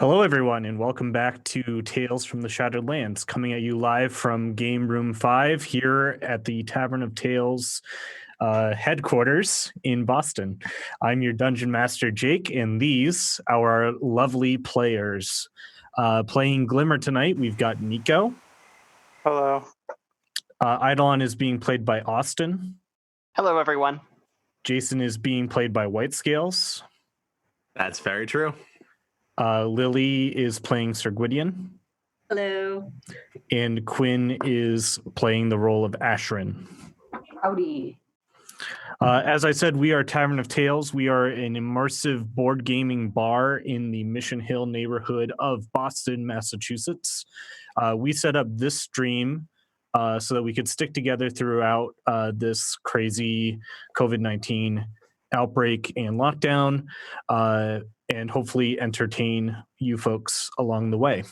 Hello, everyone, and welcome back to Tales from the Shattered Lands, coming at you live from Game Room 5 here at the Tavern of Tales headquarters in Boston. I'm your Dungeon Master, Jake, and these are our lovely players. Playing Glimmer tonight, we've got Nico. Hello. Eidolon is being played by Austin. Hello, everyone. Jason is being played by White Scales. That's very true. Lily is playing Sir Gwydion. Hello. And Quinn is playing the role of Ashrin. Howdy. As I said, we are Tavern of Tales. We are an immersive board gaming bar in the Mission Hill neighborhood of Boston, Massachusetts. We set up this stream so that we could stick together throughout this crazy COVID-19 outbreak and lockdown, and hopefully entertain you folks along the way.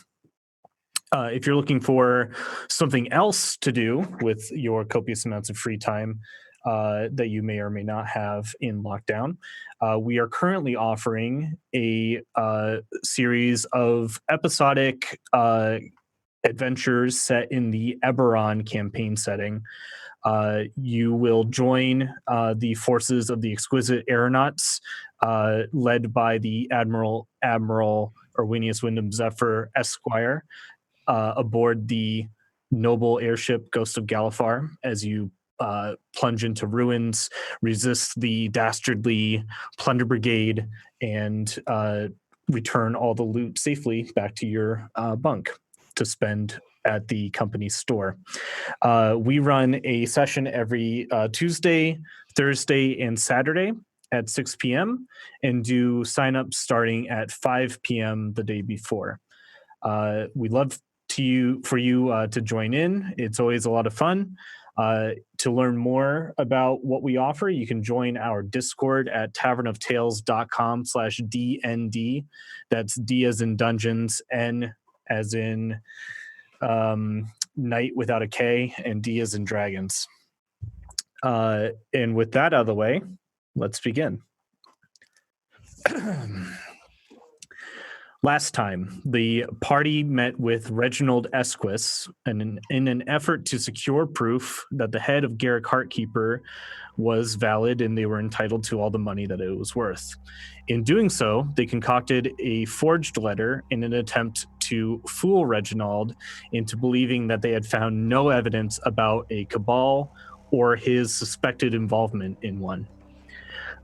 If you're looking for something else to do with your copious amounts of free time that you may or may not have in lockdown, we are currently offering a series of episodic adventures set in the Eberron campaign setting. You will join the forces of the exquisite aeronauts, led by the Admiral Erwinius Wyndham Zephyr Esquire, aboard the noble airship Ghost of Galifar, as you plunge into ruins, resist the dastardly plunder brigade, and return all the loot safely back to your bunk to spend at the company's store. We run a session every Tuesday, Thursday, and Saturday at 6 p.m. and do sign-ups starting at 5 p.m. the day before. We'd love for you to join in. It's always a lot of fun. To learn more about what we offer, you can join our Discord at tavernoftales.com/DND. That's D as in dungeons, N as in night without a K, and D as in dragons. And with that out of the way, let's begin. Last time, the party met with Reginald Esquis in an effort to secure proof that the head of Garrick Heartkeeper was valid and they were entitled to all the money that it was worth. In doing so, they concocted a forged letter in an attempt to fool Reginald into believing that they had found no evidence about a cabal or his suspected involvement in one.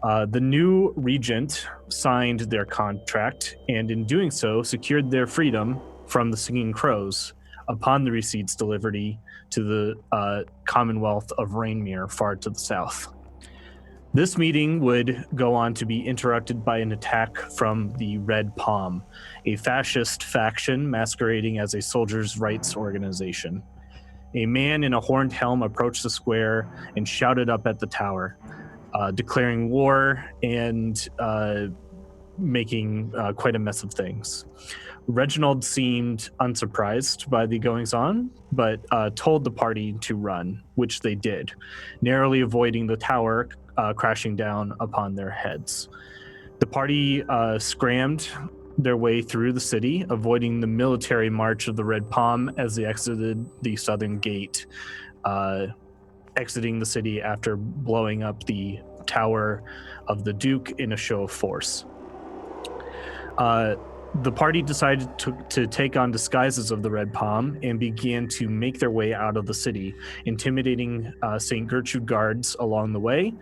The new regent signed their contract, and in doing so, secured their freedom from the Singing Crows upon the receipts delivery to the Commonwealth of Rainmere, far to the south. This meeting would go on to be interrupted by an attack from the Red Palm, a fascist faction masquerading as a soldiers' rights organization. A man in a horned helm approached the square and shouted up at the tower, declaring war and making quite a mess of things. Reginald seemed unsurprised by the goings-on, but told the party to run, which they did, narrowly avoiding the tower crashing down upon their heads. The party scrammed their way through the city, avoiding the military march of the Red Palm as they exited the southern gate, exiting the city after blowing up the tower of the Duke in a show of force. The party decided to take on disguises of the Red Palm and began to make their way out of the city, intimidating St. Gertrude guards along the way,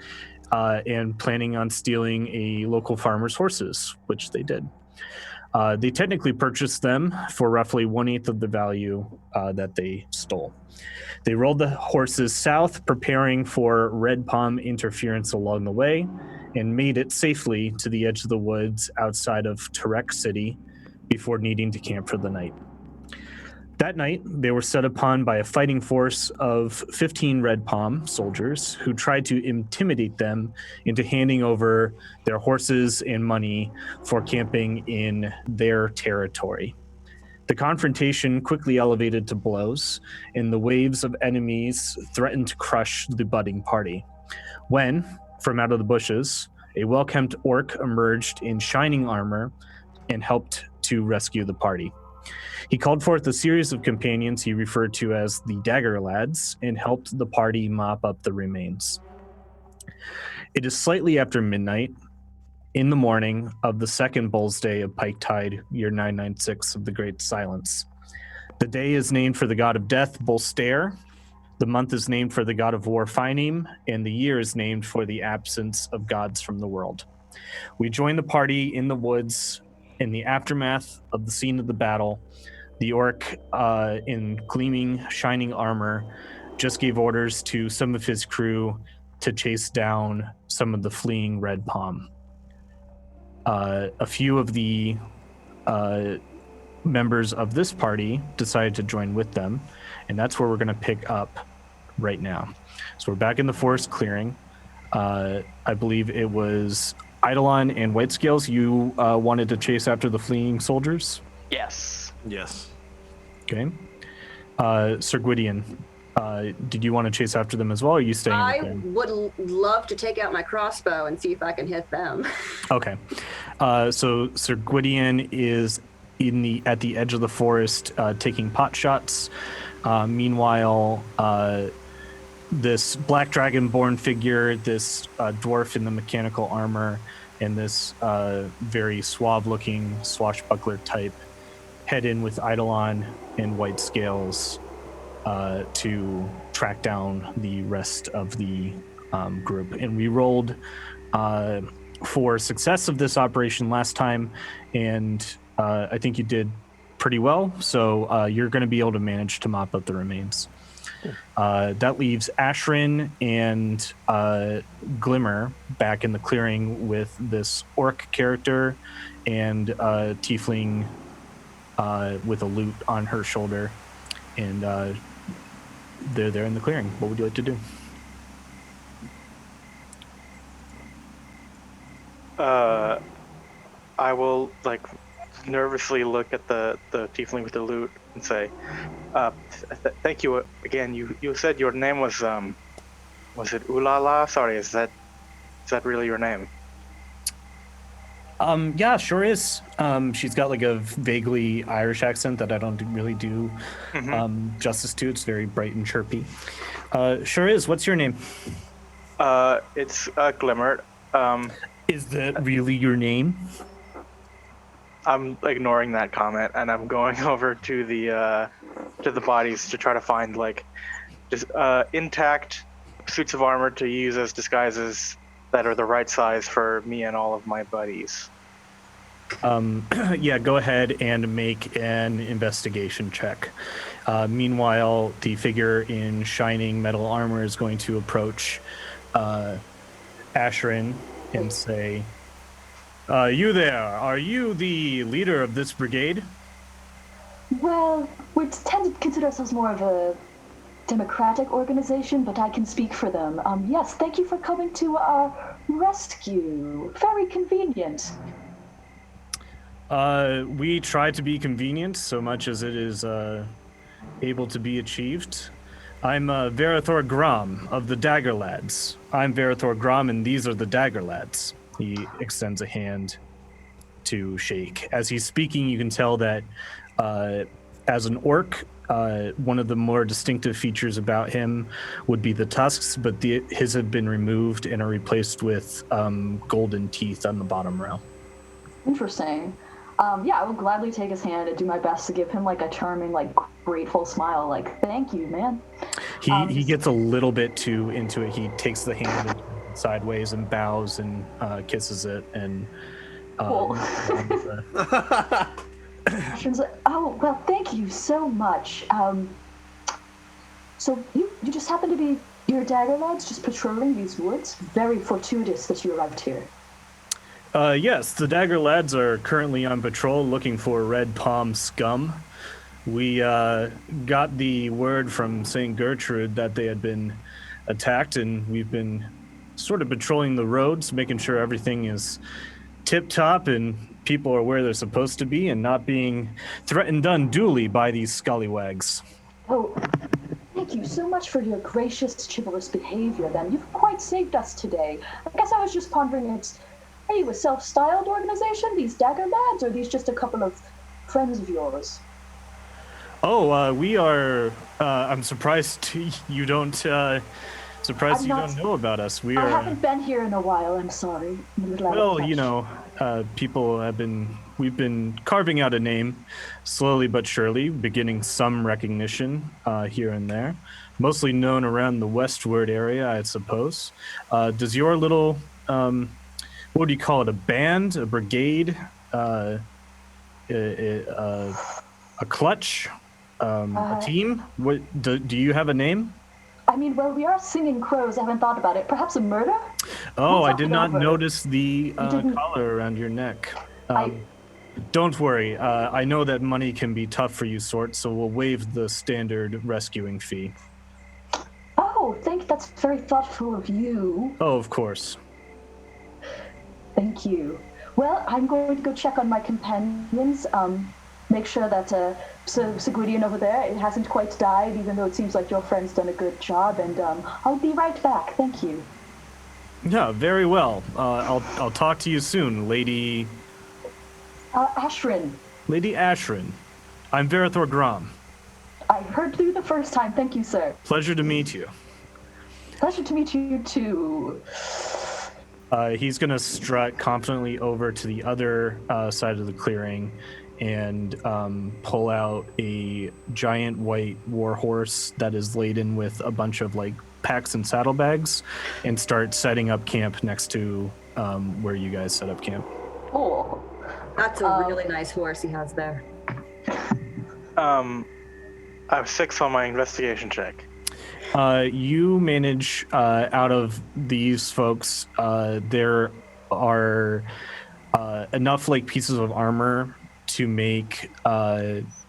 and planning on stealing a local farmer's horses, which they did. They technically purchased them for roughly 1/8 of the value that they stole. They rolled the horses south, preparing for Red Palm interference along the way, and made it safely to the edge of the woods outside of Turek City before needing to camp for the night. That night, they were set upon by a fighting force of 15 Red Palm soldiers who tried to intimidate them into handing over their horses and money for camping in their territory. The confrontation quickly elevated to blows, and the waves of enemies threatened to crush the budding party. When, from out of the bushes, a well-kempt orc emerged in shining armor and helped to rescue the party. He called forth a series of companions he referred to as the Dagger Lads and helped the party mop up the remains. It is slightly after midnight in the morning of the second Bull's Day of Pike Tide, year 996 of the Great Silence. The day is named for the god of death, Bolstair. The month is named for the god of war, Fineem, and the year is named for the absence of gods from the world. We join the party in the woods in the aftermath of the scene of the battle. The orc in gleaming, shining armor just gave orders to some of his crew to chase down some of the fleeing Red Palm. A few of the members of this party decided to join with them, and that's where we're going to pick up right now. So we're back in the forest clearing. I believe it was Eidolon and Whitescales. You wanted to chase after the fleeing soldiers? Yes. Yes. Okay. Sir Gwydion, did you want to chase after them as well, or are you staying with I them? would love to take out my crossbow and see if I can hit them. Okay. So Sir Gwydion is at the edge of the forest taking pot shots. Meanwhile, this black dragonborn figure, this dwarf in the mechanical armor, and this very suave-looking swashbuckler type head in with Eidolon and Whitescales to track down the rest of the group. And we rolled for success of this operation last time, and I think you did pretty well. So you're going to be able to manage to mop up the remains. That leaves Ashrin and Glimmer back in the clearing with this orc character and tiefling with a lute on her shoulder, and they're there in the clearing. What would you like to do? I will nervously look at the tiefling with the lute and say, "Thank you again. You said your name was it Ulala? Sorry, is that really your name?" Yeah, sure is. She's got like a vaguely Irish accent that I don't really do justice to. It's very bright and chirpy. Sure is. What's your name? It's Glimmer. Is that really your name? I'm ignoring that comment, and I'm going over to the bodies to try to find just intact suits of armor to use as disguises that are the right size for me and all of my buddies. Yeah, go ahead and make an investigation check. Meanwhile, the figure in shining metal armor is going to approach Ashrin and say, "You there, are you the leader of this brigade?" Well, we tend to consider ourselves more of a democratic organization, but I can speak for them. Yes, thank you for coming to our rescue. Very convenient. We try to be convenient so much as it is able to be achieved. I'm Verithor Grom of the Dagger Lads. I'm Verithor Grom, and these are the Dagger Lads. He extends a hand to shake. As he's speaking, you can tell that as an orc, one of the more distinctive features about him would be the tusks, but his have been removed and are replaced with golden teeth on the bottom row. Interesting. Yeah, I will gladly take his hand and do my best to give him a charming, grateful smile. Thank you, man. He gets a little bit too into it. He takes the hand sideways and bows and kisses it and. Cool. Ashton's like, "Oh, well, thank you so much. So you just happen to be your Dagger Lads just patrolling these woods? Very fortuitous that you arrived here." Yes, the Dagger Lads are currently on patrol looking for Red Palm scum. We got the word from St. Gertrude that they had been attacked, and we've been sort of patrolling the roads, making sure everything is tip-top and people are where they're supposed to be and not being threatened unduly by these scallywags. Oh, thank you so much for your gracious, chivalrous behavior, then. You've quite saved us today. I guess I was just pondering, are you a self-styled organization, these Dagger Lads, or are these just a couple of friends of yours? Oh, we are. I'm surprised you don't. Surprised I'm you not- don't know about us. We I are. haven't been here in a while. I'm sorry. I'm a little out of Well, touch. you know, people have been. We've been carving out a name, slowly but surely, beginning some recognition here and there. Mostly known around the westward area, I suppose. Does your little, what do you call it? A band, a brigade, a clutch, a team? What do you have a name? I mean, well, we are singing crows. I haven't thought about it. Perhaps a murder? Oh, We'll I talk did it not over. notice the didn't- collar around your neck. I- Don't worry. I know that money can be tough for you sorts, so we'll waive the standard rescuing fee. Oh, that's very thoughtful of you. Oh, of course. Thank you. Well, I'm going to go check on my companions. Make sure that Sigridian over there, it hasn't quite died, even though it seems like your friend's done a good job. And I'll be right back. Thank you. Yeah, very well. I'll talk to you soon, Lady Ashrin, Ashrin. I'm Verithor Grom. I heard through the first time. Thank you, sir. Pleasure to meet you. Pleasure to meet you too. He's gonna strut confidently over to the other side of the clearing and pull out a giant white warhorse that is laden with a bunch of like packs and saddlebags, and start setting up camp next to where you guys set up camp. Cool. That's a really nice horse he has there. I have 6 on my investigation check. You manage out of these folks. There are enough like pieces of armor to make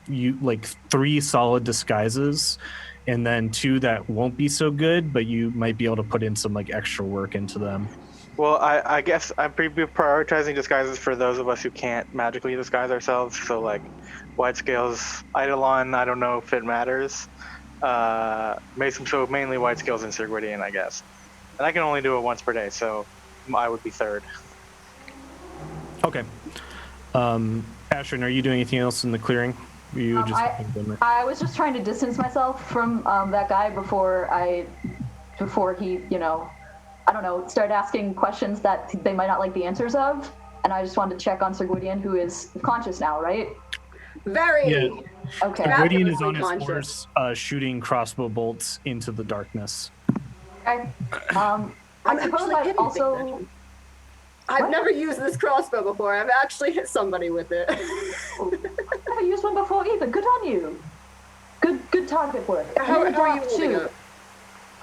you like 3 solid disguises, and then 2 that won't be so good, but you might be able to put in some like extra work into them. Well, I guess I'm prioritizing disguises for those of us who can't magically disguise ourselves. So, like, White Scales, Eidolon, I don't know if it matters. So mainly White Scales and Sigridian, I guess. And I can only do it once per day, so I would be 3rd. Okay. Ashrin, are you doing anything else in the clearing? Were you just I was just trying to distance myself from that guy before he, you know, I don't know, started asking questions that they might not like the answers of. And I just wanted to check on Sigridian, who is conscious now, right? Very. Yeah. Okay. Sigridian is on his conscious. horse, shooting crossbow bolts into the darkness. Okay. I'm I suppose actually I hitting also. things. I've What? never used this crossbow before. I've actually hit somebody with it. I've never used one before either. Good on you. Good target work. How And are you dog, holding too. it?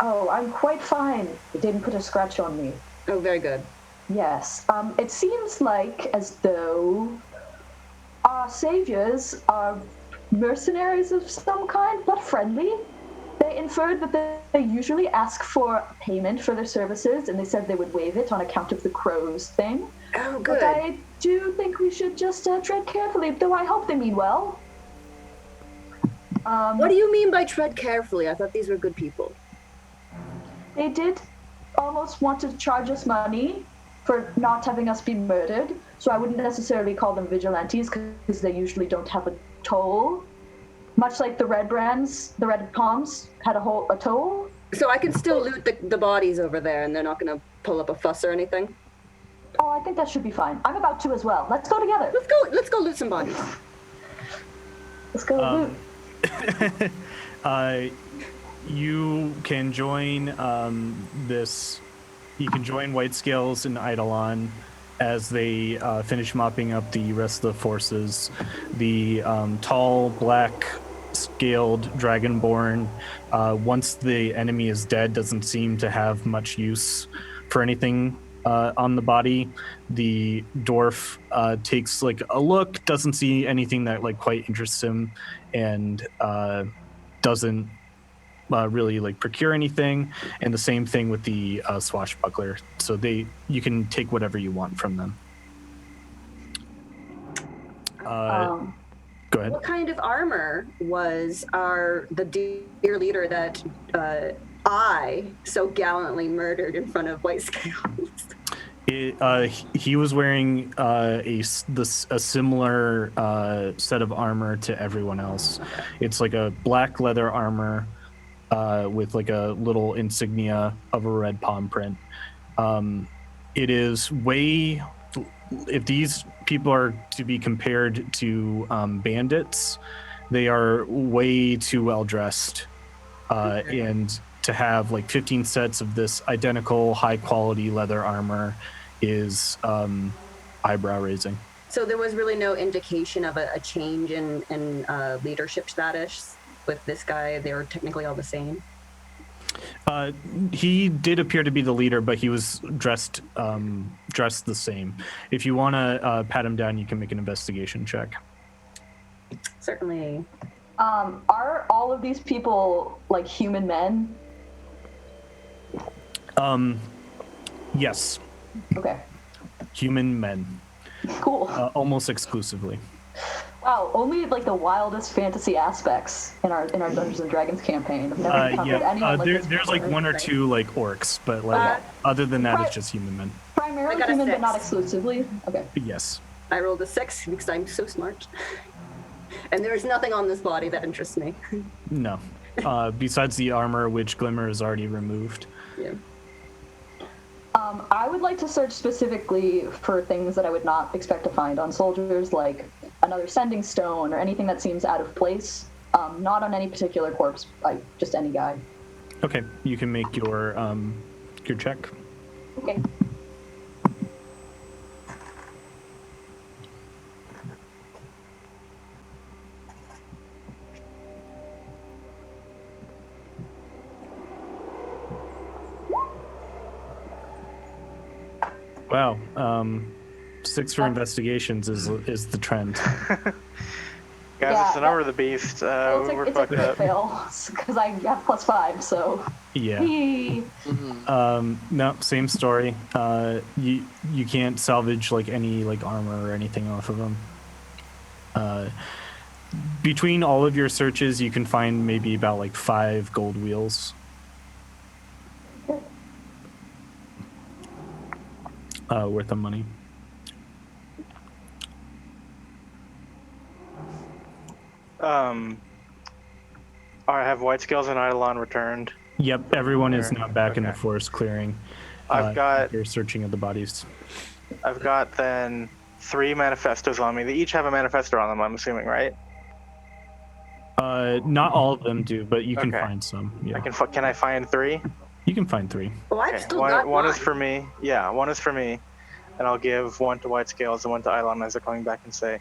Oh, I'm quite fine. It didn't put a scratch on me. Oh, very good. Yes. It seems like as though our saviors are mercenaries of some kind, but friendly. They inferred that they usually ask for payment for their services, and they said they would waive it on account of the crows thing. Oh, good. But I do think we should just tread carefully, though I hope they mean well. What do you mean by tread carefully? I thought these were good people. They did almost want to charge us money for not having us be murdered, so I wouldn't necessarily call them vigilantes because they usually don't have a toll. Much like the red brands, the red palms had a toll. So I can still loot the bodies over there, and they're not going to pull up a fuss or anything? Oh, I think that should be fine. I'm about to as well. Let's go together. Let's go loot some bodies. Let's go loot. You can join You can join White Scales and Eidolon as they finish mopping up the rest of the forces. The tall, black, scaled dragonborn, once the enemy is dead, doesn't seem to have much use for anything on the body. The dwarf takes like a look, doesn't see anything that like quite interests him, and doesn't really like procure anything. And the same thing with the swashbuckler. So you can take whatever you want from them. Go ahead. What kind of armor was the dear leader that I so gallantly murdered in front of White Scales? He was wearing a similar set of armor to everyone else. It's like a black leather armor with like a little insignia of a red palm print. It is way. If these people are to be compared to bandits, they are way too well dressed, and to have like 15 sets of this identical high quality leather armor is eyebrow raising. So there was really no indication of a change in leadership status with this guy. They were technically all the same. He did appear to be the leader, but he was dressed the same. If you want to pat him down, you can make an investigation check. Certainly. Are all of these people like human men? Yes. Okay. Human men. Cool. Almost exclusively. Wow, only like the wildest fantasy aspects in our Dungeons and Dragons campaign. I've never encountered anyone like this there's like before. one or two like orcs, but like other than that, it's just human men. Primarily human, but not exclusively. Okay. Yes. I rolled a 6 because I'm so smart. And there is nothing on this body that interests me. No. Besides the armor, which Glimmer has already removed. Yeah. I would like to search specifically for things that I would not expect to find on soldiers, like another sending stone or anything that seems out of place. Not on any particular corpse, like just any guy. Okay, you can make your check. Okay. Wow. 6 for investigations is the trend. Guys, Yeah, it's the number of the beast. We're it's a fucked crit up. fail because I have +5, so. Yeah. Yee. No, same story. You can't salvage like any like armor or anything off of them. Between all of your searches, you can find maybe about like 5 gold wheels. Worth of money. I have White Scales and Eidolon returned. Yep, everyone is now back in the Okay. forest clearing. I've got You're searching of the bodies. I've got then 3 manifestos on me. They each have a manifesto on them, I'm assuming, right? Not all of them do, but you can Okay. find some. Yeah, Can I find 3? you can find 3. Well, I've Okay. still got One is mine. for me. Yeah, one is for me. And I'll give 1 to White Scales and 1 to Eidolon as they're coming back and say,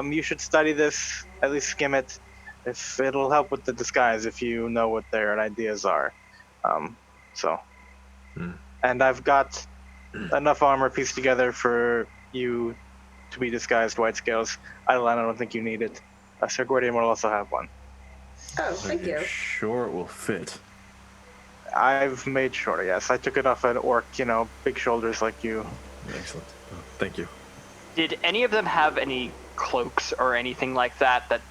you should study this, at least skim it. If it'll help with the disguise if you know what their ideas are. And I've got enough armor pieced together for you to be disguised, White Scales. Eidolon, I don't think you need it. Sir Gordian will also have one. Oh, thank you. Sure, it will fit. I've made sure, yes. I took it off an orc, big shoulders like you. Excellent. Oh, thank you. Did any of them have any cloaks or anything like that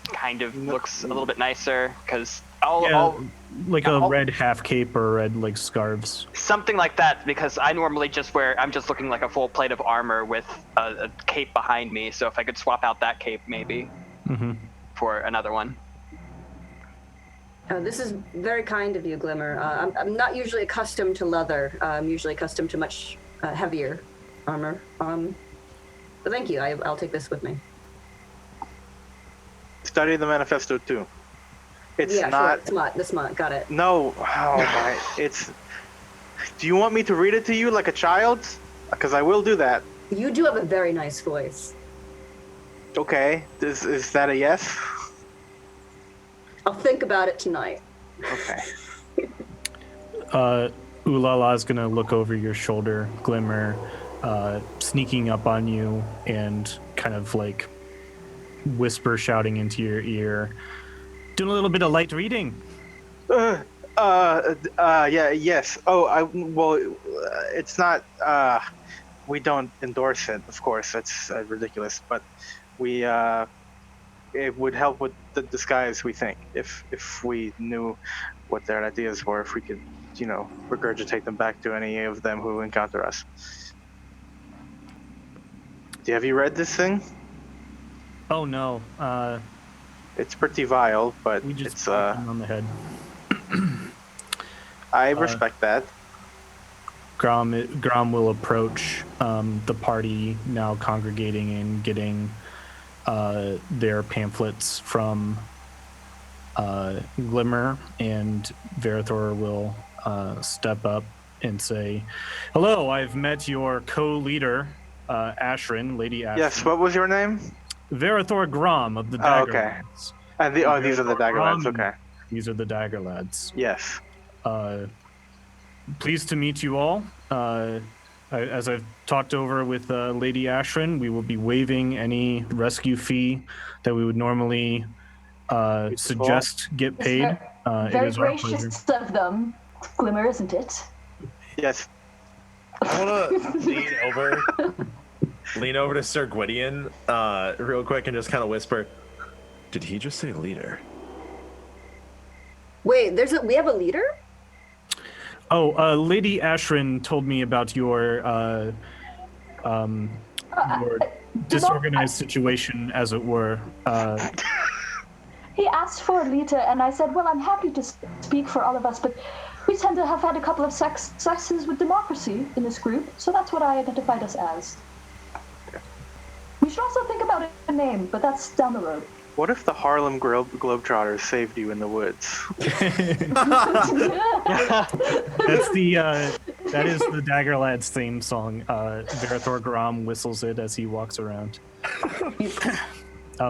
kind of looks a little bit nicer? Because I'll Like a red half cape or red like scarves. something like that, because I normally I'm just looking like a full plate of armor with a cape behind me. So if I could swap out that cape maybe for another one. This is very kind of you, Glimmer. I'm not usually accustomed to leather. I'm usually accustomed to much heavier armor. But thank you. I'll take this with me. Study the manifesto too. It's Yeah, not. sure. The smut. Got it. No. Oh my. Do you want me to read it to you like a child? Because I will do that. You do have a very nice voice. Okay. Is that a yes? I'll think about it tonight. Okay. Ulala's gonna look over your shoulder, Glimmer, sneaking up on you and kind of like whisper shouting into your ear, doing a little bit of light reading. Yeah, yes. It's not, we don't endorse it, of course, that's ridiculous, but we it would help with the disguise. We think if we knew what their ideas were, if we could, regurgitate them back to any of them who encounter us. Have you read this thing? Oh no, It's pretty vile, but we just it's popped him on the head. I respect that. Grom will approach the party now congregating and getting their pamphlets from Glimmer, and Verithor will step up and say, "Hello, I've met your co-leader, Ashrin, Lady Ashrin." Yes, what was your name? Verithor Grom of the Oh, Dagger okay. Lads. And these are the Dagger Lads, Grom, okay. These are the Dagger Lads. Yes. Pleased to meet you all. As I've talked over with Lady Ashrin, we will be waiving any rescue fee that we would normally suggest get paid. It Very is our pleasure. gracious of them, Glimmer, isn't it? Yes. I want to lean over to Sir Gwydion real quick and just kind of whisper, Did he just say leader? Wait, we have a leader? Oh, Lady Ashrin told me about your disorganized situation, as it were. He asked for a leader, and I said, well, I'm happy to speak for all of us, but we tend to have had a couple of successes with democracy in this group, so that's what I identified us as. We should also think about a name, but that's down the road. What if the Harlem Globetrotters saved you in the woods? That is the Dagger Lads theme song. Verithor Grom whistles it as he walks around.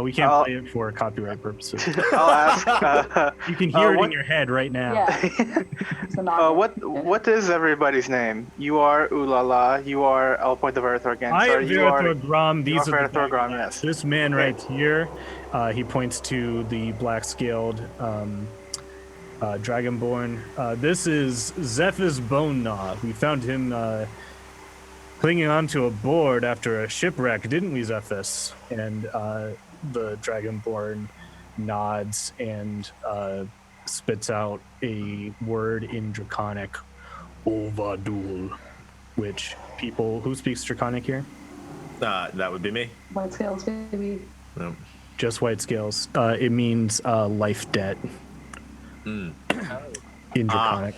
We can't play it for copyright purposes. I'll ask. You can hear it in your head right now. Yeah. What is everybody's name? You are Ulala. You are. I'll point the Verithor again. I am Sorry, Verithor Grom. These are Verithor Grom. Yes. This man right here. He points to the black-scaled dragonborn. This is Zephyr's Bone Gnaw. We found him clinging onto a board after a shipwreck, didn't we, Zephyrus? And the dragonborn nods and spits out a word in Draconic, Ovadul, which people who speaks Draconic here? that would be me. White scales, baby. No. Just white scales. It means life debt. In Draconic.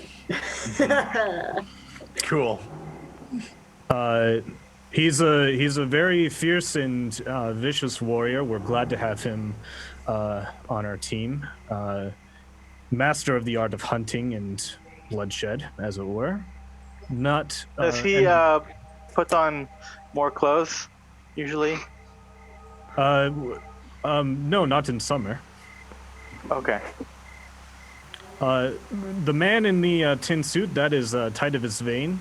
Cool. He's a very fierce and vicious warrior. We're glad to have him on our team. Master of the art of hunting and bloodshed, as it were. Not. Does he put on more clothes usually? No, not in summer. Okay. The man in the tin suit, that is Titus Vane,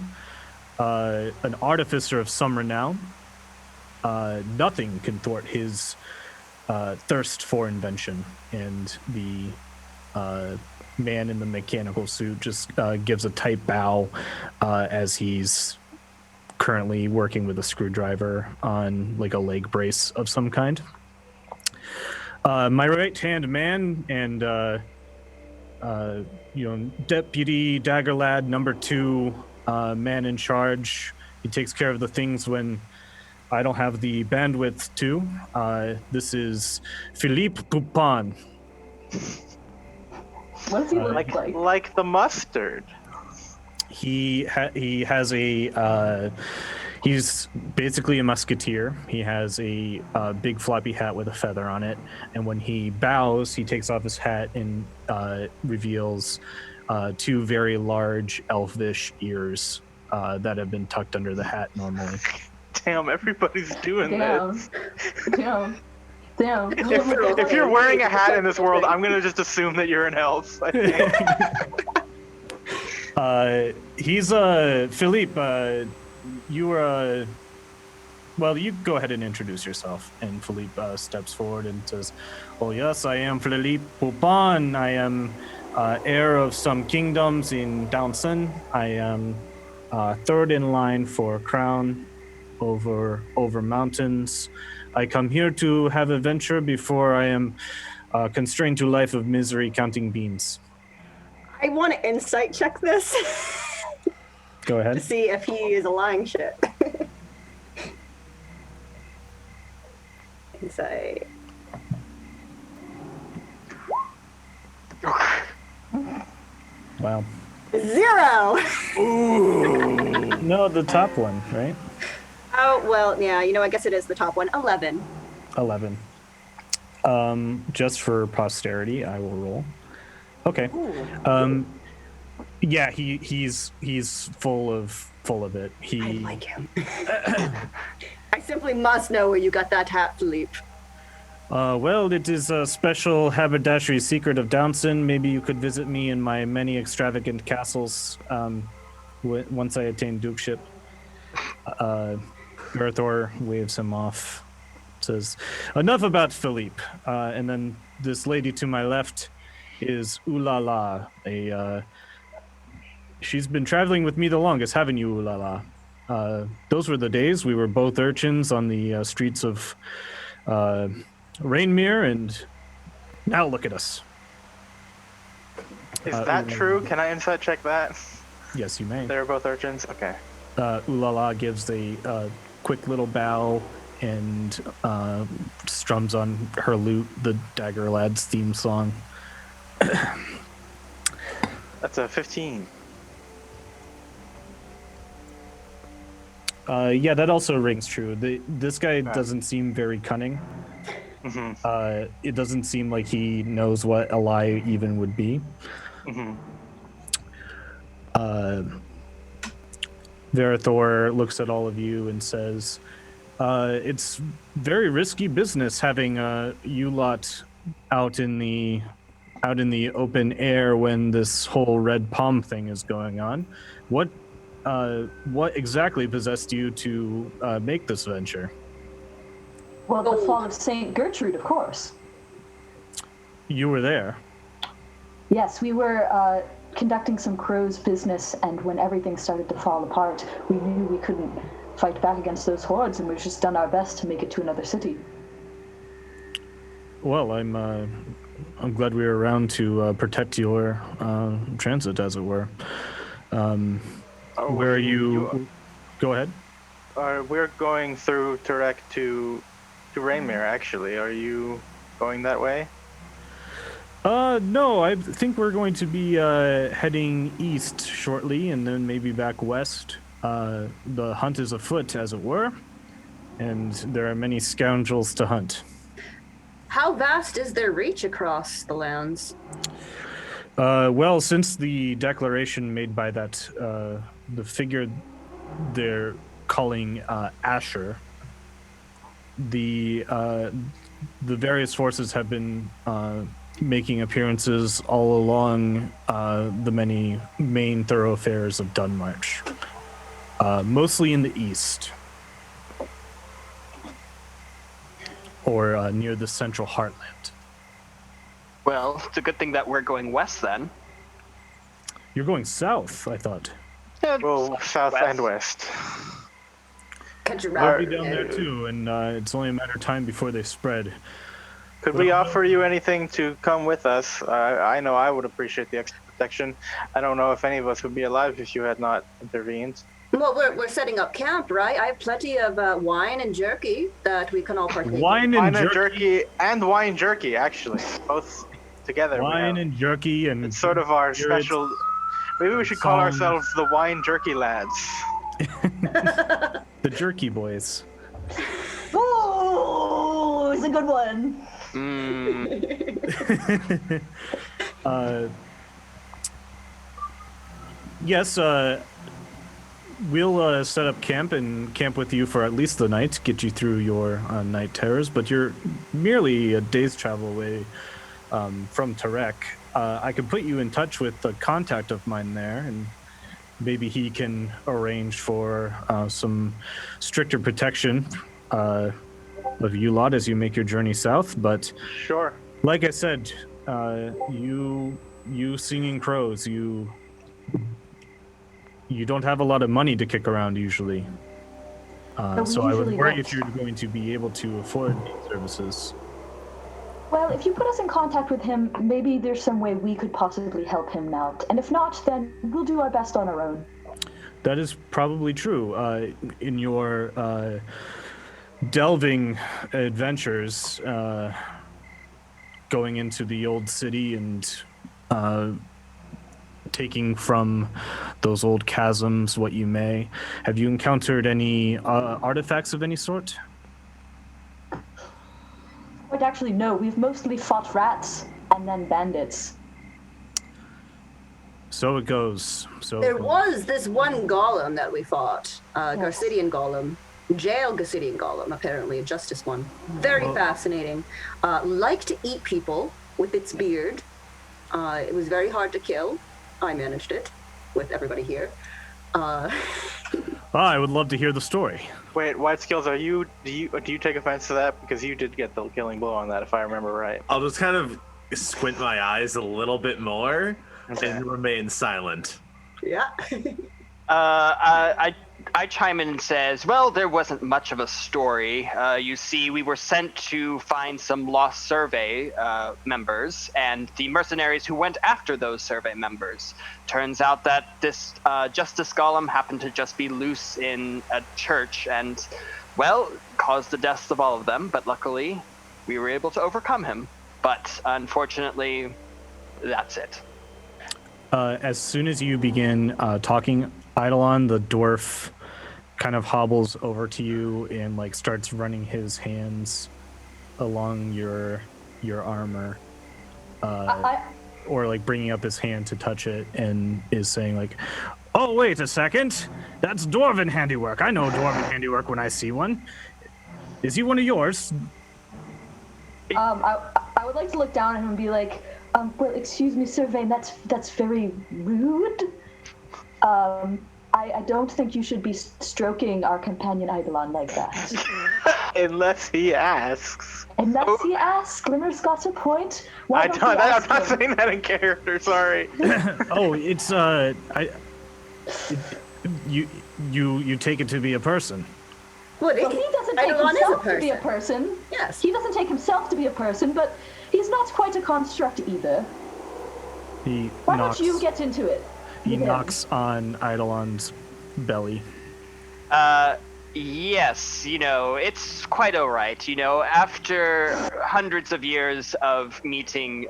an artificer of some renown. Nothing can thwart his thirst for invention, and the man in the mechanical suit just gives a tight bow as he's currently working with a screwdriver on like a leg brace of some kind. My right-hand man and Deputy Dagger Lad number 2, man in charge. He takes care of the things when I don't have the bandwidth to. This is Philippe Poupon. What does he look like? Like the mustard. He has a he's basically a musketeer. He has a big floppy hat with a feather on it, and when he bows, he takes off his hat and reveals 2 very large elfish ears that have been tucked under the hat normally. Damn, everybody's doing this. Damn. If you're wearing a hat in this world, I'm gonna just assume that you're an elf. I think. He's Philippe. You are. Well, you go ahead and introduce yourself. And Philippe steps forward and says, "Oh yes, I am Philippe Poupon. I am heir of some kingdoms in Downson. I am third in line for crown over mountains. I come here to have adventure before I am constrained to life of misery counting beans. I want to insight check this Go to ahead. see if he is a lying shit. Insight. Wow. 0! No, the top one, right? Oh, well, yeah, I guess it is the top one. 11. 11. Just for posterity, I will roll. Okay. Yeah, he's full of it. I like him. I simply must know where you got that hat, Philippe. Well, it is a special haberdashery secret of Downson. Maybe you could visit me in my many extravagant castles once I attain dukeship. Verithor waves him off, says, "Enough about Philippe." And then this lady to my left is Ulala. She's been traveling with me the longest, haven't you, Ulala? Those were the days we were both urchins on the streets of Rainmere, and now look at us. Is that true? Can I insight check that? Yes, you may. They're both urchins? Okay. Ulala gives a quick little bow and strums on her lute the Dagger Lads theme song. That's a 15. Yeah, that also rings true. This guy doesn't seem very cunning. Mm-hmm. It doesn't seem like he knows what a lie even would be. Mm-hmm. Verithor looks at all of you and says, "It's very risky business having you lot out in the open air when this whole red palm thing is going on. What exactly possessed you to make this venture?" Well, the fall of Saint Gertrude, of course. You were there. Yes, we were conducting some crow's business, and when everything started to fall apart, we knew we couldn't fight back against those hordes, and we've just done our best to make it to another city. Well, I'm glad we were around to protect your transit, as it were. Where are you? Go ahead. We're going through Turek to Rainmere, actually. Are you going that way? No, I think we're going to be heading east shortly, and then maybe back west. The hunt is afoot, as it were, and there are many scoundrels to hunt. How vast is their reach across the lands? Well, since the declaration made by that the figure they're calling Asher, the various forces have been making appearances all along the many main thoroughfares of Dunmarch, mostly in the east, or near the central heartland. Well, it's a good thing that we're going west then. You're going south, I thought. Yeah, Well, south and west. Catch your I'll rabbit. be down there too, and it's only a matter of time before they spread. Could we offer you anything to come with us? I know I would appreciate the extra protection. I don't know if any of us would be alive if you had not intervened. Well, we're setting up camp, right? I have plenty of wine and jerky that we can all partake in. Wine and jerky, and wine jerky, actually. Both together. wine and jerky, and it's sort of our spirits. special... Maybe we should call Song. ourselves the Wine Jerky Lads. The Jerky Boys. Ooh, it's a good one. Yes, we'll set up camp and camp with you for at least the night, get you through your night terrors, but you're merely a day's travel away from Tarek. I could put you in touch with a contact of mine there, and maybe he can arrange for some stricter protection of you lot as you make your journey south. But Sure. like I said, you singing crows, you don't have a lot of money to kick around usually. But we So I would usually worry don't. if you're going to be able to afford these services. Well, if you put us in contact with him, maybe there's some way we could possibly help him out. And if not, then we'll do our best on our own. That is probably true. In your delving adventures, going into the old city and taking from those old chasms what you may, have you encountered any artifacts of any sort? But actually, no, we've mostly fought rats and then bandits. So it goes. So There was this one golem that we fought, Garcidian golem, jail Garcidian golem, apparently, a justice one. Very fascinating. Liked to eat people with its beard. It was very hard to kill. I managed it with everybody here. I would love to hear the story. Wait, White Skills, do you take offense to that? Because you did get the killing blow on that, if I remember right. I'll just kind of squint my eyes a little bit more Okay. and remain silent. Yeah. I chime in and says, well, there wasn't much of a story. You see, we were sent to find some lost survey members, and the mercenaries who went after those survey members. Turns out that this Justice Golem happened to just be loose in a church and, well, caused the deaths of all of them, but luckily we were able to overcome him. But unfortunately, that's it. As soon as you begin talking, Eidolon, the dwarf, kind of hobbles over to you and like starts running his hands along your armor, or like bringing up his hand to touch it, and is saying like, "Oh, wait a second, that's dwarven handiwork. I know dwarven handiwork when I see one. Is he one of yours?" I would like to look down at him and be like, well, excuse me, Sir Vane, that's very rude. I don't think you should be stroking our companion Eidolon like that. Unless he asks. Unless he asks, Glimmer's got a point. Why I'm don't we ask not him? saying that in character, sorry. Oh, it's you take it to be a person. Well, Well, he doesn't take Eidolon is a himself to be a person. person. Yes. He doesn't take himself to be a person, but he's not quite a construct either. He Why knocks. don't you get into it? He with him? knocks on Eidolon's belly. Yes, it's quite all right. After hundreds of years of meeting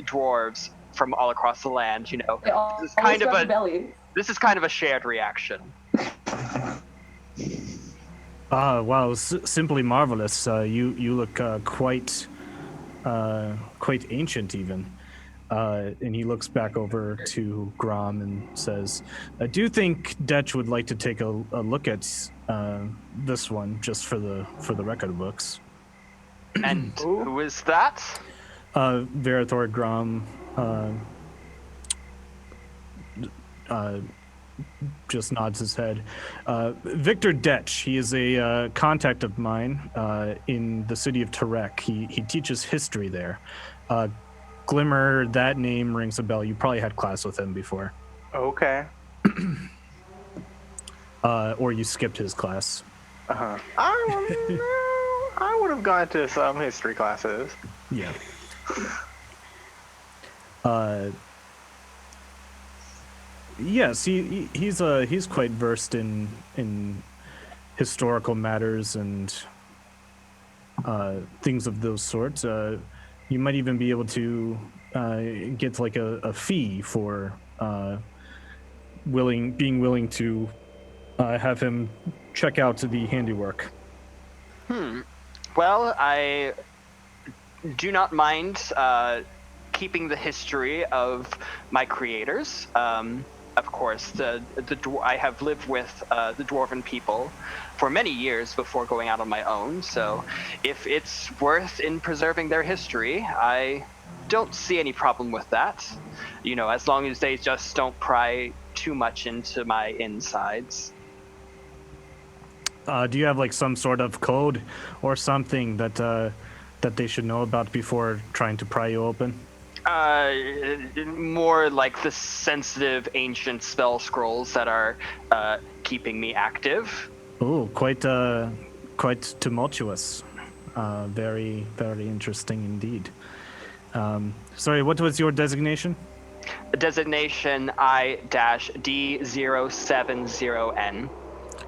dwarves from all across the land, They all this is kind of always got the belly. this is kind of a shared reaction. Wow, simply marvelous. You look quite ancient even. And he looks back over to Grom and says, "I do think Detch would like to take a look at this one just for the record books." And who is that? Verithor Grom just nods his head. Victor Detch, he is a contact of mine in the city of Tarek. He teaches history there. Glimmer, that name rings a bell. You probably had class with him before. Okay. Or you skipped his class. I would have gone to some history classes. Yeah. Yes, he's quite versed in historical matters and things of those sorts. You might even be able to get like a fee for being willing to have him check out the handiwork. Well, I do not mind keeping the history of my creators. Of course, I have lived with the dwarven people for many years before going out on my own, so if it's worth in preserving their history, I don't see any problem with that. As long as they just don't pry too much into my insides. Do you have like some sort of code or something that they should know about before trying to pry you open? More like the sensitive ancient spell scrolls that are keeping me active. Oh, quite tumultuous. Very, very interesting indeed. Sorry, what was your designation? Designation I-D070N.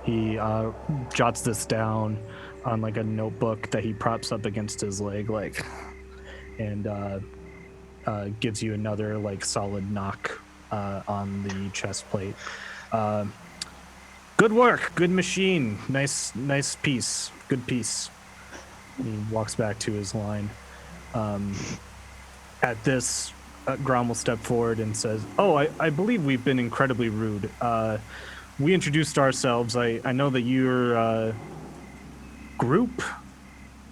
He jots this down on like a notebook that he props up against his leg, like, and gives you another like solid knock on the chest plate. Good work, good machine, nice piece, good piece. He walks back to his line. At this, Grom will step forward and says, "Oh, I believe we've been incredibly rude. We introduced ourselves. I know that you're a group.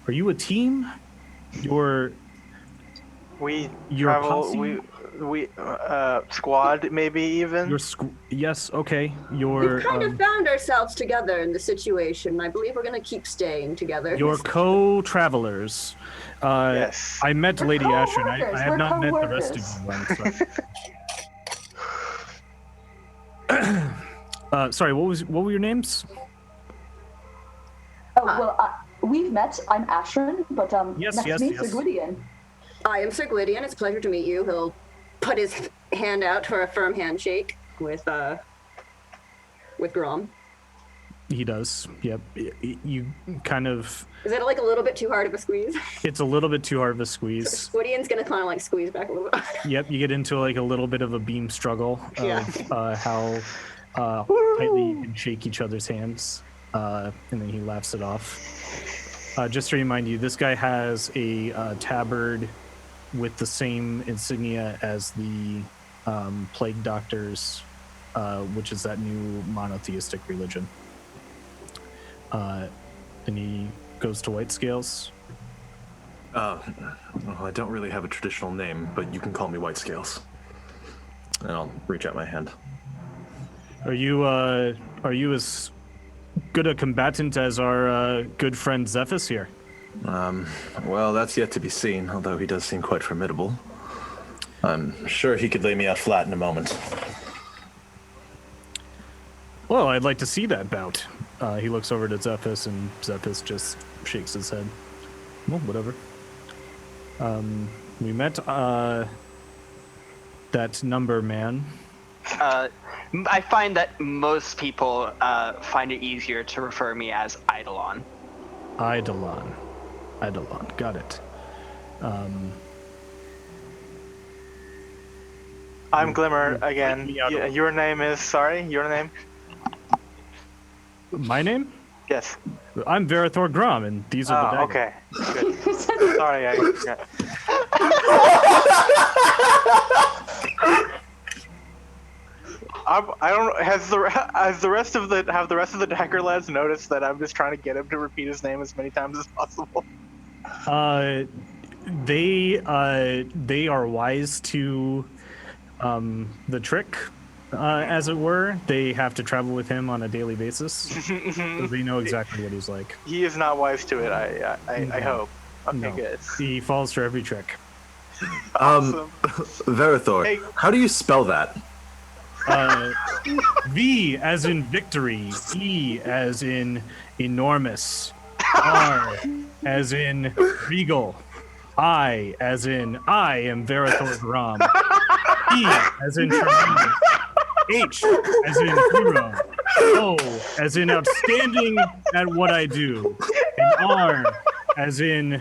Are you a team? We Your travel. posse? We squad maybe even. Yes, okay. We've kind of found ourselves together in the situation. I believe we're going to keep staying together. Your co-travelers. Yes. I met We're Lady Ashton. co-workers. I have We're not met the rest co-workers. of you. Sorry, what were your names? Oh, well, we've met. I'm Ashrin, but Yes, next yes, to me, yes. Sir Gwydion. I am Sir Gwydion. It's a pleasure to meet you. He'll put his hand out for a firm handshake with Grom. He does. Yep. You kind of. Is it like a little bit too hard of a squeeze? It's a little bit too hard of a squeeze. Gwydion's gonna kind of like squeeze back a little bit. Yep. You get into like a little bit of a beam struggle of Yeah. How tightly you can shake each other's hands, and then he laughs it off. Just to remind you, this guy has a tabard with the same insignia as the Plague Doctors, which is that new monotheistic religion. And he goes to White Scales. Well, I don't really have a traditional name, but you can call me White Scales. And I'll reach out my hand. Are you as good a combatant as our good friend Zephys here? Well, that's yet to be seen, although he does seem quite formidable. I'm sure he could lay me out flat in a moment. Well, I'd like to see that bout. He looks over to Zephys, and Zephys just shakes his head. Well, whatever. We met that number man. I find that most people find it easier to refer me as Eidolon. Eidolon, got it. I'm Glimmer again. me out of- Your name is your name? My name? Yes. I'm Verithor Grom, and these are the daggers. Okay. Good. Sorry, I forgot. I don't. Have the rest of the dagger lads noticed that I'm just trying to get him to repeat his name as many times as possible? They are wise to the trick, as it were. They have to travel with him on a daily basis, so they know exactly what he's like. He is not wise to it. I hope. Okay, No. good. He falls for every trick. Awesome. Verithor, Hey. how do you spell that? V as in victory, E as in enormous, R as in regal, I as in I am Verithor Grom, E as in tremendous, H as in hero, O as in outstanding at what I do, and R as in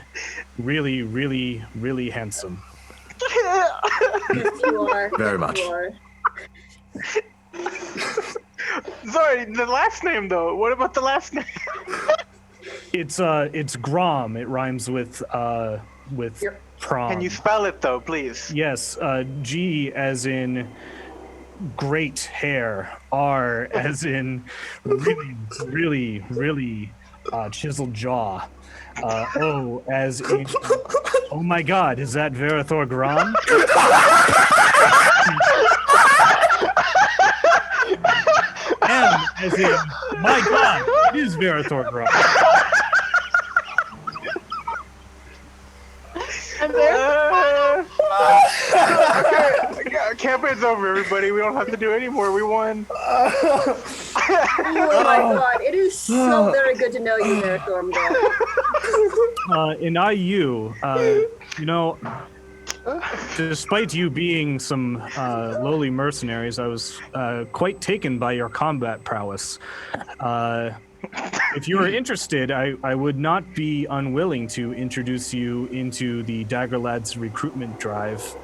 really, really, really handsome. Yes, you are. Very much. You are. Sorry, the last name though. What about the last name? It's Grom. It rhymes with Yep. prom. Can you spell it though, please? Yes, G as in great hair, R as in really, really, really chiseled jaw, O as in, oh my god, is that Verithor Grom? M as in, my god, it is Verithor Grom. Okay, campaign's over, everybody. We don't have to do any more. We won. Oh my god, it is so very good to know you, Verithor. In IU, you know, despite you being some lowly mercenaries, I was quite taken by your combat prowess. If you are interested, I would not be unwilling to introduce you into the Dagger Lads recruitment drive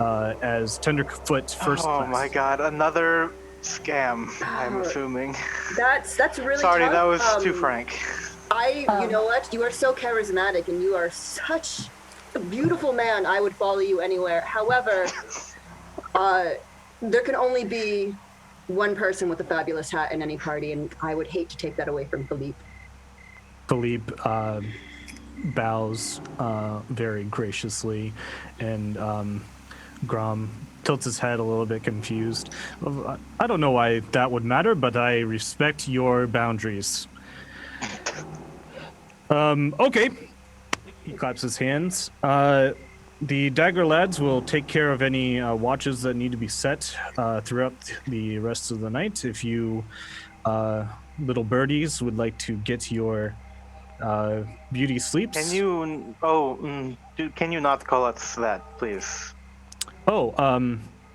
as Tenderfoot's first Oh class. my god, another scam, I'm assuming. That's really Sorry, tough. that was too frank. You know what? You are so charismatic and you are such a beautiful man. I would follow you anywhere. However, there can only be one person with a fabulous hat in any party, and I would hate to take that away from Philippe. Philippe bows very graciously, and Grom tilts his head a little bit confused. I don't know why that would matter, but I respect your boundaries. Okay. He claps his hands. The Dagger Lads will take care of any watches that need to be set throughout the rest of the night. If you little birdies would like to get your beauty sleeps. Can you? Can you not call us that, please? Oh,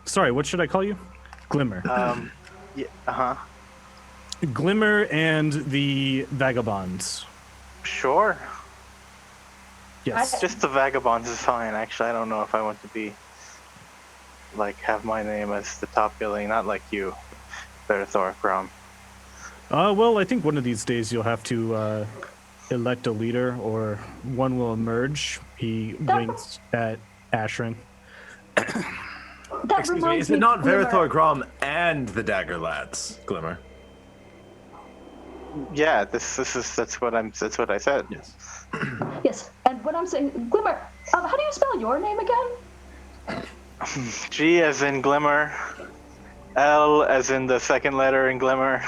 sorry. What should I call you? Glimmer. Yeah. Glimmer and the Vagabonds. Sure. Yes. Just the Vagabonds is fine. Actually, I don't know if I want to be have my name as the top billing, not like you, Verithor, Grom. Well, I think one of these days you'll have to elect a leader, or one will emerge. He winks at Ashrin. Excuse me, is it not Verithor, Grom, and the Dagger Lads, Glimmer? Yeah, that's what I said. Yes. Yes, and when I'm saying Glimmer, how do you spell your name again? G as in Glimmer, L as in the second letter in Glimmer,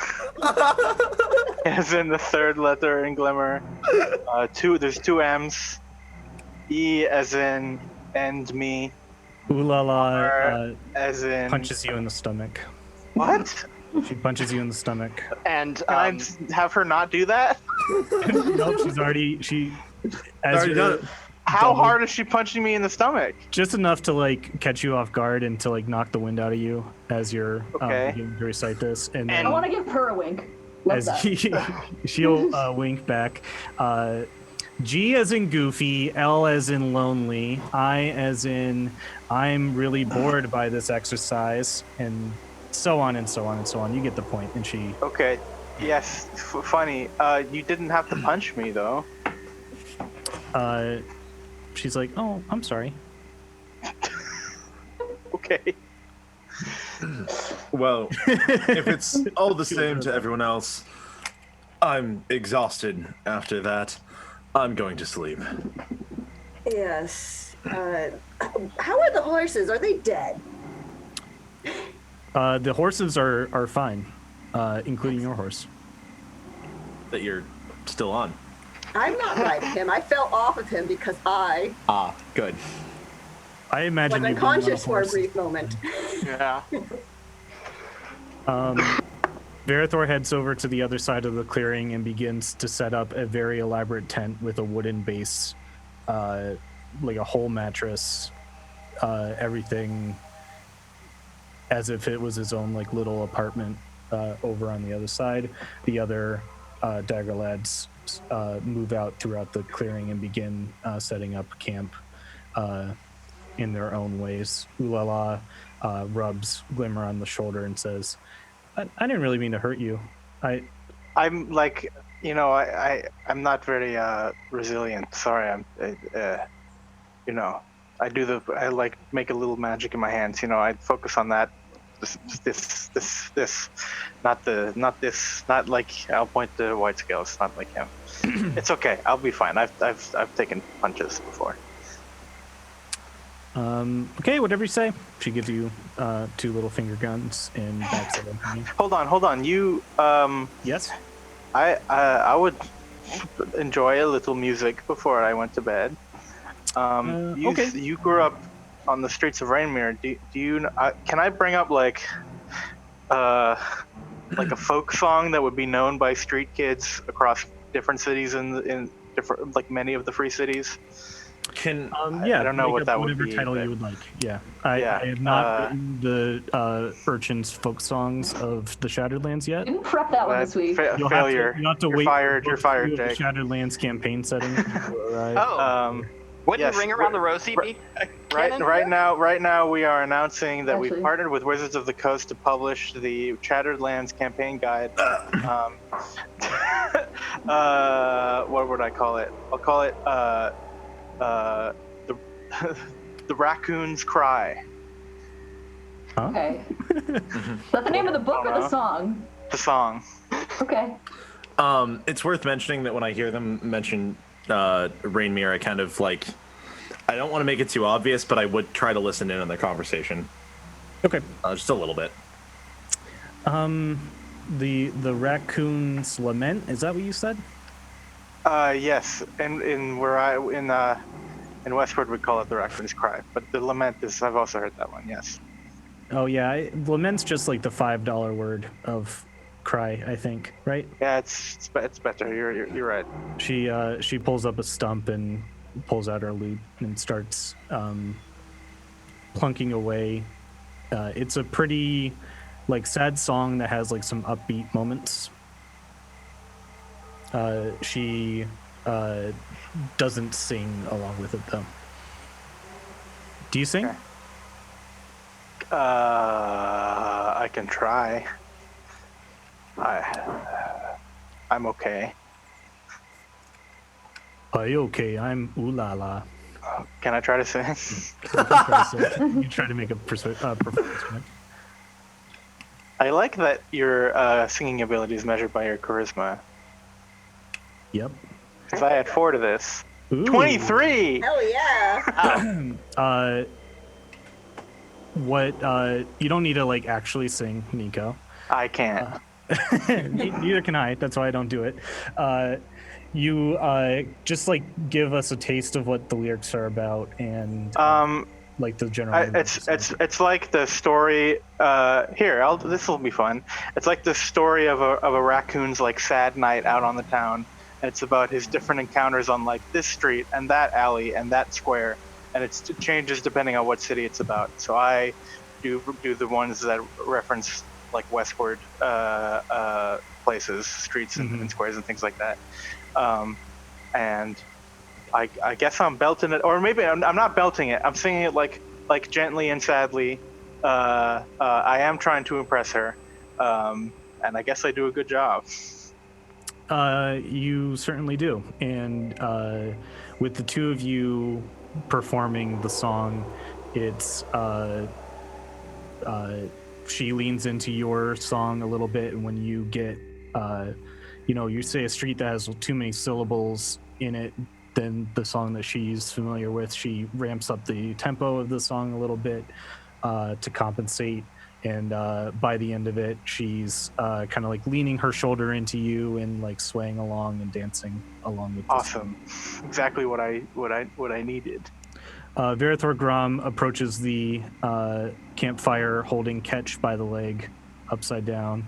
as in the third letter in Glimmer. There's two M's. E as in end me. Ooh la la as in punches you in the stomach. What? She punches you in the stomach. And Can I just have her not do that? Nope, she's already done it. How hard is she punching me in the stomach? just enough to catch you off guard and to knock the wind out of you as you're Okay. beginning to recite this, and I then want to give her a wink. Love as that. she'll wink back. G as in goofy, L as in lonely, I as in I'm really bored by this exercise, and so on and so on and so on. You get the point. And she Okay. Yes. Funny. You didn't have to punch me though. she's like, "Oh, I'm sorry." Okay. Well, if it's all the same to everyone else, I'm exhausted after that. I'm going to sleep. Yes. How are the horses? Are they dead? The horses are fine, including your horse. That you're still on. I'm not riding him. I fell off of him because I Good. I imagine was you being on a unconscious for a horse. brief moment. Yeah. Verithor heads over to the other side of the clearing and begins to set up a very elaborate tent with a wooden base, like a whole mattress, everything as if it was his own little apartment over on the other side. The other Dagger Lads move out throughout the clearing and begin setting up camp in their own ways. Ulala rubs Glimmer on the shoulder and says, I didn't really mean to hurt you. I'm I'm not very resilient. Sorry. I make a little magic in my hands. I focus on that. This, not like I'll point to white scales. Not like him. It's okay. I'll be fine. I've taken punches before. Okay, whatever you say. She gives you 2 little finger guns and backs it up. Hold on. You Yes? I would enjoy a little music before I went to bed. Okay. You grew up on the streets of Rainmere. Do you? Can I bring up like a folk song that would be known by street kids across different cities in different, like many of the free cities. Can Yeah, I don't know make what up that would whatever be, title but- you would like. Yeah, I have not written the Urchins folk songs of the Shattered Lands yet. Didn't prep that one this week. You'll failure. Have to, you'll have to You're wait. fired. For You're book fired, two of the Jake. Shattered Lands campaign setting. to arrive. Oh, wouldn't yes, Ring Around the Rosie be canon? Right now, we are announcing that we've Actually. partnered with Wizards of the Coast to publish the Shattered Lands campaign guide. What would I call it? I'll call it the the Raccoon's Cry. Okay. Is that the name of the book or the song? The song. Okay. It's worth mentioning that when I hear them mention Rainmere, I kind of like, I don't want to make it too obvious, but I would try to listen in on their conversation. Okay. Just a little bit. The Raccoon's Lament. Is that what you said? Yes, in Westward we call it the Raccoon's Cry, but the Lament is, I've also heard that one. Yes. Oh yeah, lament's just like the $5 word of cry, I think, right? Yeah, it's better. You're right. She pulls up a stump and pulls out her lute and starts plunking away. It's a pretty like sad song that has like some upbeat moments. She doesn't sing along with it though. Do you sing? Okay. I can try. I'm okay. Are you okay? I'm ooh la la. Can I try to sing? You try to make a performance check. I like that your singing ability is measured by your charisma. Yep. Because I had 4 to this. Ooh. 23. Hell yeah! What you don't need to like actually sing, Nico. I can't. Neither can I. That's why I don't do it. You just like give us a taste of what the lyrics are about and like the general. It's like the story. Here, this will be fun. It's like the story of a raccoon's like sad night out on the town, and it's about his different encounters on like this street and that alley and that square, and it changes depending on what city it's about. So I do the ones that reference like westward places, streets and squares and things like that. And I guess I'm belting it, or maybe I'm not belting it. I'm singing it like gently and sadly. I am trying to impress her, and I guess I do a good job. You certainly do, and with the two of you performing the song, it's she leans into your song a little bit, and when you get you say a street that has too many syllables in it, then the song that she's familiar with, she ramps up the tempo of the song a little bit to compensate. And by the end of it, she's kind of like leaning her shoulder into you and like swaying along and dancing along with. Awesome, exactly what I needed. Verithor Grom approaches the campfire, holding Ketch by the leg, upside down,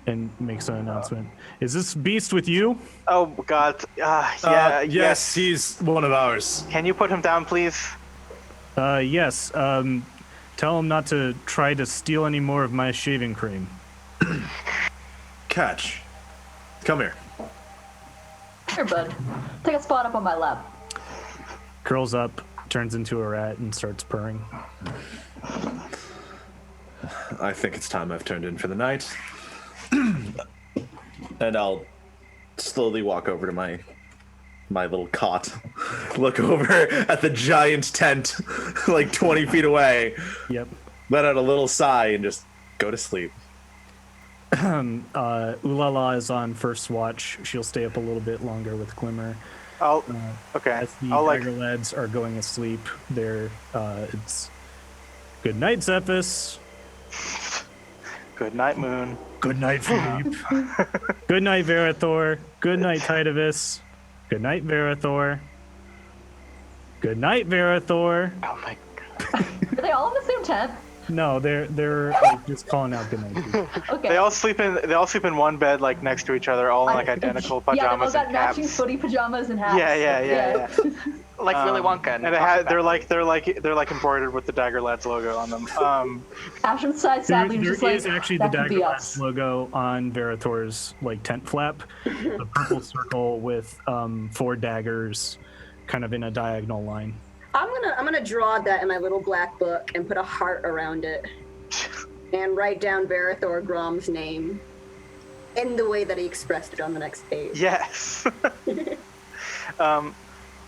and makes an announcement. Is this beast with you? Oh God, yeah. Yes, he's one of ours. Can you put him down, please? Yes. Tell him not to try to steal any more of my shaving cream. Catch. Come here. Here, bud. Take a spot up on my lap. Curls up, turns into a rat, and starts purring. I think it's time I've turned in for the night. And I'll slowly walk over to my little cot, look over at the giant tent like 20 feet away, Yep. let out a little sigh, and just go to sleep. Ulala is on first watch. She'll stay up a little bit longer with Glimmer. Okay. As the I'll Tiger lads are going asleep, it's good night, Zephys. Good night, Moon. Good night, Philippe. Good night, Verithor. Good night, Titus. Good night, Verithor. Good night, Verithor. Oh my God. Are they all in the same tent? No, they're like, just calling out good night. Okay. They all sleep in one bed, like next to each other, all in like identical Yeah, they've all pajamas got and matching caps. footy pajamas and hats. Yeah. Like Willy Wonka. And they're like embroidered with the Dagger Lads logo on them. Ashton's side sadly There was just like, is actually the that could be Dagger Labs us. logo on Verithor's like tent flap, the purple circle with 4 daggers, kind of in a diagonal line. I'm gonna draw that in my little black book and put a heart around it, and write down Verithor Grom's name in the way that he expressed it on the next page. Yes.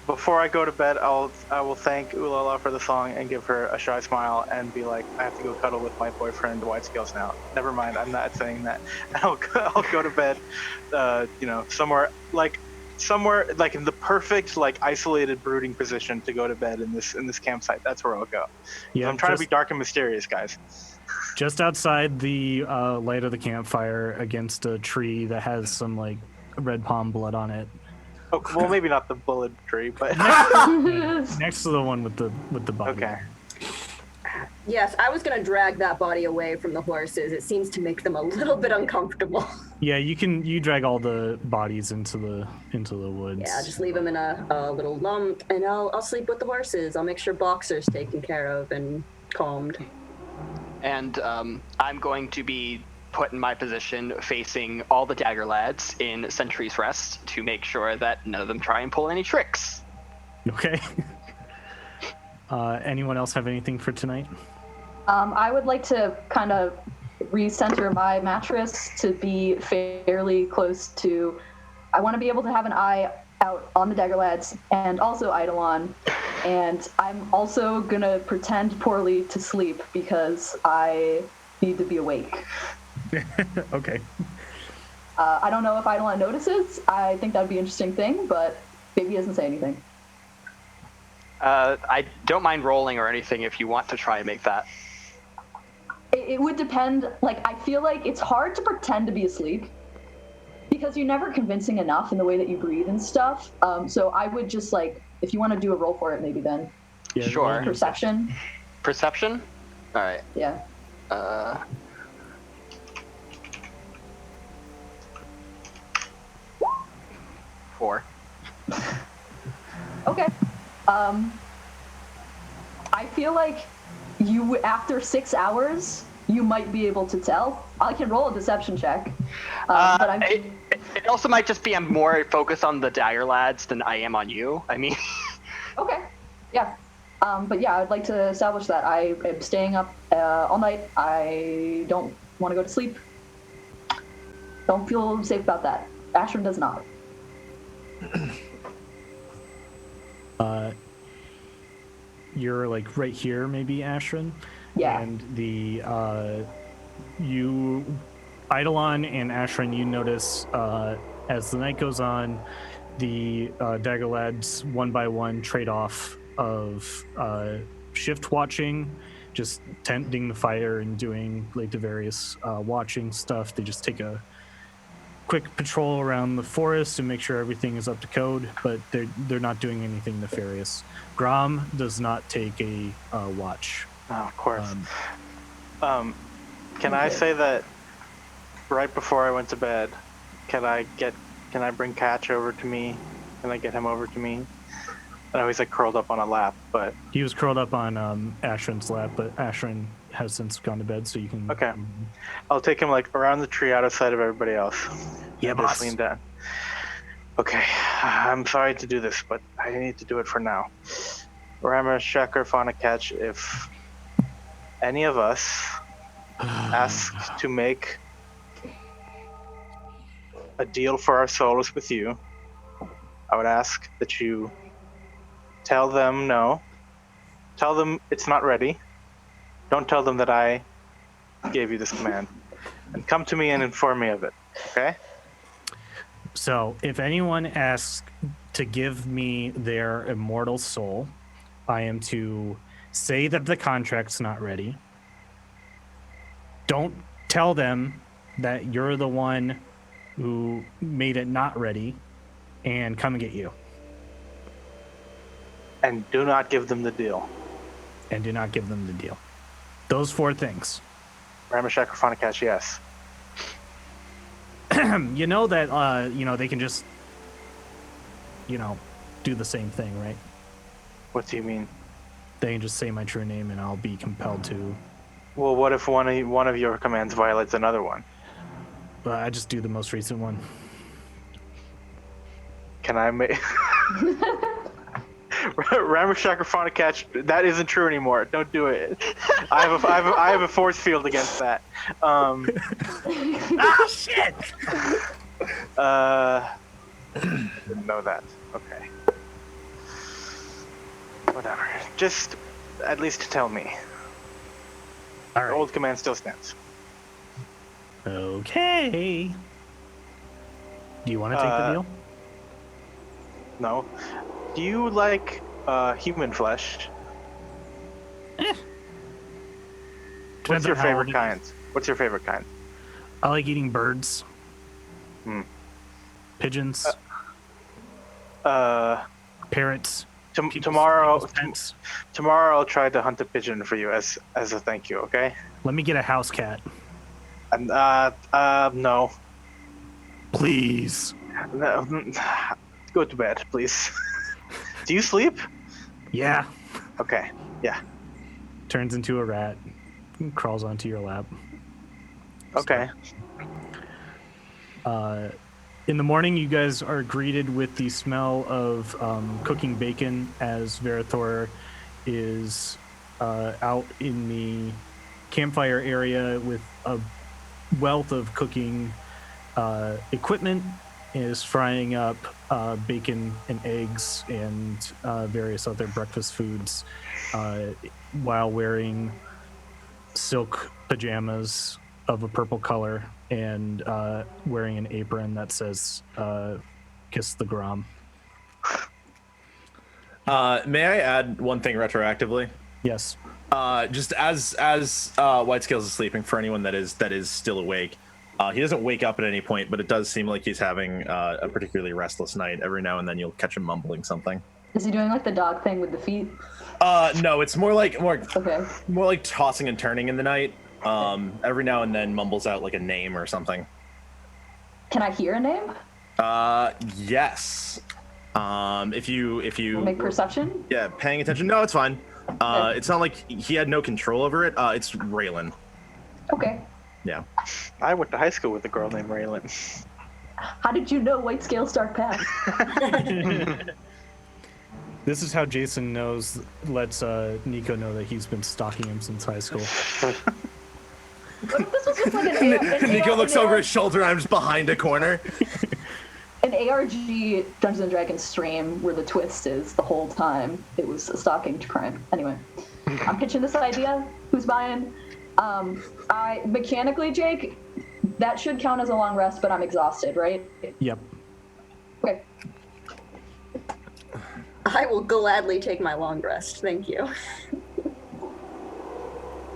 Before I go to bed, I will thank Ulala for the song and give her a shy smile and be like, I have to go cuddle with my boyfriend White Scales now. Never mind, I'm not saying that. I'll go to bed, somewhere like in the perfect like isolated brooding position to go to bed in this campsite. That's where I'll go. Yeah, I'm trying to be dark and mysterious, guys. Just outside the light of the campfire, against a tree that has some like red palm blood on it. Oh, well, maybe not the bullet tree, but Next to the one with the body. okay. Yes, I was gonna drag that body away from the horses. It seems to make them a little bit uncomfortable. Yeah, you drag all the bodies into the woods. Yeah, just leave them in a little lump, and I'll sleep with the horses. I'll make sure Boxer's taken care of and calmed. And I'm going to be put in my position facing all the Dagger Lads in Sentry's Rest to make sure that none of them try and pull any tricks. Okay. Anyone else have anything for tonight? I would like to kind of recenter my mattress to be fairly close to. I want to be able to have an eye out on the Dagger Lads and also Eidolon, and I'm also gonna pretend poorly to sleep because I need to be awake. Okay. I don't know if Eidolon notices. I think that'd be an interesting thing, but maybe he doesn't say anything. I don't mind rolling or anything if you want to try and make that. It would depend. Like, I feel like it's hard to pretend to be asleep because you're never convincing enough in the way that you breathe and stuff. So I would just like, if you want to do a roll for it, maybe then. Yeah, Sure. Perception. Perception? All right. Yeah. 4. Okay. I feel like you, after 6 hours, you might be able to tell. I can roll a deception check. But I'm. It also might just be I'm more focused on the Dagger Lads than I am on you. I mean, Okay. Yeah. But yeah, I'd like to establish that I am staying up all night. I don't want to go to sleep. Don't feel safe about that. Ashram does not. You're like right here, maybe, Ashran. Yeah. And the Eidolon and Ashran, you notice as the night goes on, the Dagger Lads one by one trade off of shift watching, just tending the fire and doing like the various watching stuff. They just take a quick patrol around the forest and make sure everything is up to code, but they're not doing anything nefarious. Grom does not take a watch. Oh, of course. Can I say that right before I went to bed, can I bring Catch over to me? Can I get him over to me? I know he's like curled up on a lap, but He was curled up on Ashran's lap, but Ashran has since gone to bed, so you can. okay. I'll take him like around the tree out of sight of everybody else. Yeah, Just boss. lean down. Okay, I'm sorry to do this, but I need to do it for now. Rama, Shaker, Fauna, Catch, if any of us ask to make a deal for our souls with you, I would ask that you tell them no. Tell them it's not ready. Don't tell them that I gave you this command. And come to me and inform me of it, okay? So, if anyone asks to give me their immortal soul, I am to say that the contract's not ready. Don't tell them that you're the one who made it not ready, and come and get you. And do not give them the deal. And do not give them the deal. Those 4 things. Ramashak or Fonakash, yes. You know that they can just do the same thing, right? What do you mean? They can just say my true name and I'll be compelled to. Well, what if one of your commands violates another one? I just do the most recent one. Can I make Ramashak or Fonakash? That isn't true anymore. Don't do it. I have a force field against that. Ah, shit! Didn't know that. Okay. Whatever. Just at least tell me. All The right. old command still stands. Okay. Do you want to take the deal? No. Do you like human flesh? What's Depends your on how favorite old it kind? is. What's your favorite kind? I like eating birds. Hmm. Pigeons. Parrots. Tomorrow, Pets. tomorrow I'll try to hunt a pigeon for you as a thank you. Okay? Let me get a house cat. And no. Please. No. Go to bed, please. Do you sleep? Yeah. Okay. Yeah. Turns into a rat. Crawls onto your lap. Okay. In the morning, you guys are greeted with the smell of cooking bacon as Verithor is out in the campfire area with a wealth of cooking equipment, is frying up bacon and eggs and various other breakfast foods while wearing silk pajamas of a purple color and wearing an apron that says kiss the Grom. May I add one thing retroactively? Yes. Just as White Scales is sleeping, for anyone that is still awake, he doesn't wake up at any point, but it does seem like he's having a particularly restless night. Every now and then you'll catch him mumbling something. Is he doing like the dog thing with the feet? No, it's more like Okay. tossing and turning in the night. Every now and then mumbles out like a name or something. Can I hear a name? Yes. If you Make perception? Yeah, paying attention. No, it's fine. Okay. It's not like he had no control over it. It's Raylan. Okay. Yeah. I went to high school with a girl named Raylan. How did you know White Scale's dark past? This is how Jason lets Nico know that he's been stalking him since high school. What if this was just like an Nico looks over his shoulder. I'm just behind a corner. an ARG Dungeons and Dragons stream where the twist is the whole time it was a stalking crime. Anyway, I'm pitching this idea. Who's buying? Mechanically, Jake, that should count as a long rest, but I'm exhausted, right? Yep. Okay. I will gladly take my long rest. Thank you.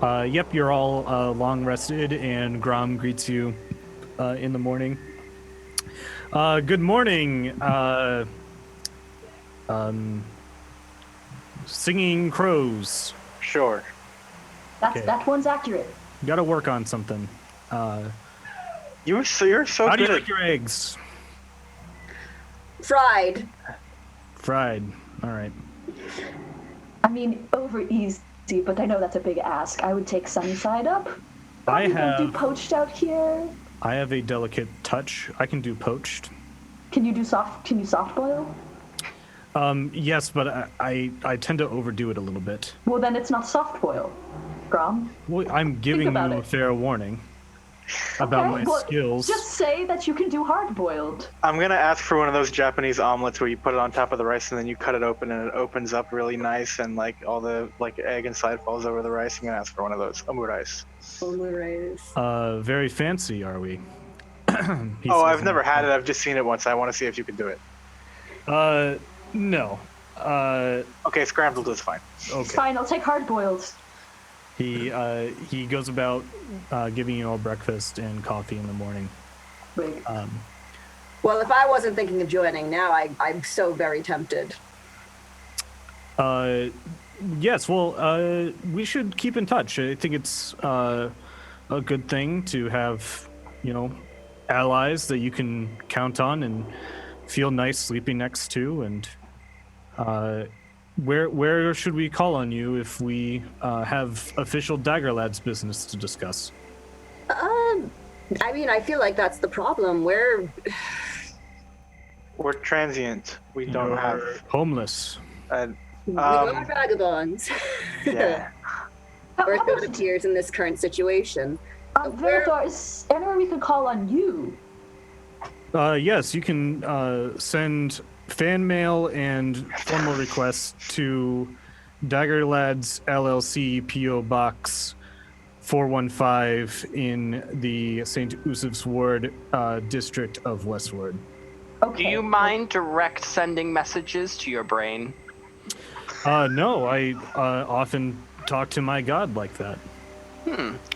Yep, you're all long rested, and Grom greets you in the morning. Good morning, singing crows. Sure. That one's accurate. Got to work on something. You're so How do you good. like your eggs? Fried. Fried. All right. I mean, over easy, but I know that's a big ask. I would take sunny side up. I Probably don't do have poached out here. I have a delicate touch. I can do poached. Can you soft boil? Yes, but I tend to overdo it a little bit. Well, then it's not soft boil, Grom. Well, I'm giving about you a it. fair warning about my well, skills. Just say that you can do hard boiled. I'm gonna ask for one of those Japanese omelets where you put it on top of the rice and then you cut it open and it opens up really nice and like all the like egg inside falls over the rice. I'm gonna ask for one of those omurice. Very fancy, are we? Oh, I've never had it. I've just seen it once. I want to see if you can do it. No. Okay, scrambled is fine. It's fine. I'll take hard boiled. He goes about giving you all breakfast and coffee in the morning. Wait. Well, if I wasn't thinking of joining now, I'm so very tempted. Yes, well, we should keep in touch. I think it's a good thing to have, allies that you can count on and feel nice sleeping next to. And where should we call on you if we have official Dagger Lads business to discuss? I mean, I feel like that's the problem. We're transient. We don't have. Homeless. we are vagabonds. Yeah. We're sort of tears in this current situation. Verithor, is anywhere we can call on you? Yes, you can send fan mail and formal requests to Dagger Lads LLC PO Box 415 in the St. Osoph's Ward district of Westward. Okay. Do you mind direct sending messages to your brain? No, I often talk to my god like that.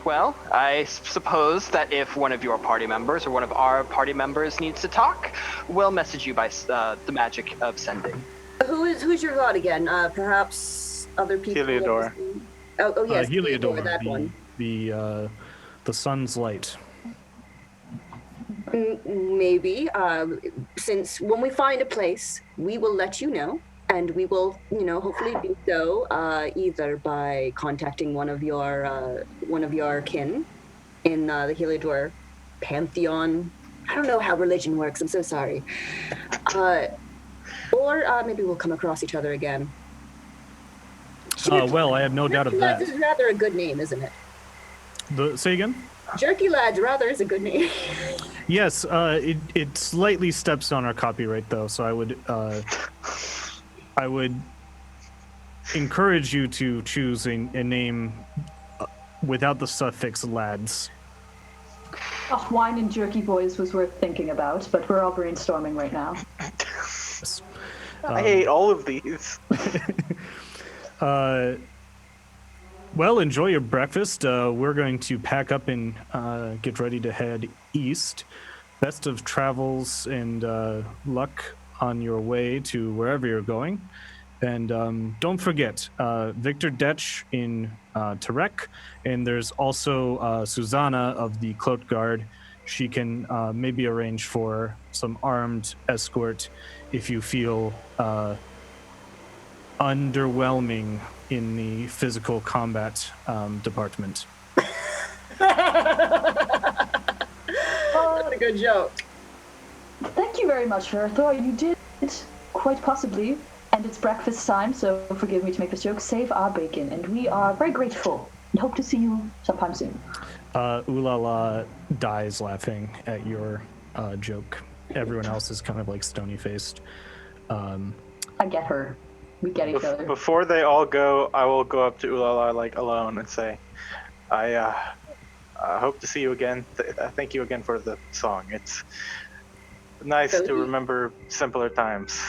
Well, I suppose that if one of your party members or one of our party members needs to talk, we'll message you by the magic of sending. Who's your god again? Perhaps other people. Heliodor. Oh yes, Heliodor, that one. The sun's light. Maybe. Since when we find a place, we will let you know, and we will, hopefully do so either by contacting one of your kin in the Heliodor pantheon. I don't know how religion works. I'm so sorry. Or maybe we'll come across each other again. Well, I have no doubt of Jerky that. Lads is rather a good name, isn't it? Say again? Jerky Lads rather is a good name. Yes, it slightly steps on our copyright though, so I would encourage you to choose a name without the suffix lads. Wine and Jerky Boys was worth thinking about, but we're all brainstorming right now. Yes. I hate all of these. Well, enjoy your breakfast. We're going to pack up and get ready to head east. Best of travels and luck on your way to wherever you're going. And don't forget, Victor Detch in Tarek, and there's also Susanna of the Cloak Guard. She can maybe arrange for some armed escort if you feel underwhelming in the physical combat department. What a good joke. Thank you very much, Verithor. You did quite possibly, and it's breakfast time, so forgive me to make this joke, save our bacon, and we are very grateful and hope to see you sometime soon. Ulala dies laughing at your joke. Everyone else is kind of like stony-faced. I get her. We get each other. Before they all go, I will go up to Ulala alone and say, I hope to see you again. Thank you again for the song. It's nice to remember simpler times.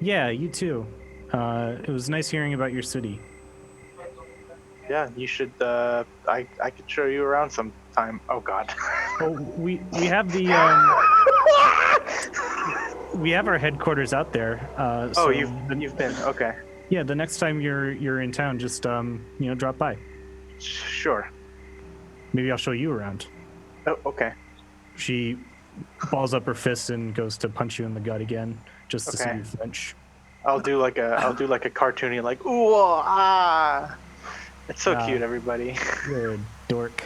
Yeah, you too. It was nice hearing about your city. Yeah, you should. I could show you around sometime. Oh God. Oh, we have the we have our headquarters out there. So you've been okay. Yeah, the next time you're in town, just drop by. Sure. Maybe I'll show you around. Oh, okay. She balls up her fist and goes to punch you in the gut again, just to see you flinch. I'll do like a cartoony like ooh ah. It's so cute, everybody. You're a dork.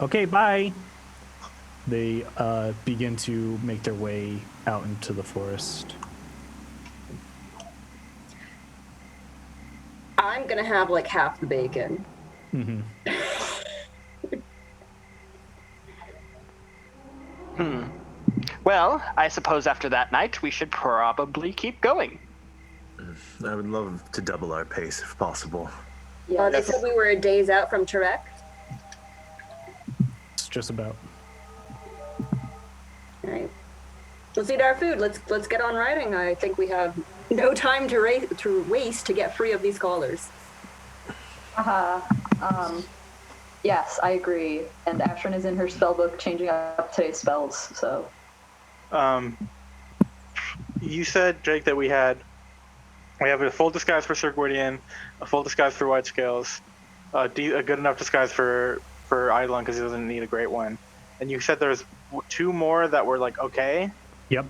Okay, bye. They begin to make their way out into the forest. I'm gonna have like half the bacon. Mm-hmm. Well, I suppose after that night, we should probably keep going. I would love to double our pace if possible. Yeah, they said we were a days out from Tarek. It's just about. All right. Let's eat our food. Let's get on riding. I think we have no time to waste to get free of these collars. Yes, I agree. And Ashrin is in her spell book changing up today's spells, so. you said, Jake, that we have a full disguise for Sir Gwydion, a full disguise for White Scales, a good enough disguise for Eidolon because he doesn't need a great one. And you said there's 2 more that were like okay. Yep.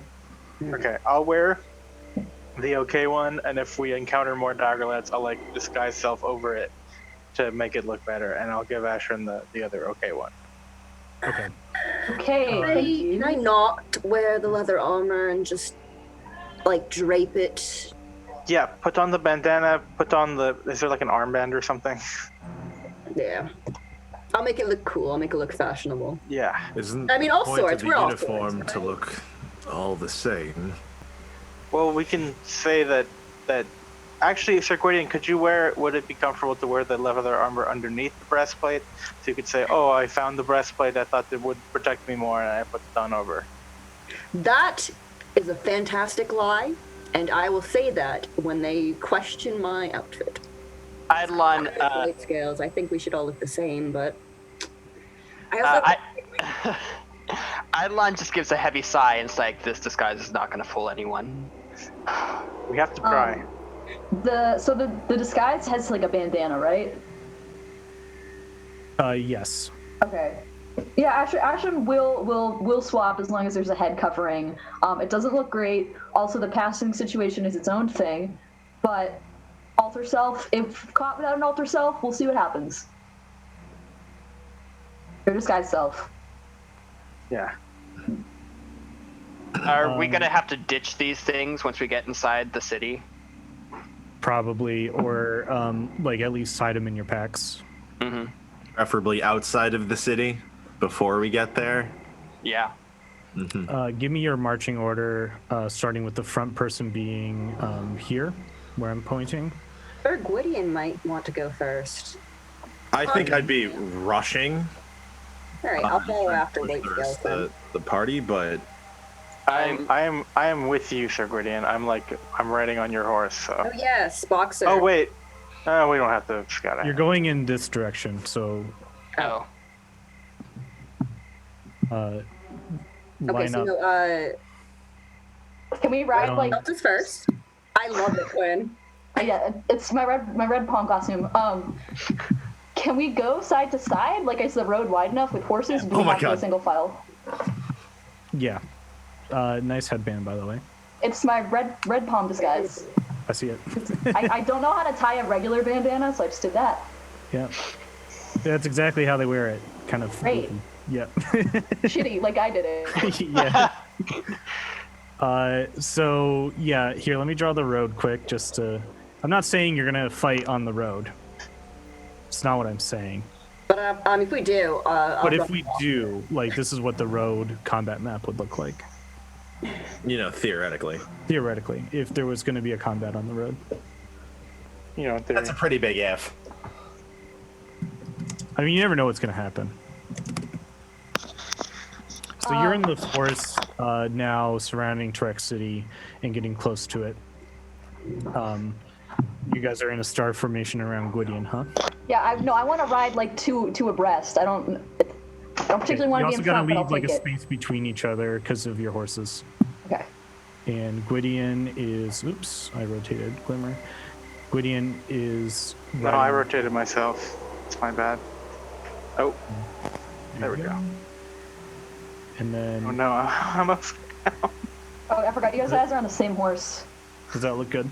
Okay, I'll wear the okay one, and if we encounter more Daggerlets, I'll like disguise self over it to make it look better, and I'll give Ashrin the other okay one. Okay. Okay, thank you. Can I not wear the leather armor and just like drape it? Yeah, put on the bandana. Put on is there like an armband or something? Yeah. I'll make it look cool. I'll make it look fashionable. Yeah. Isn't I mean, all the point swords. of the We're all uniform swords, to right? look all the same? Well, we can say that actually, Sir Gwydion, would it be comfortable to wear the leather armor underneath the breastplate? So you could say, oh, I found the breastplate, I thought it would protect me more, and I put it on over. That is a fantastic lie, and I will say that when they question my outfit. Eidolon, White Scales, I think we should all look the same, but I also Eidolon just gives a heavy sigh and it's like, this disguise is not going to fool anyone. We have to try. The disguise has like a bandana, right? Yes. Okay. Yeah, Ashram will swap as long as there's a head covering. It doesn't look great. Also, the passing situation is its own thing, but alter self. If caught without an alter self, we'll see what happens. Your disguise self. Yeah. Are we going to have to ditch these things once we get inside the city? Probably, or like at least hide them in your packs. Mm-hmm. Preferably outside of the city before we get there. Yeah. Give me your marching order, starting with the front person being here, where I'm pointing. Sir Gwydion might want to go first. I think I'd be rushing All right, I'll follow after with White the Scales rest then. of the party, but I am with you, Sir Gwydion. I'm riding on your horse. So. Oh yes, Boxer. Oh wait, we don't have to scout ahead. You're going in this direction, so Oh. Okay, line so up. Can we ride like? Delta's first. I love it, Quinn. Yeah, it's my red palm costume. Can we go side to side? Like, is the road wide enough with horses? Do we my have to go God. single file? Yeah. Nice headband, by the way. It's my red palm disguise. I see it. I don't know how to tie a regular bandana, so I just did that. Yeah. That's exactly how they wear it. Kind of. Great. Yeah. Shitty, like I did it. Yeah. So yeah, here, let me draw the road quick just to. I'm not saying you're gonna fight on the road. It's not what I'm saying. But if we do, I'll But if drop we it off. do, like, this is what the road combat map would look like. theoretically. Theoretically, if there was going to be a combat on the road. That's a pretty big if. I mean, you never know what's going to happen. So you're in the forest now, surrounding Trek City and getting close to it. You guys are in a star formation around Gwydion, huh? Yeah, I want to ride like two abreast. I don't particularly want to be in You also got to front, but I'll leave like take a it. space between each other because of your horses. Okay. And Gwydion is, oops, I rotated Glimmer. Gwydion is. No, I rotated myself. It's my bad. Oh, there we go. And then, Oh no, I'm upside down. Oh, I forgot. You guys are on the same horse. does that look good?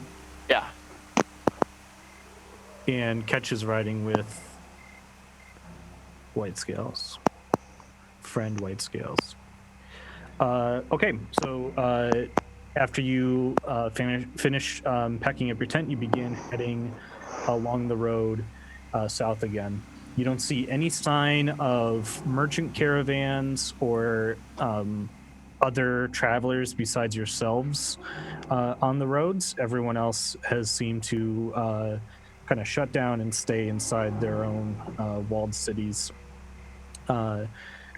Yeah. And Ketch is riding with White Scales. Friend White Scales. Okay, so after you finish packing up your tent, you begin heading along the road south again. You don't see any sign of merchant caravans or other travelers besides yourselves on the roads. Everyone else has seemed to kind of shut down and stay inside their own walled cities.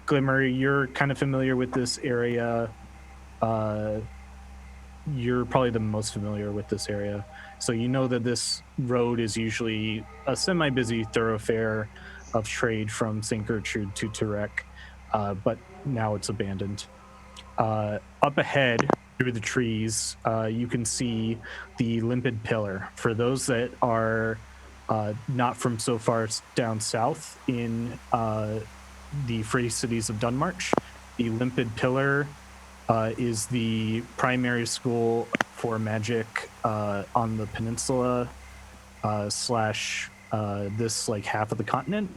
Glimmer, you're kind of familiar with this area. You're probably the most familiar with this area. So you know that this road is usually a semi-busy thoroughfare of trade from St. Gertrude to Turek, but now it's abandoned. Up ahead, through the trees, you can see the limpid pillar. For those that are not from so far down south in the Free Cities of Dunmarch, the limpid pillar is the primary school for magic on the peninsula slash this like half of the continent.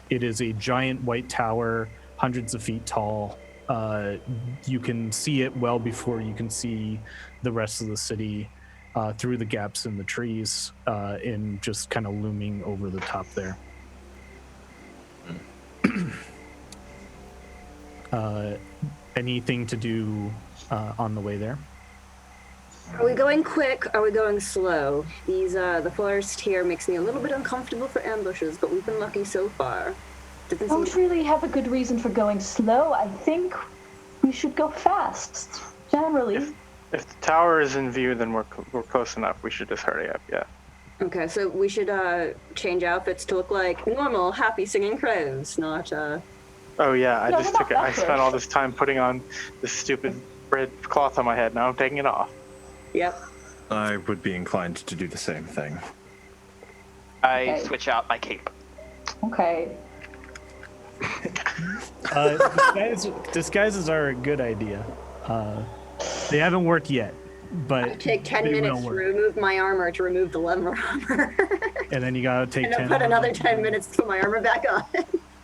It is a giant white tower, hundreds of feet tall. You can see it well before you can see the rest of the city through the gaps in the trees and just kind of looming over the top there. Anything to do on the way there? Are we going quick? Are we going slow? The forest here makes me a little bit uncomfortable for ambushes, but we've been lucky so far. I don't really have a good reason for going slow. I think we should go fast, generally. If the tower is in view, then we're close enough. We should just hurry up, yeah. Okay, so we should change outfits to look like normal, happy singing crows, not Oh yeah, No, I we're spent not all this time putting on this stupid red cloth on my head. Now I'm taking it off. Yep. I would be inclined to do the same thing. I Okay. switch out my cape. Okay. Disguises are a good idea. They haven't worked yet, but Take 10 they minutes will to work. remove my armor to remove the leather armor. And then you gotta take And then 10. put another 10 minutes to put my armor back on.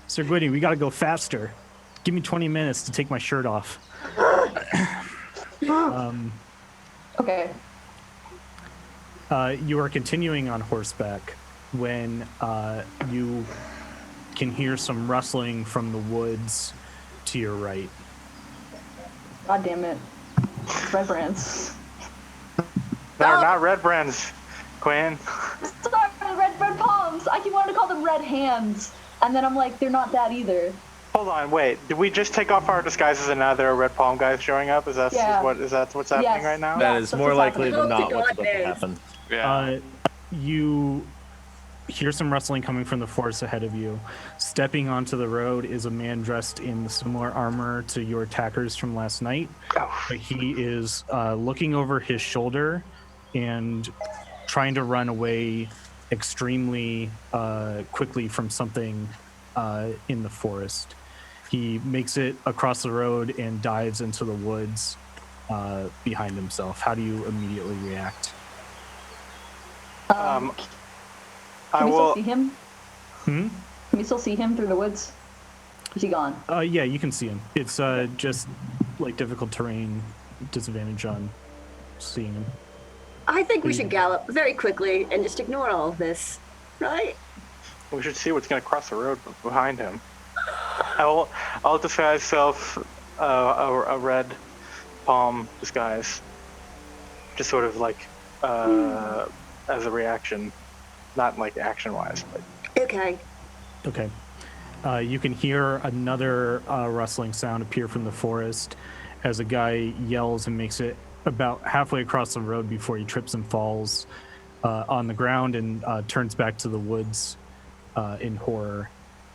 Sir Gwyddy, we gotta go faster. Give me 20 minutes to take my shirt off. Okay. You are continuing on horseback when you can hear some rustling from the woods to your right. God damn it. Red brands. They're not red brands, Quinn. Sorry, red palms. I keep wanting to call them red hands. And then I'm like, they're not that either. Hold on, wait. Did we just take off our disguises and now there are red palm guys showing up? Is that Yeah. what's happening Yes. right now? Yeah. That is that's more what's likely happening. than not Hope what's to about to God happen. Yeah. You hear some rustling coming from the forest ahead of you. Stepping onto the road is a man dressed in similar armor to your attackers from last night. But he is looking over his shoulder and trying to run away extremely quickly from something in the forest. He makes it across the road and dives into the woods behind himself. How do you immediately react? I Can we still will. see him? Hmm? Can we still see him through the woods? Is he gone? Yeah, you can see him. It's just like difficult terrain, disadvantage on seeing him. I think we should gallop very quickly and just ignore all of this, right? We should see what's going to cross the road behind him. I'll disguise self a red palm disguise, just sort of like as a reaction, not like action-wise, but. Okay. Okay. You can hear another rustling sound appear from the forest as a guy yells and makes it about halfway across the road before he trips and falls on the ground and turns back to the woods in horror.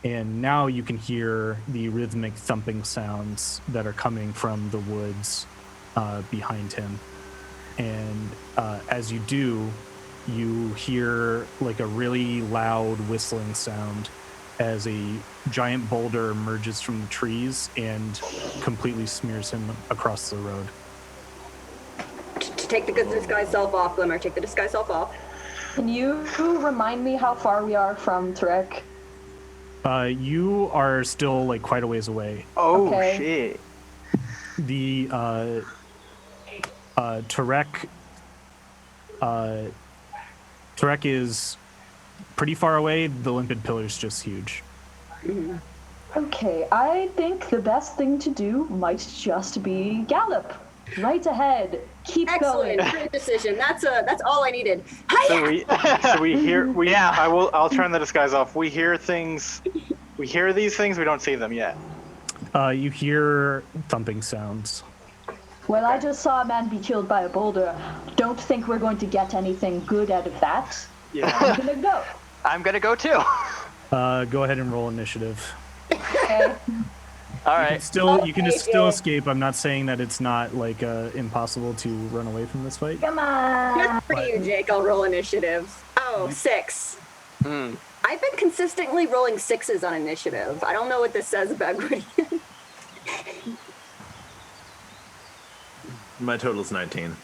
And now you can hear the rhythmic thumping sounds that are coming from the woods behind him. And as you do, you hear like a really loud whistling sound as a giant boulder emerges from the trees and completely smears him across the road. To take the disguise self off, Glimmer. Take the disguise self off. Can you remind me how far we are from Tarek? You are still like quite a ways away. Oh Okay. shit! The Tarek is pretty far away. The limpid pillar's just huge. Okay, I think the best thing to do might just be gallop. Right ahead. Keep Excellent. going. Great decision. That's all I needed. So we hear. Yeah. I'll turn the disguise off. We hear things. We hear these things. We don't see them yet. You hear thumping sounds. Well, I just saw a man be killed by a boulder. Don't think we're going to get anything good out of that. Yeah. I'm gonna go. I'm gonna go too. Go ahead and roll initiative. Okay. All You can right. still you can Okay, still Jay. escape. I'm not saying that it's not like impossible to run away from this fight. Come on. Just for you, Jake, I'll roll initiative. Oh, 6. Hmm. I've been consistently rolling 6s on initiative. I don't know what this says about Gwydion. My total's 19.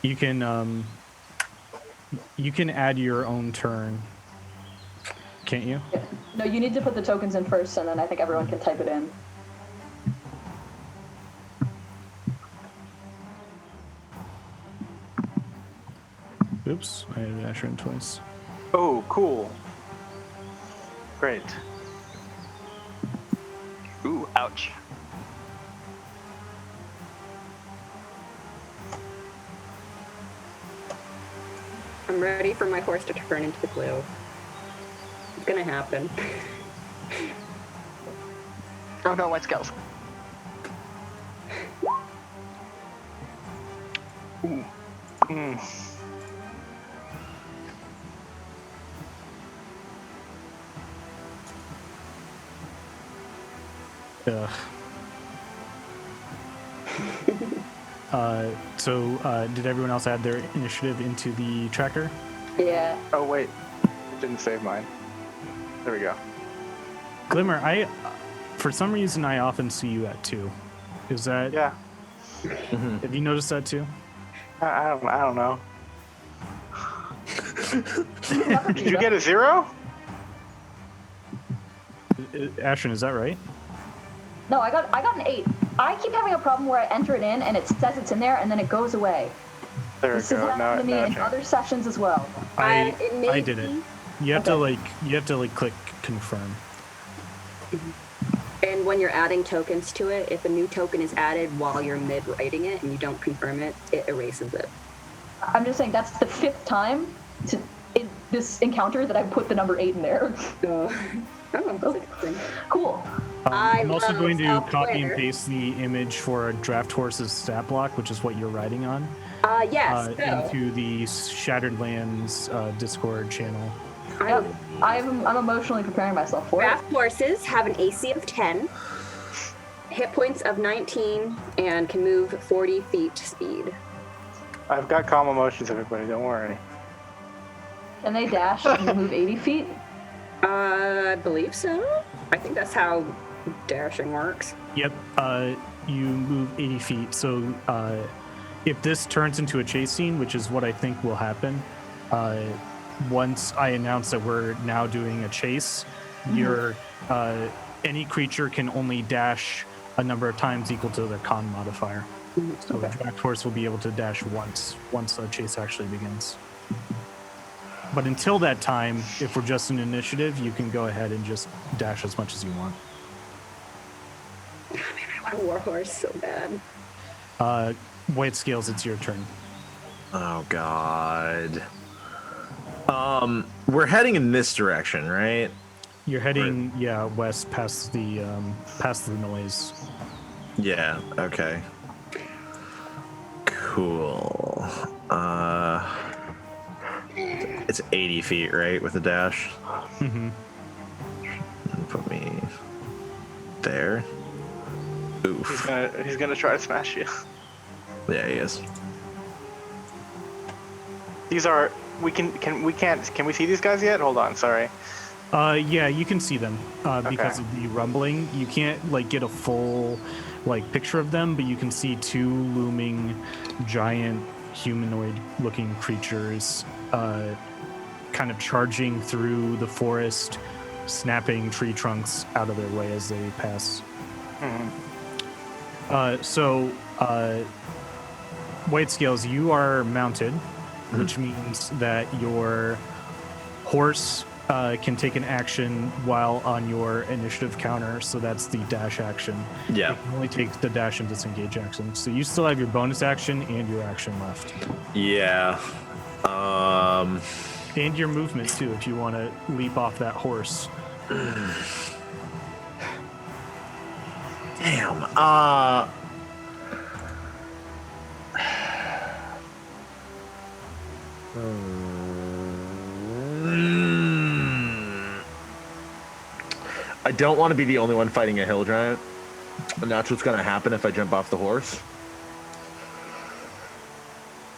You can add your own turn, can't you? No, you need to put the tokens in first, and then I think everyone can type it in. Oops, I added Asher in twice. Oh, cool. Great. Ooh, ouch. I'm ready for my horse to turn into the glue. It's gonna happen. Oh no, white scales. Ooh. Mm. Ugh. Did everyone else add their initiative into the tracker? Yeah. Oh wait, it didn't save mine. There we go. Glimmer, for some reason I often see you at 2. Is that? Yeah. Have you noticed that too? I don't know. Did you get a 0? Ashton, is that right? No, I got an 8. I keep having a problem where I enter it in and it says it's in there and then it goes away. There we This has go. happened to me in Now other sessions as well. It may I did it. be- You have to click confirm. And when you're adding tokens to it, if a new token is added while you're mid-writing it and you don't confirm it, it erases it. I'm just saying that's the 5th time in this encounter that I put the number 8 in there. Oh, that's interesting. Cool. I'm also love going to copy and software. paste the image for a draft horse's stat block, which is what you're writing on, Yes. So, into the Shattered Lands Discord channel. Yep. I'm emotionally preparing myself for it. Draft horses have an AC of 10, hit points of 19, and can move 40 feet speed. I've got calm emotions, everybody. Don't worry. Can they dash and move 80 feet? I believe so. I think that's how dashing works. Yep. You move 80 feet. So if this turns into a chase scene, which is what I think will happen, once I announce that we're now doing a chase, your any creature can only dash a number of times equal to their con modifier. So the draft horse will be able to dash once a chase actually begins. But until that time, if we're just in initiative, you can go ahead and just dash as much as you want. I want a war horse so bad. White Scales, it's your turn. Oh God. We're heading in this direction, right? You're heading, west past the noise. Yeah. Okay. Cool. It's 80 feet, right, with a dash. Mm-hmm. Put me there. Oof. He's gonna try to smash you. Yeah, he is. These are can we see these guys yet? Hold on, sorry. Yeah, you can see them because of the rumbling. You can't get a full picture of them, but you can see 2 looming giant humanoid-looking creatures kind of charging through the forest, snapping tree trunks out of their way as they pass. White Scales, you are mounted, which means that your horse can take an action while on your initiative counter, so that's the dash action. Yeah. You can only take the dash and disengage action. So you still have your bonus action and your action left. Yeah. And your movement too, if you want to leap off that horse. Damn. I don't want to be the only one fighting a hill giant. And that's what's gonna happen if I jump off the horse.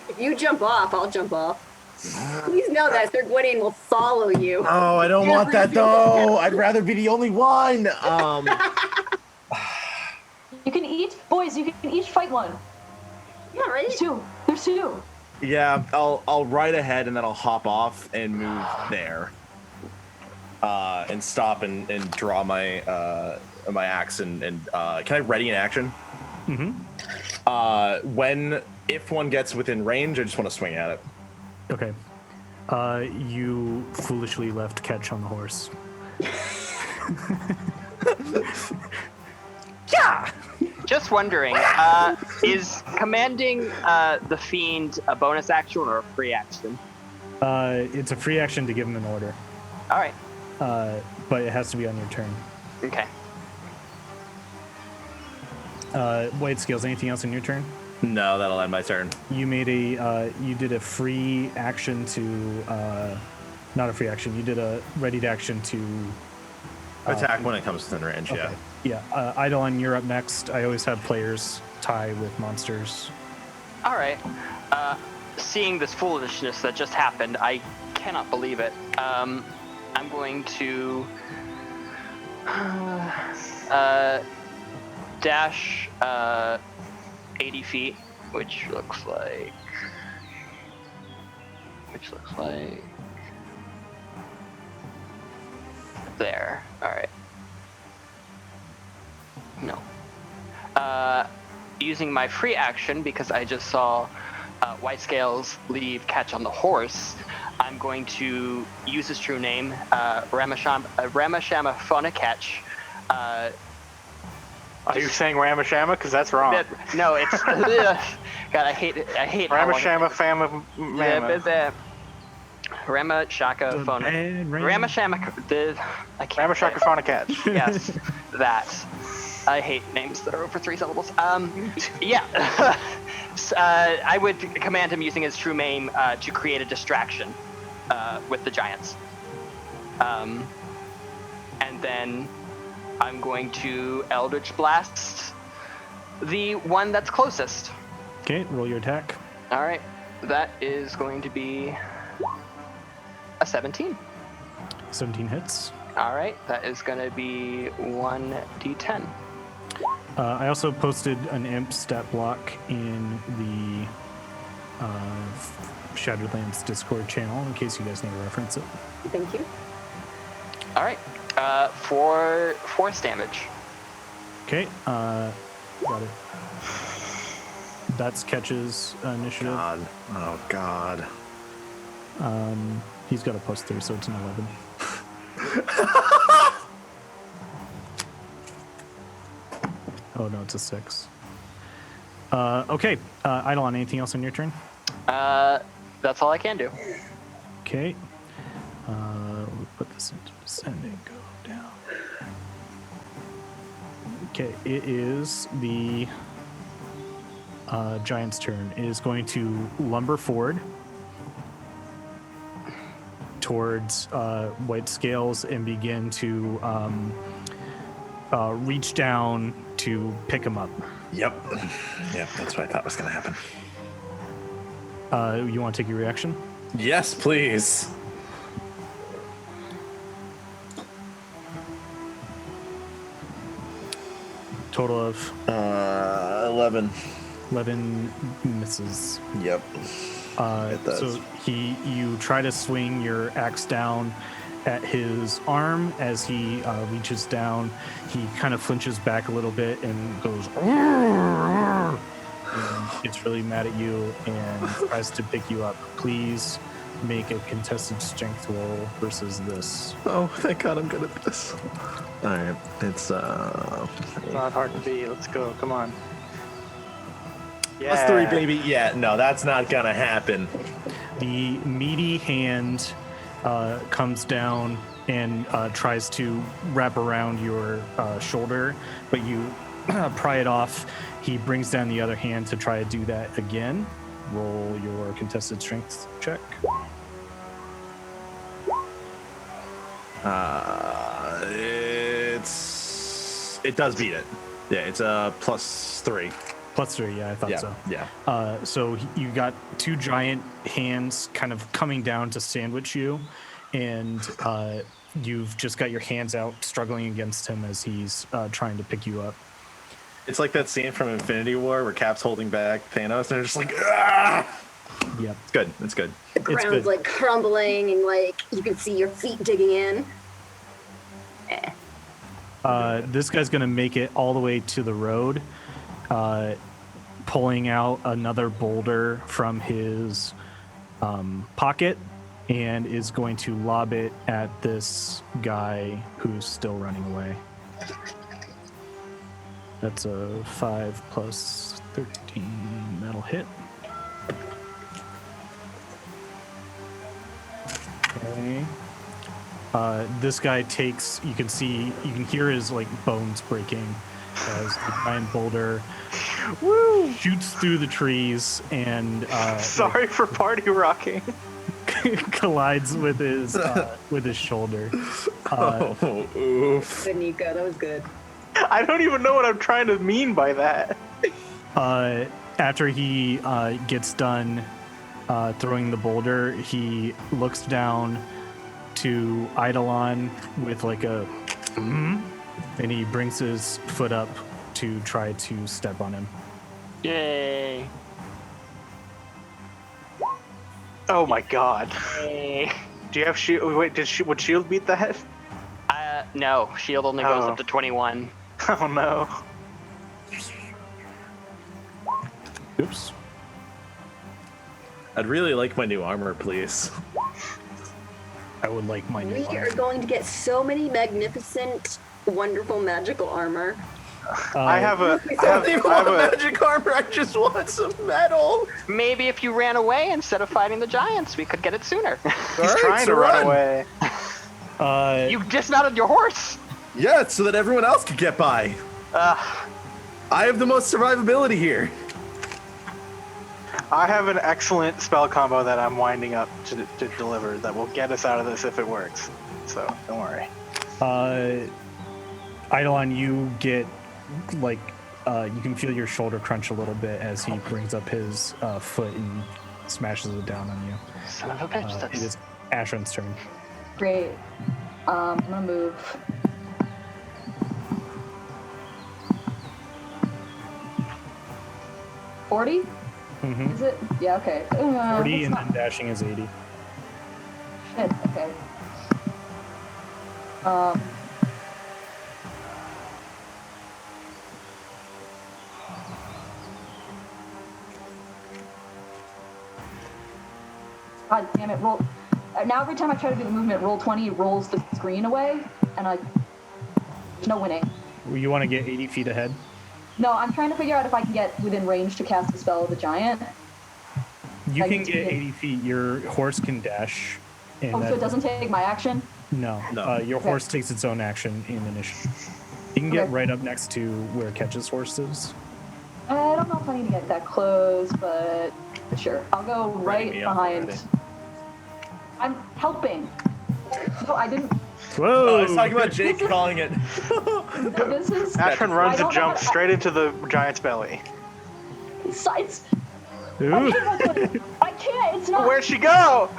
If you jump off, I'll jump off. Please know that Sir Gwydion will follow you. Oh, I don't want that though. I'd rather be the only one. You can each, boys, you can each fight one. Yeah, right? There's two. Yeah, I'll ride ahead and then I'll hop off and move there. And stop and draw my my axe and can I ready an action? Mm-hmm. If one gets within range, I just want to swing at it. Okay. You foolishly left catch on the horse. Yeah. Just wondering, is commanding the fiend a bonus action or a free action? It's a free action to give him an order. All right. But it has to be on your turn. Okay. White Scales, anything else on your turn? No, that'll end my turn. You made you did a free action to, not a free action, you did a ready action to Attack when it comes within range, okay. yeah. Yeah, Eidolon, you're up next. I always have players tie with monsters. All right. Seeing this foolishness that just happened, I cannot believe it. I'm going to dash 80 feet, which looks like there. All right. No. Using my free action, because I just saw White Scales leave catch on the horse, I'm going to use his true name, Ramashama Phonaketch. Are you saying Ramashama? Because that's wrong. No, it's God. I hate it. Ramashama Fama. Ramashaka Ramashama. I can't. Ramashaka Phonaketch. Yes, that. I hate names that are over 3 syllables. Yeah. I would command him using his true name to create a distraction with the giants. And then I'm going to Eldritch Blast the one that's closest. Okay, roll your attack. All right. That is going to be a 17. 17 hits. All right. That is going to be 1d10. I also posted an imp stat block in the Shadowlands Discord channel in case you guys need to reference it. Thank you. All right. For force damage. Okay, got it. That's Catch's initiative. God. Oh, God. He's got a +3, so it's an 11. Oh, no, it's a 6. Okay, Eidolon, anything else on your turn? That's all I can do. Okay. We'll put this into descending, go down. Okay, it is the giant's turn. It is going to lumber forward towards White Scales and begin to reach down to pick him up. Yep, that's what I thought was going to happen. You want to take your reaction? Yes, please. Total of 11. 11 misses. Yep. It does. So you try to swing your axe down at his arm. As he reaches down, he kind of flinches back a little bit and goes and gets really mad at you and tries to pick you up. Please make a contested strength roll versus this. Oh, thank God I'm good at this. All right, it's Not hard to be. Let's go. Come on. Yeah. +3, baby. Yeah, no, that's not gonna happen. The meaty hand comes down and tries to wrap around your shoulder, but you pry it off. He brings down the other hand to try to do that again. Roll your contested strength check. It does beat it. Yeah, it's a +3. +3, yeah, I thought Yeah, so. yeah. So you got two giant hands kind of coming down to sandwich you, and you've just got your hands out struggling against him as he's trying to pick you up. It's like that scene from Infinity War where Cap's holding back Thanos, and they're just like, ah! Yep. It's good. It's good. The ground's like crumbling, and like you can see your feet digging in. This guy's gonna make it all the way to the road, pulling out another boulder from his pocket, and is going to lob it at this guy who's still running away. That's a 5 + 13. That'll hit. Okay. This guy takes. You can hear his like bones breaking as the giant boulder shoots through the trees and Sorry for party rocking. collides with his shoulder. Oof. Good, Nico. That was good. I don't even know what I'm trying to mean by that. After he gets done throwing the boulder, he looks down to Eidolon with like a and he brings his foot up to try to step on him. Yay. Oh my god. Yay. Do you have shield? Wait, would shield beat that? No, shield only goes Oh. up to 21. Oh no. Oops. I'd really like my new armor, please. I would like my new We are armor. going to get so many magnificent, wonderful, magical armor. I have a magic armor. I just want some metal. Maybe if you ran away instead of fighting the giants, we could get it sooner. He's trying to run away. You dismounted your horse. Yeah, so that everyone else could get by. I have the most survivability here. I have an excellent spell combo that I'm winding up to deliver that will get us out of this if it works. So don't worry. Eidolon, you get like you can feel your shoulder crunch a little bit as he brings up his foot and smashes it down on you. Son of a bitch. It That's is Ashran's turn. Great. I'm gonna move. $40? Mm-hmm. Is it? Yeah, okay. 40 it's and not- then dashing is 80. Shit, okay. God damn it, roll. Now every time I try to do the movement, roll 20, it rolls the screen away, and there's no winning. You want to get 80 feet ahead? No, I'm trying to figure out if I can get within range to cast the spell of the giant. You I can need to get get- 80 feet. Your horse can dash. And Oh, so it doesn't take my action? No. No. Your Okay. horse takes its own action in initiative. You can get Okay. right up next to where Ketch's horse is. I don't know if I need to get that close, but sure. I'll go right me up behind. already. I'm helping. No, I didn't. Whoa! I was talking about Jake calling it. This is. Ashran I runs don't and know jumps what- straight into the giant's belly. Sides. Ooh. I can't. It's not. Where'd she go?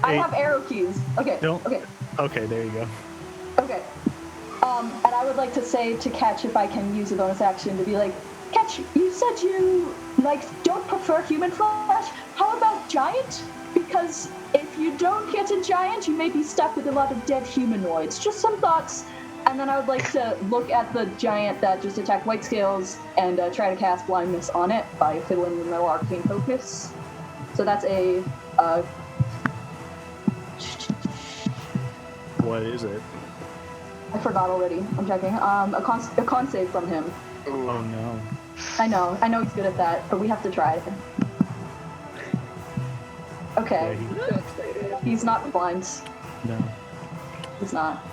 I have arrow keys. Okay. Don't- Okay. Okay, there you go. Okay. And I would like to say to Catch if I can use a bonus action to be like, Catch, you said you don't prefer human flesh. How about giant? Because if you don't get a giant, you may be stuck with a lot of dead humanoids. Just some thoughts. And then I would like to look at the giant that just attacked White Scales and try to cast blindness on it by fiddling with metal arcane focus. So that's a What is it? I forgot already. I'm checking. A con save from him. Oh no. I know he's good at that, but we have to try. Okay. Yeah, He's not blind. No. He's not.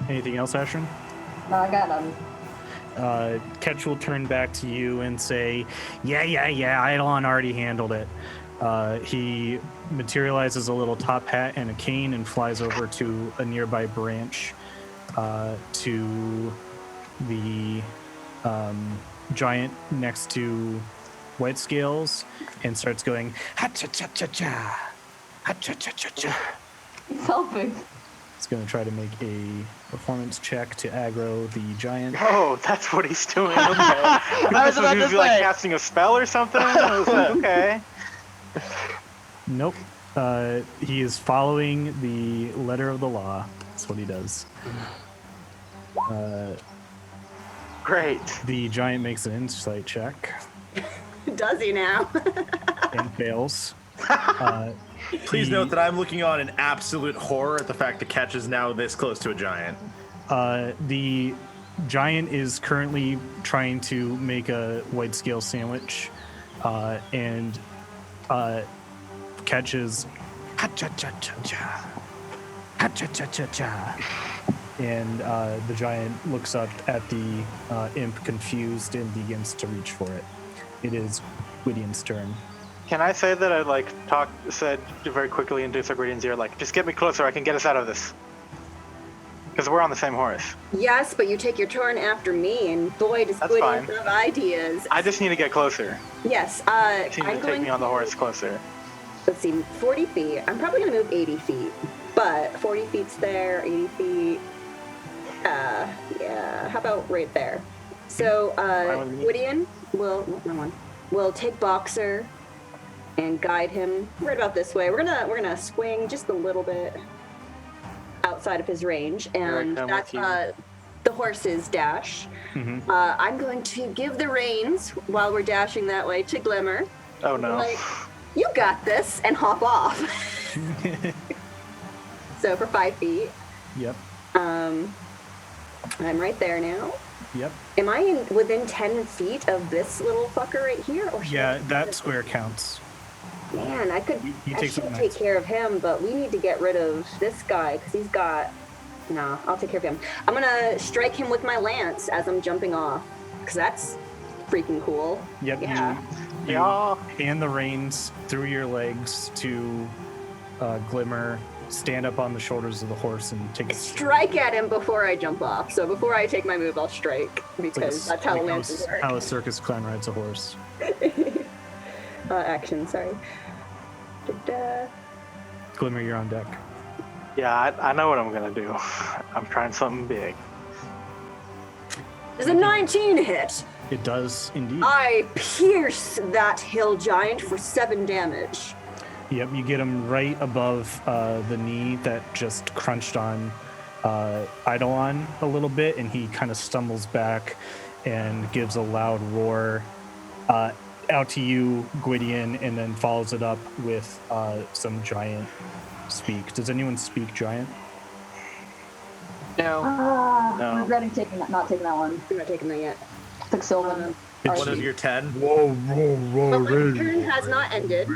Anything else, Ashran? No, I got him. Ketch will turn back to you and say, yeah, Eidolon already handled it. He materializes a little top hat and a cane and flies over to a nearby branch to the giant next to White Scales and starts going ha-cha-cha-cha-cha, ha-cha-cha-cha-cha. He's helping. It's going to try to make a performance check to aggro the giant. Oh, that's what he's doing. Okay. I was about to be like say. casting a spell or something. I was like, okay. Nope. He is following the letter of the law. That's what he does. Great. The giant makes an insight check Does he now? and fails. Please note that I'm looking on in absolute horror at the fact that Ketch is now this close to a giant. The giant is currently trying to make a white scale sandwich, and catches ha-cha-cha-cha-cha, ha-cha-cha-cha-cha. And the giant looks up at the imp confused and begins to reach for it. It is Gwydion's turn. Can I say that I said very quickly into Sir Gwydion's ear, like, just get me closer, I can get us out of this. Because we're on the same horse. Yes, but you take your turn after me, and boy, does That's Gwydion fine. have ideas. I just need to get closer. Yes, You I'm need to take going me on the horse closer. Let's see, 40 feet. I'm probably going to move 80 feet, but 40 feet's there, 80 feet. Yeah, how about right there? So, Gwydion will take Boxer and guide him right about this way. We're gonna swing just a little bit outside of his range, and come that's with you. the horse's dash. Mm-hmm. I'm going to give the reins while we're dashing that way to Glimmer. Oh no. Like, you got this, and hop off. So for 5 feet. Yep. I'm right there now. Yep. Am I within 10 feet of this little fucker right here? Or should Yeah, I that square counts. Man, I He takes should up take next. care of him, but we need to get rid of this guy because he's got. No, I'll take care of him. I'm gonna strike him with my lance as I'm jumping off because that's freaking cool. Yep. Yeah. You Yeah. hand the reins through your legs to Glimmer, stand up on the shoulders of the horse, and take a Strike at him before I jump off. So before I take my move, I'll strike because that's how lances work. How a circus clown rides a horse. Action, sorry. Da-da. Glimmer, you're on deck. Yeah, I know what I'm gonna do. I'm trying something big. Does a 19 hit? It does indeed. I pierce that hill giant for 7 damage. Yep, you get him right above the knee that just crunched on Eidolon a little bit, and he kind of stumbles back and gives a loud roar out to you, Gwydion, and then follows it up with some giant speak. Does anyone speak giant? No. No. I'm regretting not taking that one. I'm not taking that yet. Took so long. What is your 10? Whoa, whoa, whoa, But my turn has not ended.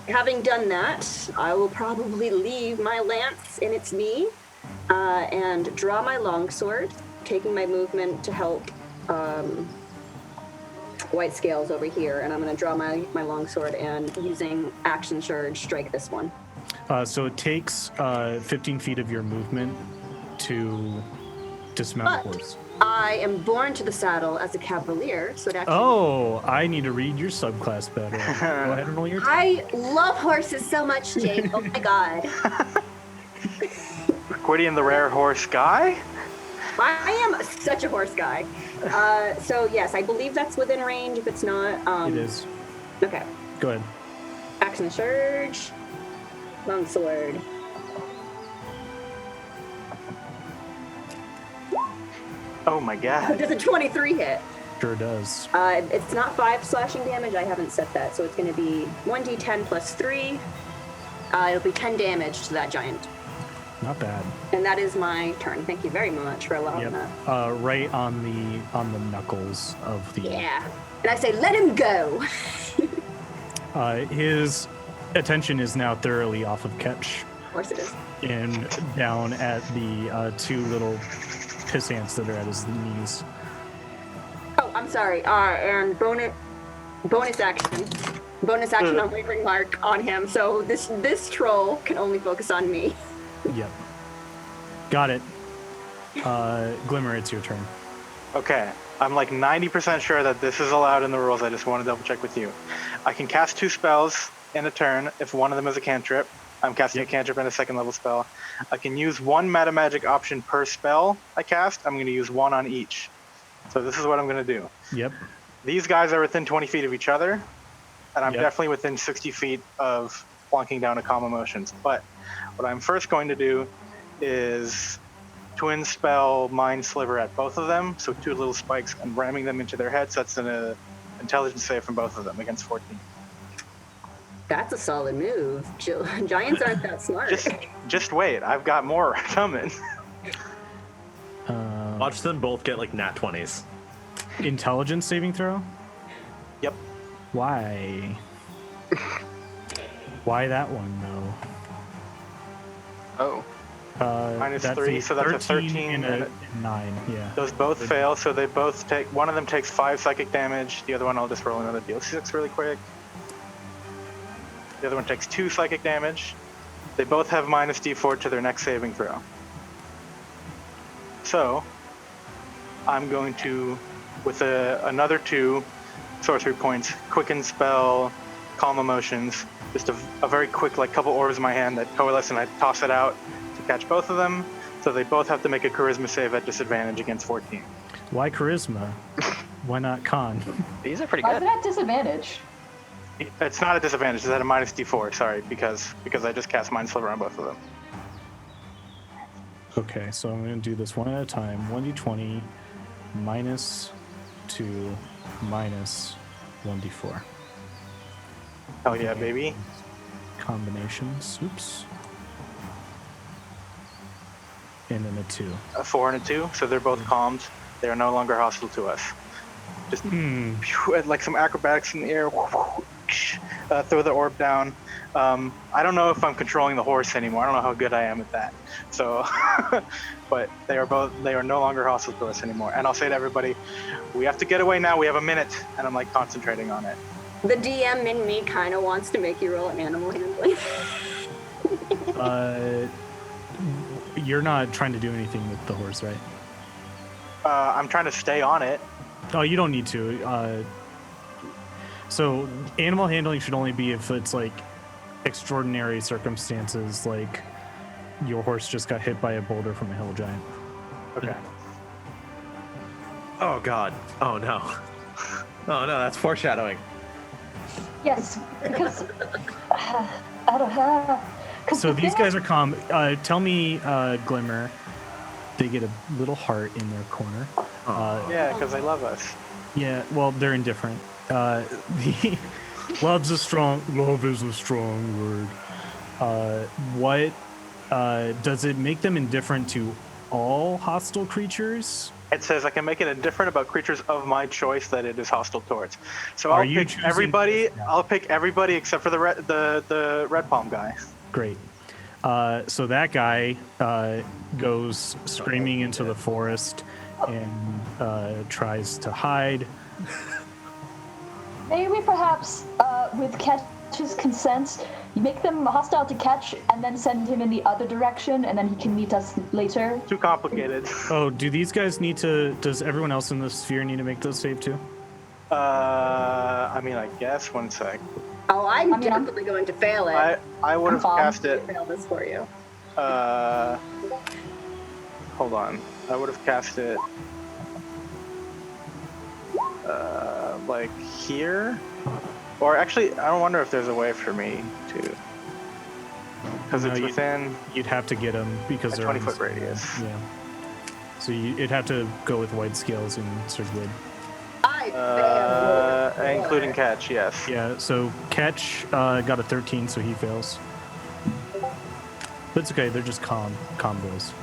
Having done that, I will probably leave my lance in its knee and draw my longsword, taking my movement to help White Scales over here. And I'm going to draw my longsword and using action surge, strike this one. So it takes 15 feet of your movement to dismount a But horse. I am born to the saddle as a cavalier, so it actually... Oh, I need to read your subclass better. Go ahead and roll your. I love horses so much, Jake. Oh my god. Gwydion the rare horse guy? I am such a horse guy. So yes, I believe that's within range. If it's not, It is. Okay. Go ahead. Action surge. Longsword. Oh my god. Does a 23 hit? Sure does. It's not 5 slashing damage. I haven't set that, so it's going to be 1d10 plus 3. It'll be 10 damage to that giant. Not bad. And that is my turn. Thank you very much for allowing that. Right on the knuckles of the. Yeah. And I say, let him go. His attention is now thoroughly off of Ketch Of course it is. and down at the 2 little piss ants that are at his knees. Oh, I'm sorry. And bonus action. Bonus action on Wavering Mark on him. So this troll can only focus on me. Yep. Got it. Glimmer, it's your turn. Okay, I'm like 90% sure that this is allowed in the rules. I just want to double check with you. I can cast 2 spells in a turn if one of them is a cantrip. I'm casting a cantrip and a 2nd level spell. I can use 1 meta magic option per spell I cast. I'm going to use 1 on each. So this is what I'm going to do. Yep. These guys are within 20 feet of each other, and I'm Yep. definitely within 60 feet of plunking down a calm emotions. But what I'm first going to do is twin spell mind sliver at both of them, so 2 little spikes, and ramming them into their heads. That's an intelligence save from both of them against 14. That's a solid move. Giants aren't that smart. Just wait, I've got more coming. Watch them both get like nat 20s. Intelligence saving throw? Yep. Why? Why that one, though? Oh. Minus That's 3, a so that's a 13 and and a 9, yeah. those both fail, so they both take, one of them takes 5 psychic damage, the other one I'll just roll another d6 really quick. The other one takes 2 psychic damage. They both have minus d4 to their next saving throw. So, I'm going to, with another 2 sorcery points, quicken spell, calm emotions, just a very quick, like, couple orbs in my hand that coalesce, and I toss it out to catch both of them. So they both have to make a charisma save at disadvantage against 14. Why charisma? Why not con? These are pretty Why is good. it at disadvantage? It's not a disadvantage, it's at a minus d4, sorry, because I just cast Mind Sliver on both of them. Okay, so I'm going to do this one at a time. 1d20 minus 2 minus 1d4. Hell yeah, baby. Combinations. Oops. And then a 2. A 4 and a 2, so they're both calmed. They are no longer hostile to us. Just like some acrobatics in the air. Throw the orb down. I don't know if I'm controlling the horse anymore. I don't know how good I am at that. So, but they are no longer hostile to us anymore. And I'll say to everybody, we have to get away now. We have a minute, and I'm like concentrating on it. The DM in me kind of wants to make you roll an animal handling. You're not trying to do anything with the horse, right? I'm trying to stay on it. Oh, you don't need to. So animal handling should only be if it's like extraordinary circumstances, like your horse just got hit by a boulder from a hill giant. Okay. Oh god. Oh no. Oh no, that's foreshadowing. Yes, because I don't know. So these guys are calm. Tell me, Glimmer, they get a little heart in their corner. Yeah, because they love us. Yeah, well, they're indifferent. The love is a strong word. What does it make them indifferent to all hostile creatures? It says I can make it indifferent about creatures of my choice that it is hostile towards. So Are I'll you pick choosing everybody. this now? I'll pick everybody except for the red palm guy. Great. So that guy goes screaming into the forest and tries to hide. May we perhaps, with Ketch's consent, make them hostile to Ketch and then send him in the other direction, and then he can meet us later? Too complicated. Oh, do these guys need to? Does everyone else in the sphere need to make those save too? I mean, I guess. One sec. Oh, I'm I mean, definitely going to fail it. I would have I'm cast it. Fail this for you. Hold on. I would have cast it. Like here, or actually, I don't wonder if there's a way for me to, because No, it's you- within You'd have to get them because a they're 20-foot radius. Yeah. So you'd have to go with white scales and Sirgwood. I failed. Including catch. Yes. Yeah. So Catch got a 13, so he fails. But it's okay. They're just calm boys.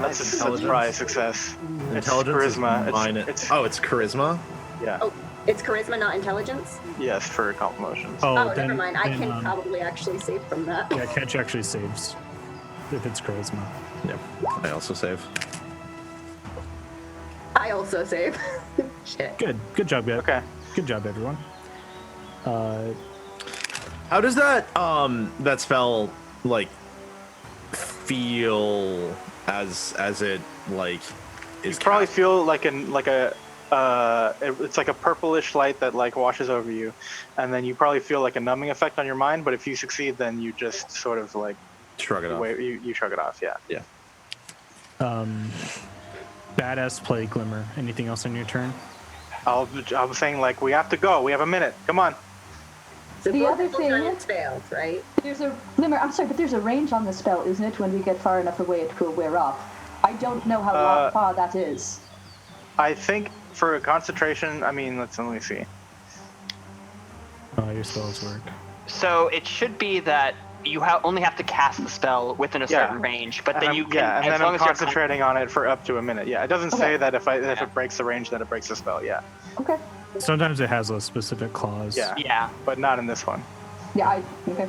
That's a surprise success. It's Intelligence is charisma. It's it's charisma. yeah. Oh, it's charisma, not intelligence? Yes, for calm emotions. Oh, then, never mind. I then, can probably actually save from that. Yeah, Catch actually saves if it's charisma. Yep. I also save. I also save. Shit. Good job, guys. Okay. Good job, everyone. How does that that spell like feel as it like is? You probably cast- feel it's like a purplish light that like washes over you, and then you probably feel like a numbing effect on your mind. But if you succeed, then you just sort of like shrug it off. you shrug it off. Yeah. Yeah. Badass play, Glimmer. Anything else on your turn? I'm saying like we have to go. We have a minute. Come on. The other thing- Giants failed, right? There's a Glimmer. I'm sorry, but there's a range on the spell, isn't it? When we get far enough away, it will wear off. I don't know how far that is. I think for a concentration, I mean, let me see. Your spells work. So it should be that you only have to cast the spell within a certain range, but then you can. Yeah, and as then long I'm as you're concentrating on it for up to a minute. Yeah, it doesn't say Okay. that if it breaks the range, that it breaks the spell. Yeah. Okay. Sometimes it has a specific clause. Yeah. Yeah. But not in this one. Yeah, okay.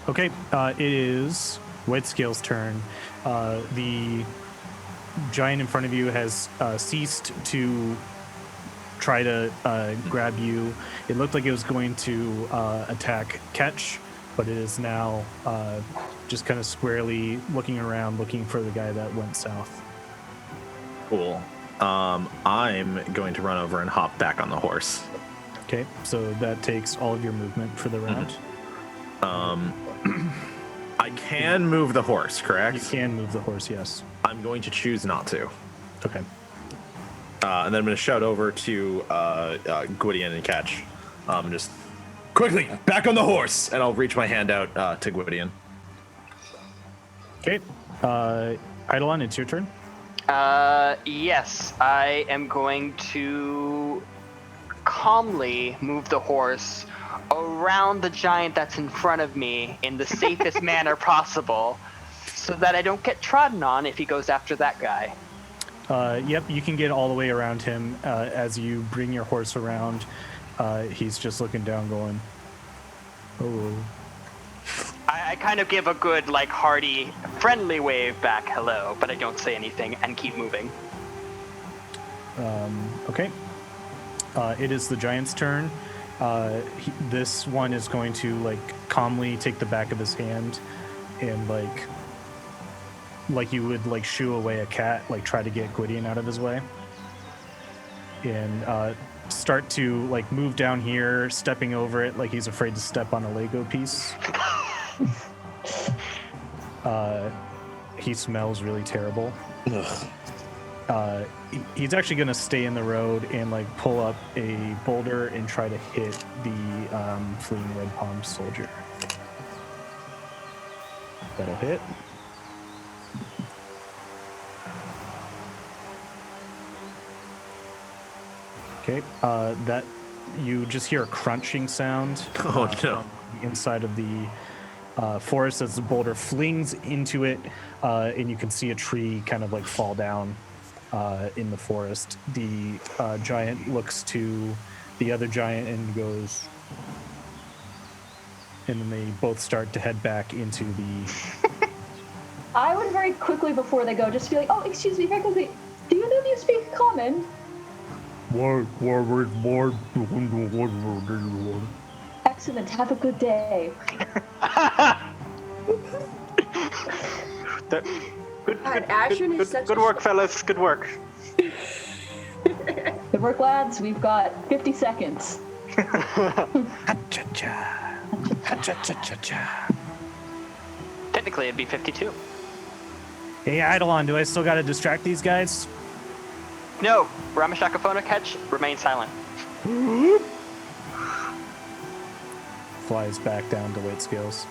Okay, it is Whitescale's turn. The giant in front of you has ceased to try to grab you. It looked like it was going to attack Ketch, but it is now just kind of squarely looking around, looking for the guy that went south. Cool. I'm going to run over and hop back on the horse. Okay, so that takes all of your movement for the round. I can move the horse, correct? You can move the horse, yes. I'm going to choose not to. Okay. And then I'm going to shout over to Gwydion and Catch. Just quickly, back on the horse! And I'll reach my hand out to Gwydion. Okay. Eidolon, it's your turn. Yes, I am going to calmly move the horse around the giant that's in front of me in the safest manner possible so that I don't get trodden on if he goes after that guy. Yep, you can get all the way around him. As you bring your horse around, he's just looking down going, oh. I kind of give a good, like, hearty, friendly wave back, hello, but I don't say anything and keep moving. Okay. It is the giant's turn. This one is going to like calmly take the back of his hand and like you would like shoo away a cat, like try to get Gwydion out of his way, and start to like move down here, stepping over it like he's afraid to step on a Lego piece. He smells really terrible. He's actually going to stay in the road and like pull up a boulder and try to hit the fleeing red palm soldier. That'll hit. Okay, that you just hear a crunching sound. Oh, no. From the inside of the forest as the boulder flings into it, and you can see a tree kind of like fall down in the forest. The giant looks to the other giant and goes, and then they both start to head back into the. I would very quickly before they go just be like, oh, excuse me, very quickly, do you know you speak common? Excellent, have a good day. Good work, fellas. Good work. Good work, lads. We've got 50 seconds. Technically, it'd be 52. Hey, Eidolon, do I still got to distract these guys? No, Ramashakaphona catch, remain silent. Flies back down to weight scales.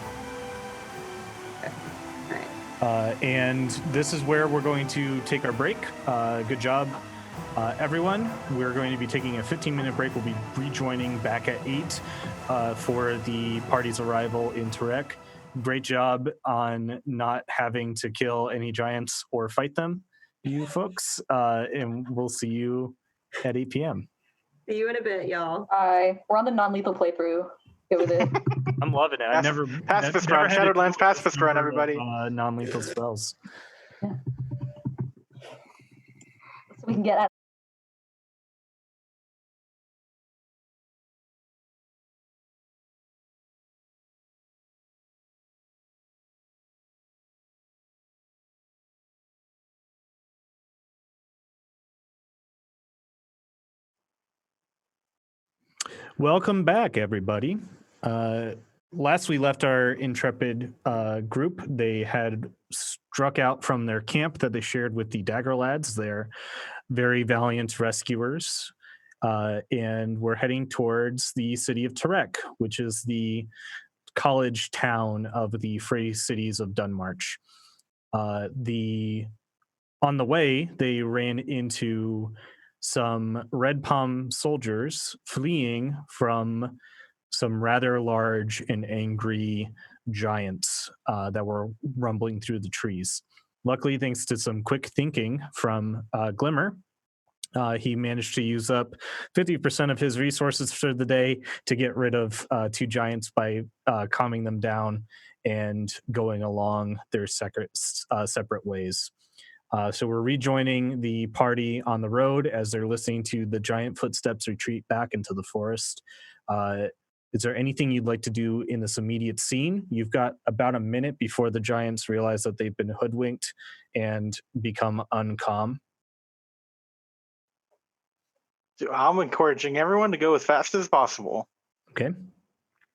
And this is where we're going to take our break. Good job, everyone. We're going to be taking a 15-minute break. We'll be rejoining back at 8 for the party's arrival in Turek. Great job on not having to kill any giants or fight them, you folks. And we'll see you at 8 p.m. See you in a bit, y'all. We're on the non-lethal playthrough. Go with it. I'm loving it. Pacifist run. Shadowlands pacifist run, everybody. Non-lethal spells. So we can get at Welcome back, everybody. Last we left our intrepid group, they had struck out from their camp that they shared with the Dagger Lads. They're very valiant rescuers, and we're heading towards the city of Tarek, which is the college town of the Free Cities of Dunmarch. On the way, they ran into some Red Palm soldiers fleeing from some rather large and angry giants that were rumbling through the trees. Luckily, thanks to some quick thinking from Glimmer, he managed to use up 50% of his resources for the day to get rid of two giants by calming them down and going along their separate ways. So we're rejoining the party on the road as they're listening to the giant footsteps retreat back into the forest. Is there anything you'd like to do in this immediate scene? You've got about a minute before the giants realize that they've been hoodwinked and become uncalm. I'm encouraging everyone to go as fast as possible. Okay.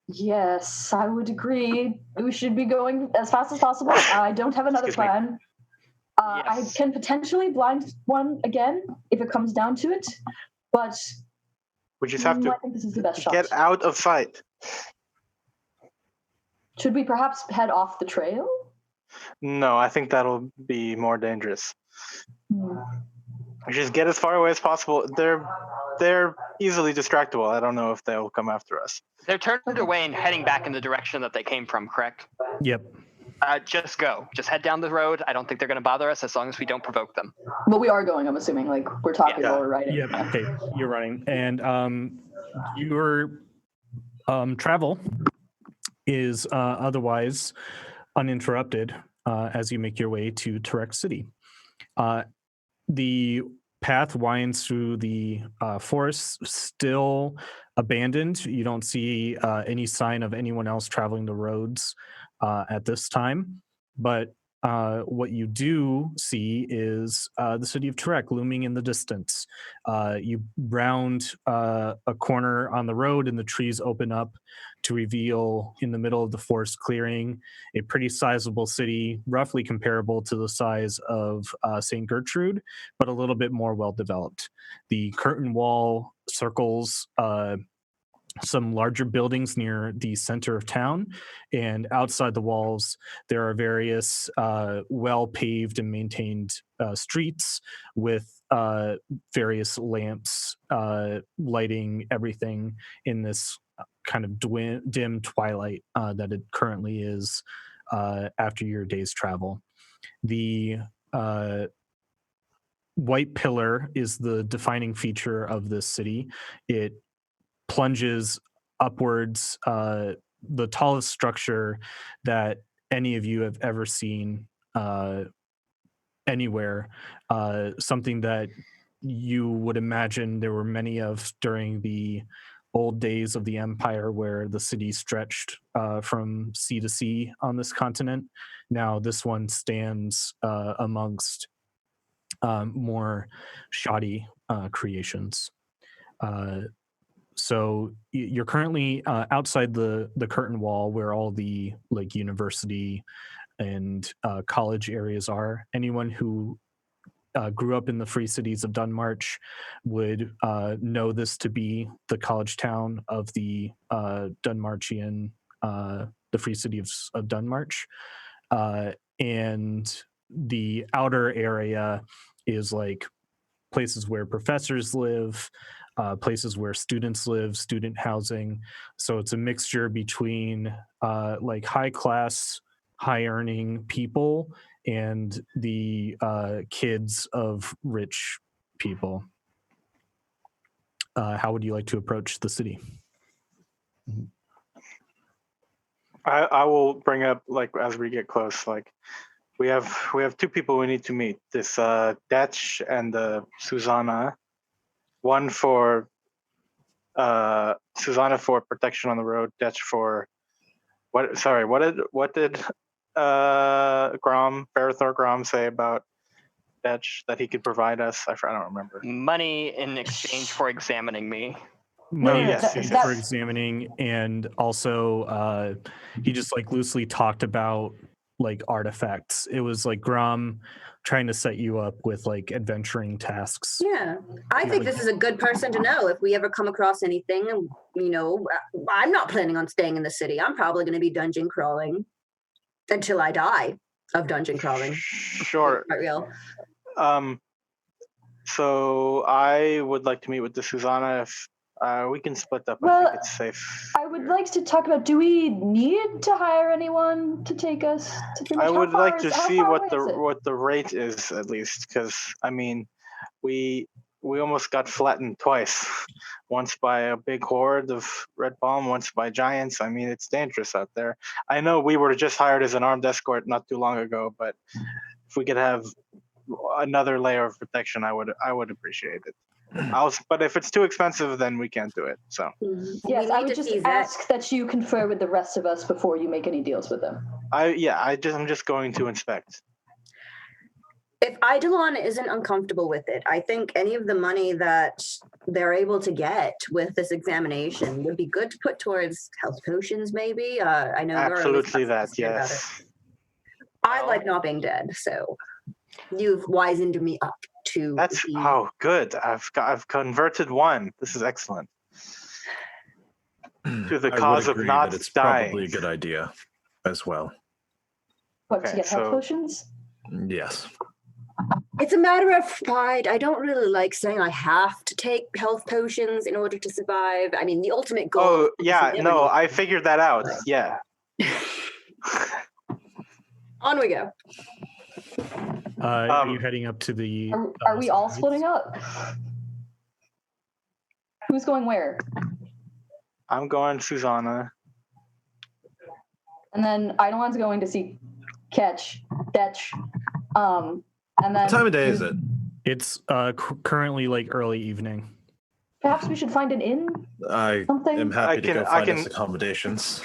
Yes, I would agree. We should be going as fast as possible. I don't have another Excuse me. plan. I Yes. can potentially blind one again if it comes down to it, but We just have I to think this is the best shot. get out of sight. Should we perhaps head off the trail? No, I think that'll be more dangerous. Hmm. We just get as far away as possible. They're easily distractible. I don't know if they'll come after us. They're turned away and heading back in the direction that they came from, correct? Yep. Just go. Just head down the road. I don't think they're going to bother us as long as we don't provoke them. Well, we are going, I'm assuming. Like, we're talking Yeah. while we're riding. Yep. Okay. You're running. And your travel is otherwise uninterrupted as you make your way to Tarek City. The path winds through the forest, still abandoned. You don't see any sign of anyone else traveling the roads at this time. But what you do see is the city of Tarek looming in the distance. You round a corner on the road, and the trees open up to reveal in the middle of the forest clearing a pretty sizable city, roughly comparable to the size of St. Gertrude, but a little bit more well-developed. The curtain wall circles some larger buildings near the center of town, and outside the walls there are various well-paved and maintained streets with various lamps lighting everything in this kind of dim twilight that it currently is after your day's travel. The white pillar is the defining feature of this city. It plunges upwards, the tallest structure that any of you have ever seen anywhere, something that you would imagine there were many of during the old days of the empire, where the city stretched from sea to sea on this continent. Now this one stands amongst more shoddy creations. So you're currently outside the curtain wall where all the like university and college areas are. Anyone who grew up in the Free Cities of Dunmarch would know this to be the college town of the Dunmarchian, the Free City of Dunmarch. And the outer area is like places where professors live, places where students live, student housing. So it's a mixture between like high class, high earning people and the kids of rich people. How would you like to approach the city? I will bring up, like, as we get close, like, we have two people we need to meet. This Datch and Susanna. One for Susanna for protection on the road. Datch for what? Sorry, what did Verithor Grom say about Datch that he could provide us? I don't remember. Money in exchange for examining me. money yes, is yes, used for yes. examining, and also he just like loosely talked about like artifacts. It was like Grom trying to set you up with like adventuring tasks. Yeah, I think this is a good person to know if we ever come across anything. You know, I'm not planning on staying in the city. I'm probably going to be dungeon crawling until I die of dungeon crawling. Sure. Quite real. So I would like to meet with the Susanna if we can split up. I Well, think it's safe. I would like to talk about, do we need to hire anyone to take us to Greenwich? I would like to How see far what away is it? what the rate is at least, because I mean, we almost got flattened twice. Once by a big horde of red palm, once by giants. I mean, it's dangerous out there. I know we were just hired as an armed escort not too long ago, but if we could have another layer of protection, I would appreciate it. But if it's too expensive, then we can't do it. So Yes, We I need would to just see that. ask that you confer with the rest of us before you make any deals with them. I'm just going to inspect. If Eidolon isn't uncomfortable with it, I think any of the money that they're able to get with this examination would be good to put towards health potions, maybe. I know you're always Absolutely that, concerned about it. yes. I like not being dead, so you've wizened me up to. That's good. I've converted one. This is excellent. To the I cause would of agree not that it's dying. probably a good idea as well. What, to Okay, get health so- potions? Yes. It's a matter of pride. I don't really like saying I have to take health potions in order to survive. I mean, the ultimate goal. Oh is yeah, never no, need I them. figured that out. Yeah. On we go. Are you heading up to the? Are we all splitting up? Who's going where? I'm going Susanna. And then Eidolon's going to see Ketch. And then What time of day is it? It's currently like early evening. perhaps we should find an inn? I Something? am happy to go I find us can- accommodations.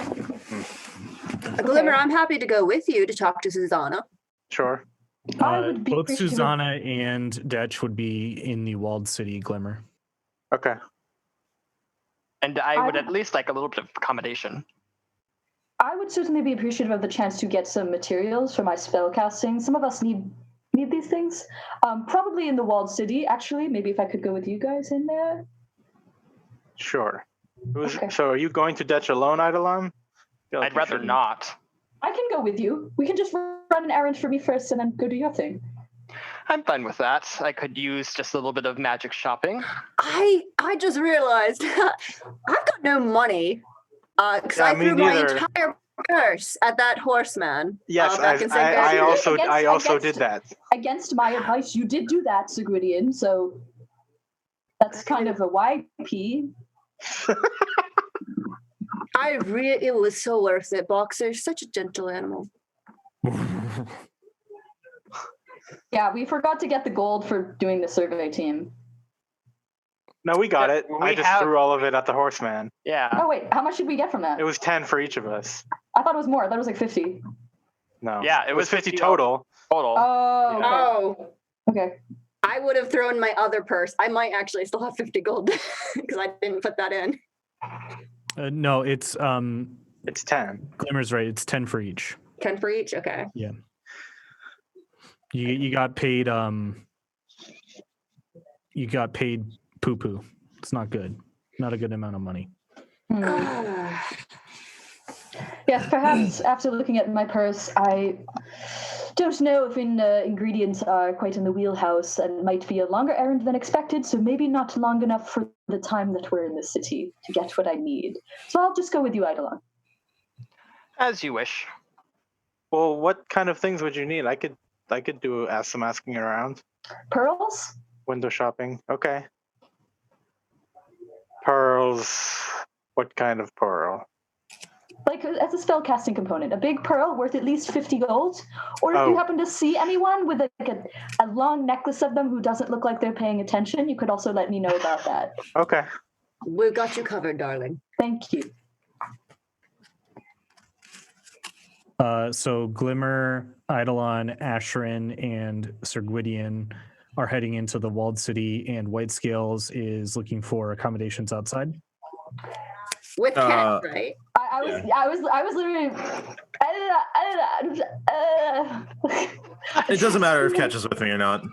Glimmer, I'm happy to go with you to talk to Susanna. Sure. I would be Both appreciative of- Susanna and Detch would be in the walled city, Glimmer. Okay. And I would I'm- at least like a little bit of accommodation. I would certainly be appreciative of the chance to get some materials for my spell casting. Some of us need these things. Probably in the walled city, actually. Maybe if I could go with you guys in there. Sure. Okay. So are you going to Dutch alone, Eidolon? Feel like I'd you rather shouldn't. not. I can go with you. We can just run an errand for me first and then go do your thing. I'm fine with that. I could use just a little bit of magic shopping. I just realized I've got no money because Yeah, I me threw my neither. entire purse at that horseman. Yes, back in St. I Gabriel's. also did that. Against my advice, you did do that, Sigridian, so that's kind of a YP. It was so worth it. Boxer's such a gentle animal. Yeah, we forgot to get the gold for doing the survey team. No, we got Yeah, it. we I just have- threw all of it at the horseman. Yeah. Oh, wait, how much did we get from that? It was 10 for each of us. I thought it was more. I thought it was like 50. No. Yeah, it was 50 total. Total. Oh, okay. Oh, Okay. I would have thrown my other purse. I might actually still have 50 gold because I didn't put that in. No, it's It's 10. Glimmer's right. It's 10 for each. 10 for each? Okay. You got paid poo poo. It's not good. Not a good amount of money. Yes, perhaps after looking at my purse, I don't know if ingredients are quite in the wheelhouse and might be a longer errand than expected, so maybe not long enough for the time that we're in the city to get what I need. So I'll just go with you, Eidolon. As you wish. Well, what kind of things would you need? I could do some asking around. Pearls? Window shopping. Okay. Pearls. What kind of pearl? Like, as a spell casting component, a big pearl worth at least 50 gold? Or if you Oh. happen to see anyone with a long necklace of them who doesn't look like they're paying attention, you could also let me know about that. Okay. We've got you covered, darling. Thank you. So Glimmer, Eidolon, Asherin, and Sir Gwydion are heading into the walled city, and White Scales is looking for accommodations outside. With cat, right? I was literally. It doesn't matter if Ketch is with me or not.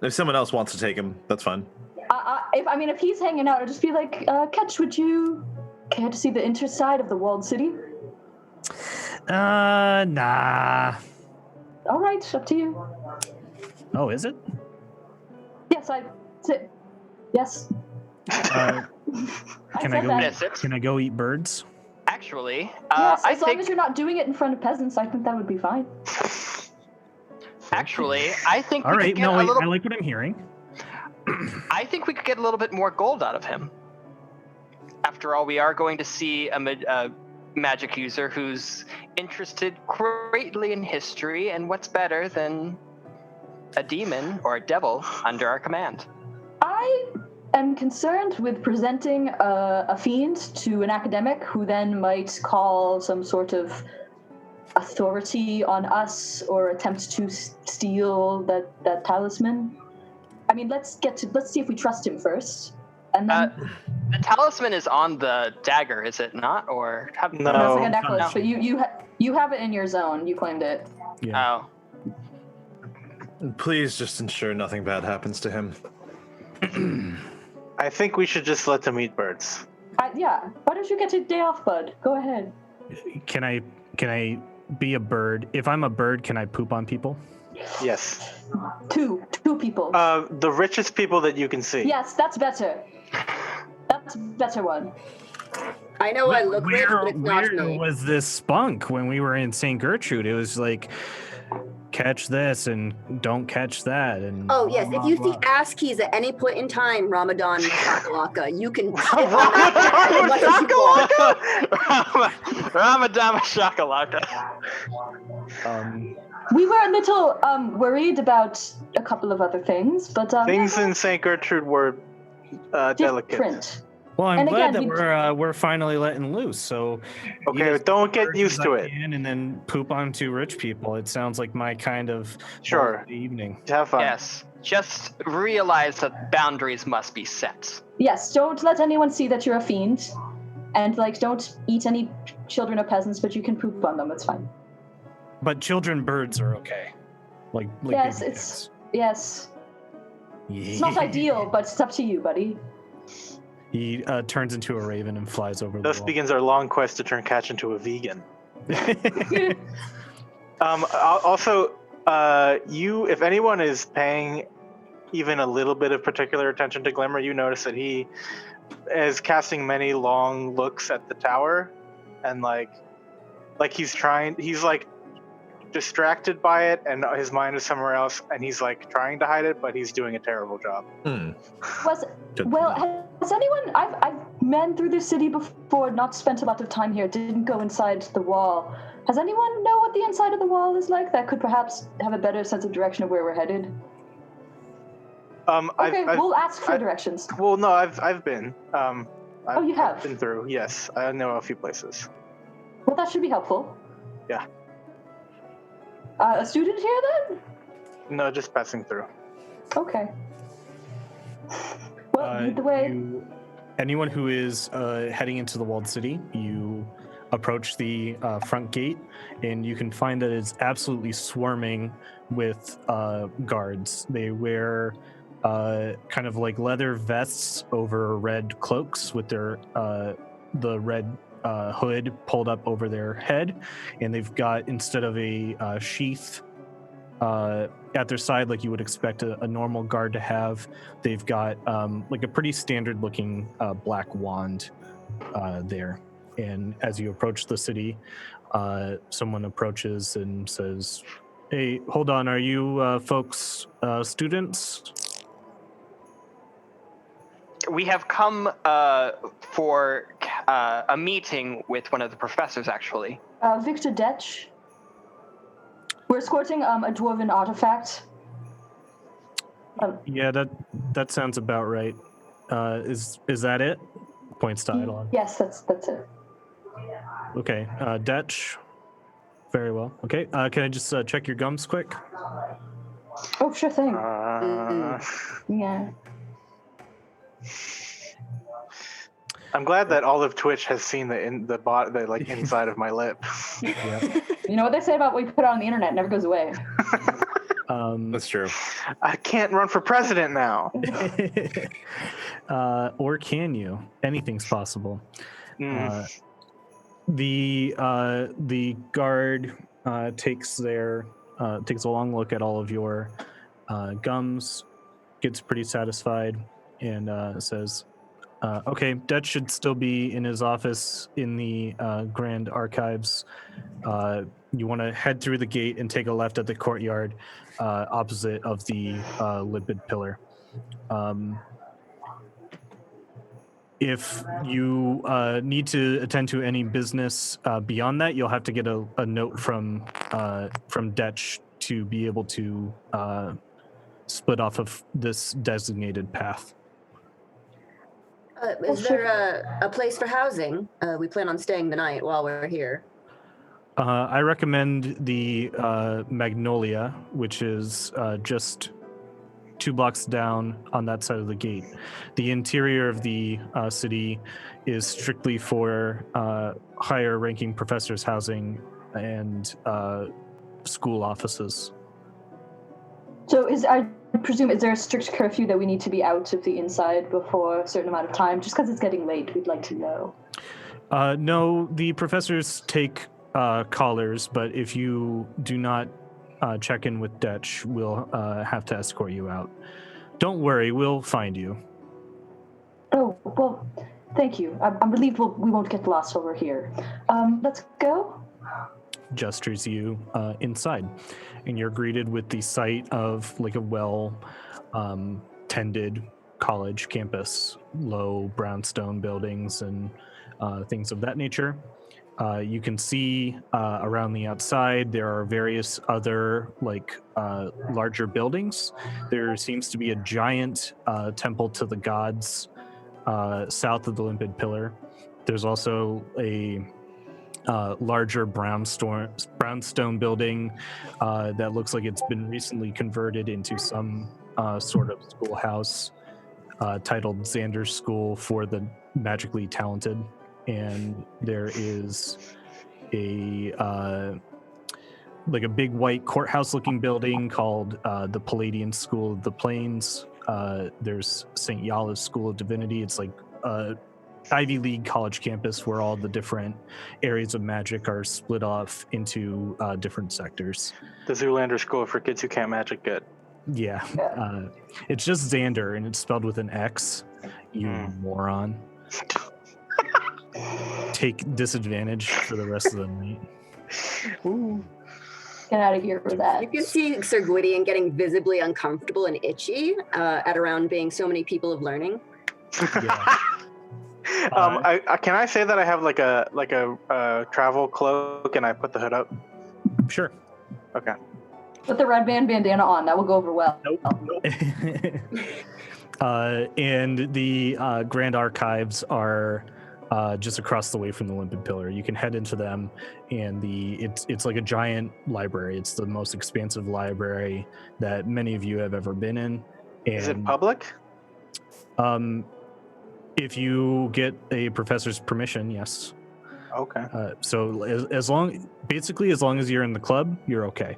If someone else wants to take him, that's fine. If he's hanging out, I'd just be like, Ketch, would you care to see the inside of the walled city? Nah. All right, up to you. Oh, is it? Yes, yes. Can I go eat birds? Actually, yes, I as long think as you're not doing it in front of peasants, I think that would be fine. actually I think All we right. could get No, a wait, little. I like what I'm hearing. I think we could get a little bit more gold out of him. After all, we are going to see a magic user who's interested greatly in history, and what's better than a demon or a devil under our command? I am concerned with presenting a fiend to an academic who then might call some sort of authority on us or attempt to steal that talisman. I mean, let's see if we trust him first, and then The talisman is on the dagger, is it not? Or No. no, it's like a necklace. No. But you have it in your zone. You claimed it. Yeah. Oh, Please just ensure nothing bad happens to him. I think we should just let them eat birds. Yeah. Why don't you get a day off, bud? Go ahead. Can I be a bird? If I'm a bird, can I poop on people? Yes. Two people. The richest people that you can see. Yes, that's better. That's a better one. I know I look rich, but Where it's not me. was this spunk when we were in St. Gertrude? It was like, catch this and don't catch that. And Oh, yes. blah, If you blah, see ass keys at any point in time, Ramadan Shakalaka, you can. Ramadama Shakalaka. We were a little worried about a couple of other things, but Things in St. Gertrude were delicate. different. Well, I'm And glad again, that we're finally letting loose. So Okay, eat don't as get much used as to I it. can and then poop onto rich people. It sounds like my kind of Sure. evening. Have fun. Yes, just realize that boundaries must be set. Yes, don't let anyone see that you're a fiend, and don't eat any children or peasants, but you can poop on them. It's fine. But children birds are okay. Like Yes, baby it's yes. kids. It's not ideal, but it's up to you, buddy. He turns into a raven and flies over Thus the wall. begins our long quest to turn Catch into a vegan. Also, if anyone is paying even a little bit of particular attention to Glimmer, you notice that he is casting many long looks at the tower, and he's distracted by it, and his mind is somewhere else, and he's trying to hide it, but he's doing a terrible job. Has anyone? I've been through this city before, not spent a lot of time here. Didn't go inside the wall. Has anyone know what the inside of the wall is like? That could perhaps have a better sense of direction of where we're headed. Okay, we'll ask for directions. Well, no, I've been. You have? I've been through. Yes, I know a few places. Well, that should be helpful. Yeah. A student here then? No, just passing through. Okay. Well, lead the way. Anyone who is heading into the walled city, you approach the front gate, and you can find that it's absolutely swarming with guards. They wear kind of like leather vests over red cloaks with their the red hood pulled up over their head, and they've got, instead of a sheath at their side like you would expect a normal guard to have, they've got like a pretty standard looking black wand there. And as you approach the city, someone approaches and says, "Hey, hold on, are you folks students?" We have come for a meeting with one of the professors, actually. Victor Detch. We're escorting a dwarven artifact. Yeah, that sounds about right. Is that it? Points to Eidolon. Yes, that's it. Okay, Detch. Very well. Okay, can I just check your gums quick? Oh, sure thing. Uh, Yeah. I'm glad that all of Twitch has seen the inside of my lip. You know what they say about what we put on the internet never goes away. That's true. I can't run for president now. Or can you? Anything's possible. The guard takes a long look at all of your gums, gets pretty satisfied, and says, "Okay, Dutch should still be in his office in the Grand Archives. You want to head through the gate and take a left at the courtyard opposite of the lipid pillar. If you need to attend to any business beyond that, you'll have to get a note from Detch to be able to split off of this designated path." Is there a place for housing? We plan on staying the night while we're here. I recommend the Magnolia, which is just 2 blocks down on that side of the gate. The interior of the city is strictly for higher ranking professors' housing and school offices. So I presume, is there a strict curfew that we need to be out of the inside before a certain amount of time? Just because it's getting late, we'd like to know. No, the professors take callers, but if you do not check in with Detch, we'll have to escort you out. Don't worry, we'll find you. Oh, well, thank you. I'm relieved we won't get lost over here. Let's go. Gestures you inside, and you're greeted with the sight of like a well tended college campus, low brownstone buildings and things of that nature. You can see around the outside there are various other larger buildings. There seems to be a giant temple to the gods south of the limpid pillar. There's also a larger brownstone building that looks like it's been recently converted into some sort of schoolhouse titled Xander's School for the Magically Talented. And there is a big white courthouse looking building called the Palladian School of the Plains. There's St. Yala's School of Divinity. It's like Ivy League college campus where all the different areas of magic are split off into different sectors. The Zoolander School for kids who can't magic good. Yeah. It's just Xander, and it's spelled with an X. You moron. Take disadvantage for the rest of the night. Ooh. Get out of here with that. You can see Sir Gwydion getting visibly uncomfortable and itchy at around being so many people of learning. Yeah. Can I say that I have like a travel cloak and I put the hood up? Sure. Okay. Put the red bandana on. That will go over well. Nope. And the Grand Archives are just across the way from the Limpid Pillar. You can head into them, and it's like a giant library. It's the most expansive library that many of you have ever been in. And, is it public? If you get a professor's permission, yes. Okay. So as long as you're in the club, you're okay.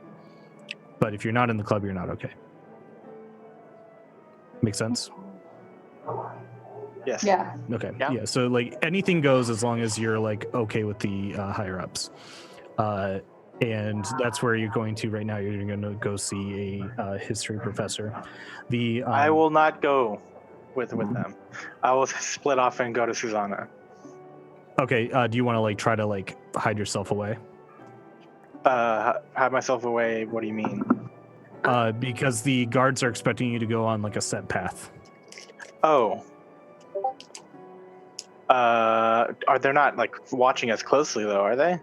But if you're not in the club, you're not okay. Make sense? Yes. Yeah. Okay. Yeah. So like anything goes as long as you're like okay with the higher ups, and that's where you're going to right now. You're going to go see a history professor. I will not go with them. I will split off and go to Susanna. Okay. Do you want to like try to like hide yourself away? Hide myself away. What do you mean? Because the guards are expecting you to go on like a set path. Oh. Are they not like watching us closely though? Are they?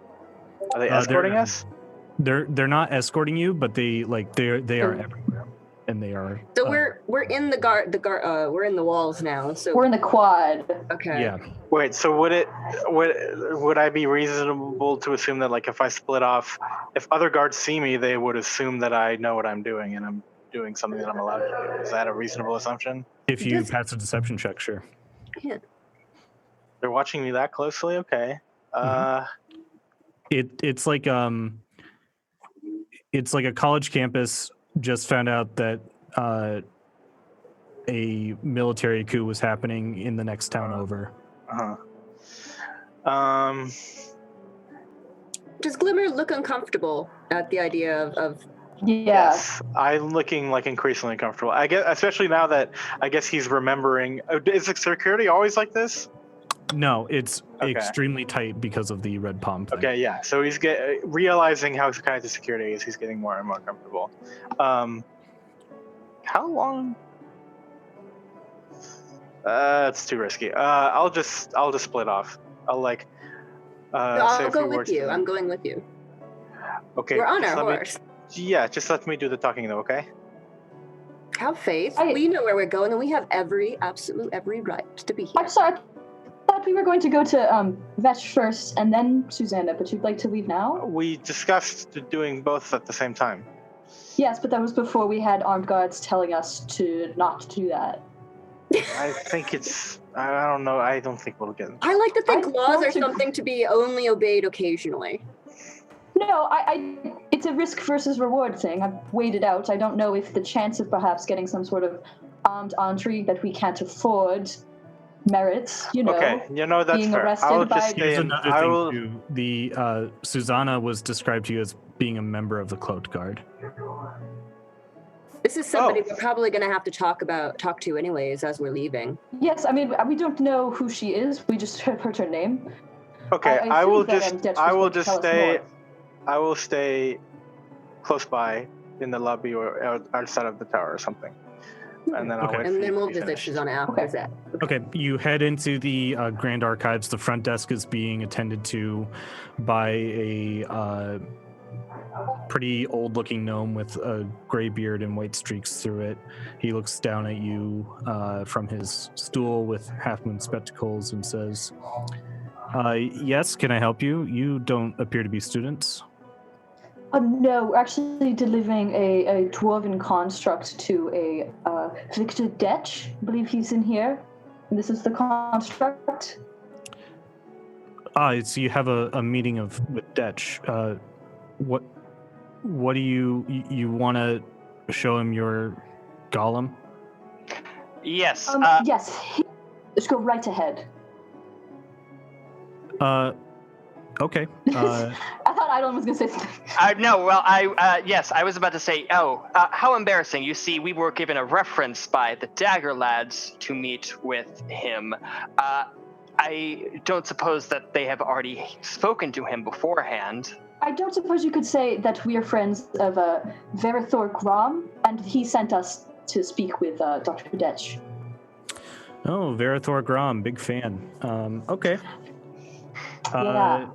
Are they escorting us? They're not escorting you, but they are everywhere, and they are. So we're in we're in the walls now. So we're in the quad. Okay. Yeah. Wait. So would I be reasonable to assume that like if I split off, if other guards see me, they would assume that I know what I'm doing and I'm doing something that I'm allowed to do. Is that a reasonable assumption? If you Does- pass a deception check, sure. Yeah. They're watching me that closely? Okay. It's like a college campus just found out that a military coup was happening in the next town over. Does Glimmer look uncomfortable at the idea of Yes, I'm looking like increasingly comfortable. I guess, especially now that I guess he's remembering. Is the security always like this? No, it's Okay. extremely tight because of the red palm thing. Okay, yeah. So he's realizing how tight the security is. He's getting more and more comfortable. How long? It's too risky. I'll just split off. I'll like. Say I'll a go few with words you. to them. I'm going with you. Okay. We're on just our let me- horse. Yeah, just let me do the talking though, okay? Have faith. I- We know where we're going, and we have absolute every right to be here. I'm sorry. I thought we were going to go to Vesh first and then Susanna, but you'd like to leave now? We discussed doing both at the same time. Yes, but that was before we had armed guards telling us to not do that. I think I don't know. I don't think we'll get. I like to think I laws are don't agree. something to be only obeyed occasionally. No, it's a risk versus reward thing. I've weighed it out. I don't know if the chance of perhaps getting some sort of armed entry that we can't afford merits, Okay, that's being fair. arrested I'll by- just stay Here's in. another I thing will. too. The Susanna was described to you as being a member of the Cloaked Guard. This is somebody Oh. we're probably going to have to talk to anyways as we're leaving. Yes, I mean, we don't know who she is. We just heard her name. Okay, I I will assumed that, just. Detch I was will going to just tell us stay. more. I will stay close by in the lobby or outside of the tower or something, and then I'll Okay. wait for And you then to we'll be visit finished. Susanna after Okay. that. Okay, you head into the Grand Archives. The front desk is being attended to by a pretty old-looking gnome with a gray beard and white streaks through it. He looks down at you from his stool with half-moon spectacles and says, yes, can I help you? You don't appear to be students. No, we're actually delivering a dwarven construct to a Victor Detch. I believe he's in here. And this is the construct. So you have a meeting with Detch. What do you want to show him your golem? Yes. Yes, let's go right ahead. Okay. I thought Idolin was going to say something. No, well, yes, I was about to say, how embarrassing. You see, we were given a reference by the Dagger lads to meet with him. I don't suppose that they have already spoken to him beforehand. I don't suppose you could say that we are friends of Verithor Grom, and he sent us to speak with Dr. Detch. Oh, Verithor Grom, big fan. Okay. Yeah.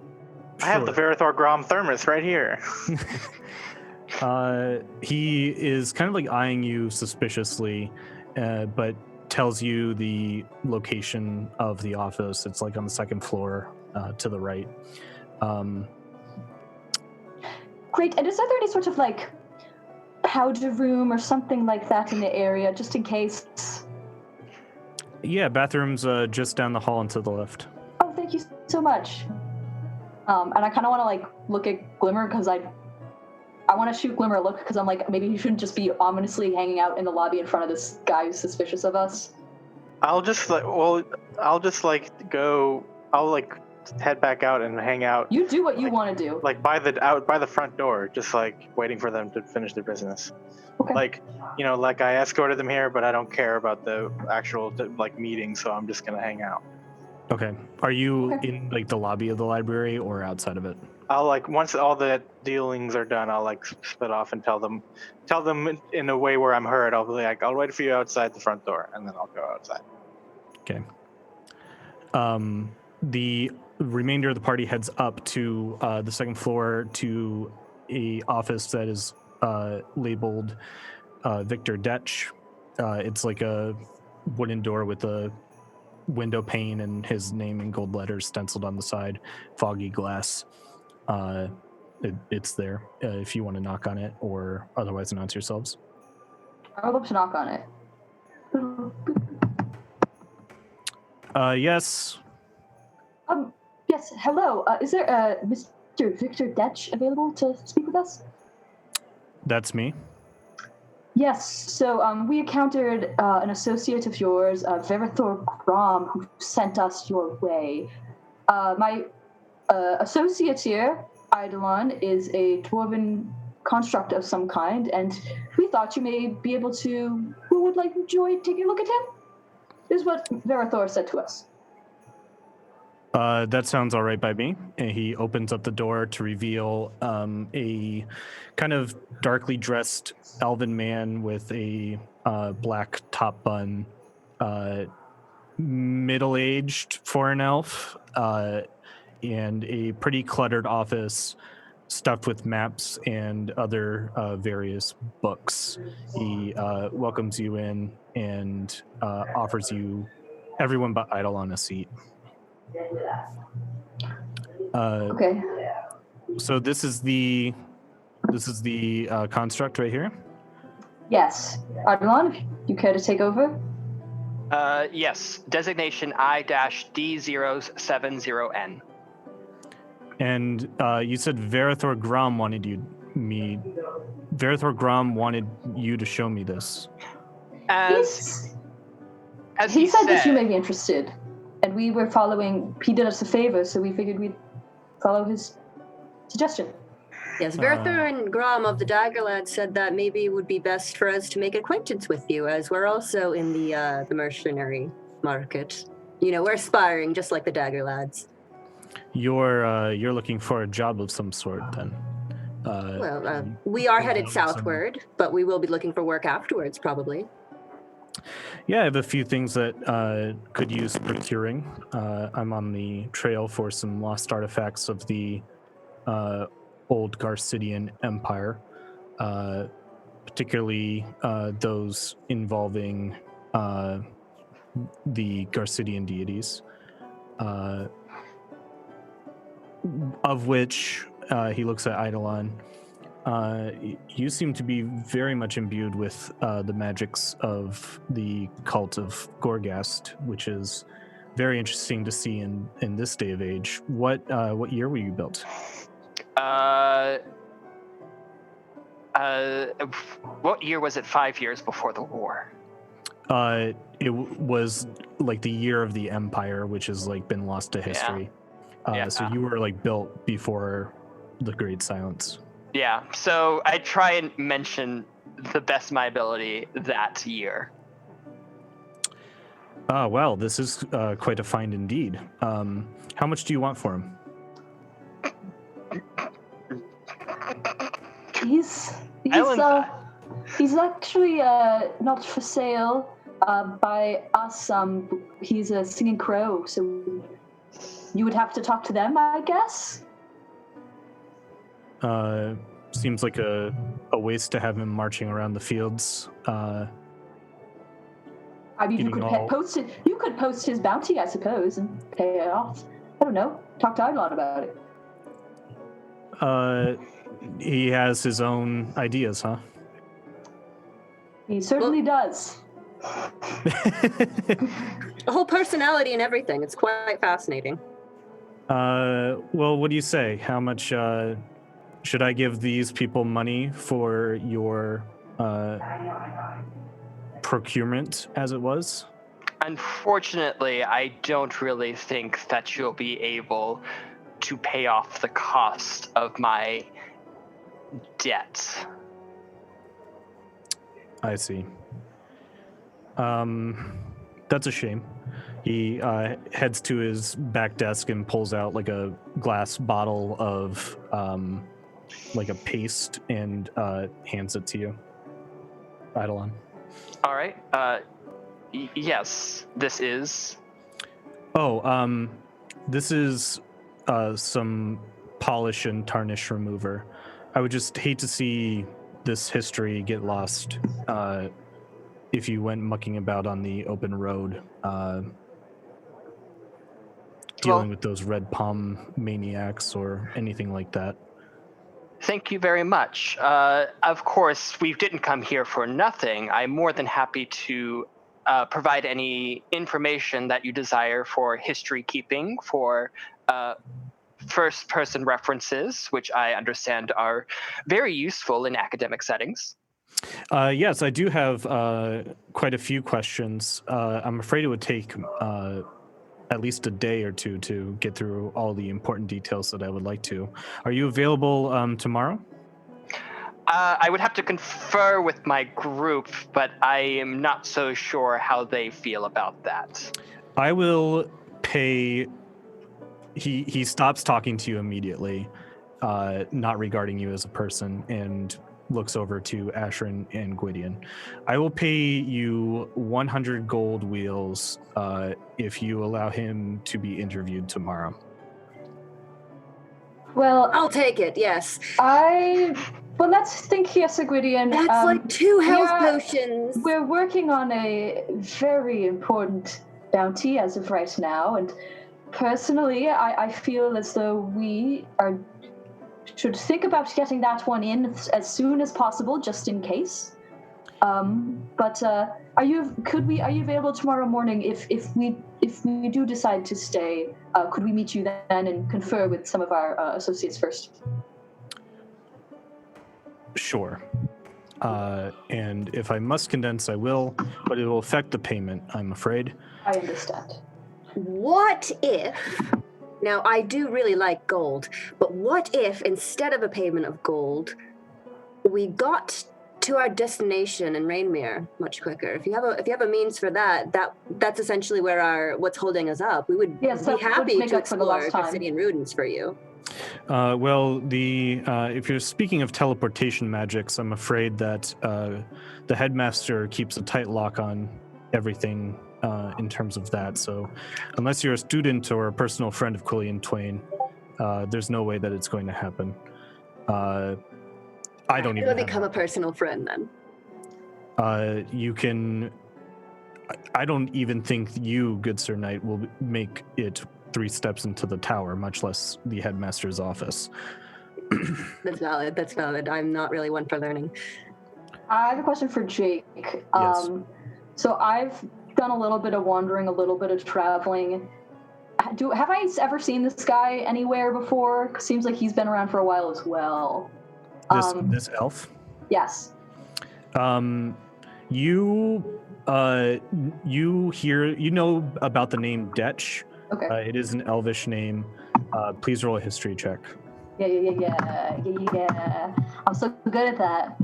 I have the Verithor Grom thermos right here. He is kind of like eyeing you suspiciously, but tells you the location of the office. It's like on the second floor to the right. Great. And is there any sort of like powder room or something like that in the area, just in case? Yeah, bathroom's just down the hall and to the left. Oh, thank you so much. And I kind of want to like look at Glimmer because I want to shoot Glimmer a look because I'm like, maybe he shouldn't just be ominously hanging out in the lobby in front of this guy who's suspicious of us. I'll just head back out and hang out You do what you want to do. like by the front door, just like waiting for them to finish their business. Okay. Like I escorted them here, but I don't care about the actual like meeting, so I'm just gonna hang out. Okay. Are you Okay. in like the lobby of the library or outside of it? I'll like once all the dealings are done, I'll like split off and tell them in a way where I'm heard. I'll be like, I'll wait for you outside the front door, and then I'll go outside. Okay. The remainder of the party heads up to the second floor to a office that is labeled Victor Detch. It's like a wooden door with a window pane and his name in gold letters stenciled on the side, foggy glass. It's there if you want to knock on it or otherwise announce yourselves. I would love to knock on it. Yes. Yes, hello. Is there Mr. Victor Detch available to speak with us? That's me. Yes, so we encountered an associate of yours, Verithor Grom, who sent us your way. My associate here, Eidolon, is a dwarven construct of some kind, and we thought you may be able to, who would like enjoy taking a look at him? This is what Verithor said to us. That sounds all right by me. And he opens up the door to reveal a kind of darkly dressed elven man with a black top bun, middle-aged for an elf, and a pretty cluttered office stuffed with maps and other various books. He welcomes you in and offers you, everyone but Eidolon, a seat. Okay. So this is the construct right here. Yes. Eidolon, you care to take over? Yes. Designation I-D070N. And you said Verithor Grom wanted Verithor Grom wanted you to show me this. As he said that you may be interested, and we were following. He did us a favor, so we figured we'd follow his suggestion. Yes, Verithor and Grom of the Dagger Lads said that maybe it would be best for us to make acquaintance with you, as we're also in the mercenary market. You know, we're aspiring, just like the Dagger Lads. You're looking for a job of some sort, then. We are headed southward, but we will be looking for work afterwards, probably. Yeah, I have a few things that could use procuring. I'm on the trail for some lost artifacts of the old Garcidian Empire, particularly those involving the Garcidian deities, of which he looks at Eidolon. You seem to be very much imbued with the magics of the cult of Gorgast, which is very interesting to see in this day of age. What year were you built? What year was it? 5 years before the war. It was like the year of the Empire, which has like been lost to history. So you were like built before the Great Silence. Yeah, so I try and mention the best of my ability that year. Well, this is quite a find indeed. How much do you want for him? He's actually not for sale by us. He's a singing crow, so you would have to talk to them, I guess. Seems like a waste to have him marching around the fields. I mean, you could post it. You could post his bounty, I suppose, and pay it off. I don't know. Talk to Eidolon about it. He has his own ideas, huh? He certainly does. The whole personality and everything. It's quite fascinating. Well, what do you say? How much should I give these people money for your procurement, as it was? Unfortunately, I don't really think that you'll be able to pay off the cost of my debt. I see. That's a shame. He heads to his back desk and pulls out like a glass bottle of like a paste and hands it to you. Eidolon. All right. Yes, this is. Oh, this is some polish and tarnish remover. I would just hate to see this history get lost if you went mucking about on the open road, dealing with those red palm maniacs or anything like that. Thank you very much. Of course, we didn't come here for nothing. I'm more than happy to provide any information that you desire for history keeping, for first-person references, which I understand are very useful in academic settings. Yes, I do have quite a few questions. I'm afraid it would take at least a day or two to get through all the important details that I would like to. Are you available tomorrow? I would have to confer with my group, but I am not so sure how they feel about that. I will pay. He stops talking to you immediately, not regarding you as a person, and looks over to Asher and Gwydion. I will pay you 100 gold wheels if you allow him to be interviewed tomorrow. Well, I'll take it, yes. Well, let's think here, Sir Gwydion. That's like 2 health yeah, potions. We're working on a very important bounty as of right now, and personally, I feel as though we should think about getting that one in as soon as possible, just in case. But are you available tomorrow morning? If we do decide to stay, could we meet you then and confer with some of our associates first? Sure. And if I must condense, I will, but it will affect the payment, I'm afraid. I understand. What if, now I do really like gold, but what if instead of a payment of gold, we got to our destination in Rainmere much quicker? If you have a means for that's essentially where what's holding us up. We would be happy to explore Obsidian Rudens for you. Well, if you're speaking of teleportation magics, I'm afraid that the headmaster keeps a tight lock on everything in terms of that. So unless you're a student or a personal friend of Quillian Twain, there's no way that it's going to happen. I don't even become a personal friend then. You can. I don't even think you, good Sir Knight, will make it 3 steps into the tower, much less the headmaster's office. That's valid. I'm not really one for learning. I have a question for Jake. Yes. So I've done a little bit of wandering, a little bit of traveling. Have I ever seen this guy anywhere before? Seems like he's been around for a while as well. This elf? Yes. You know about the name Detch. Okay. It is an elvish name. Please roll a history check. Yeah. I'm so good at that.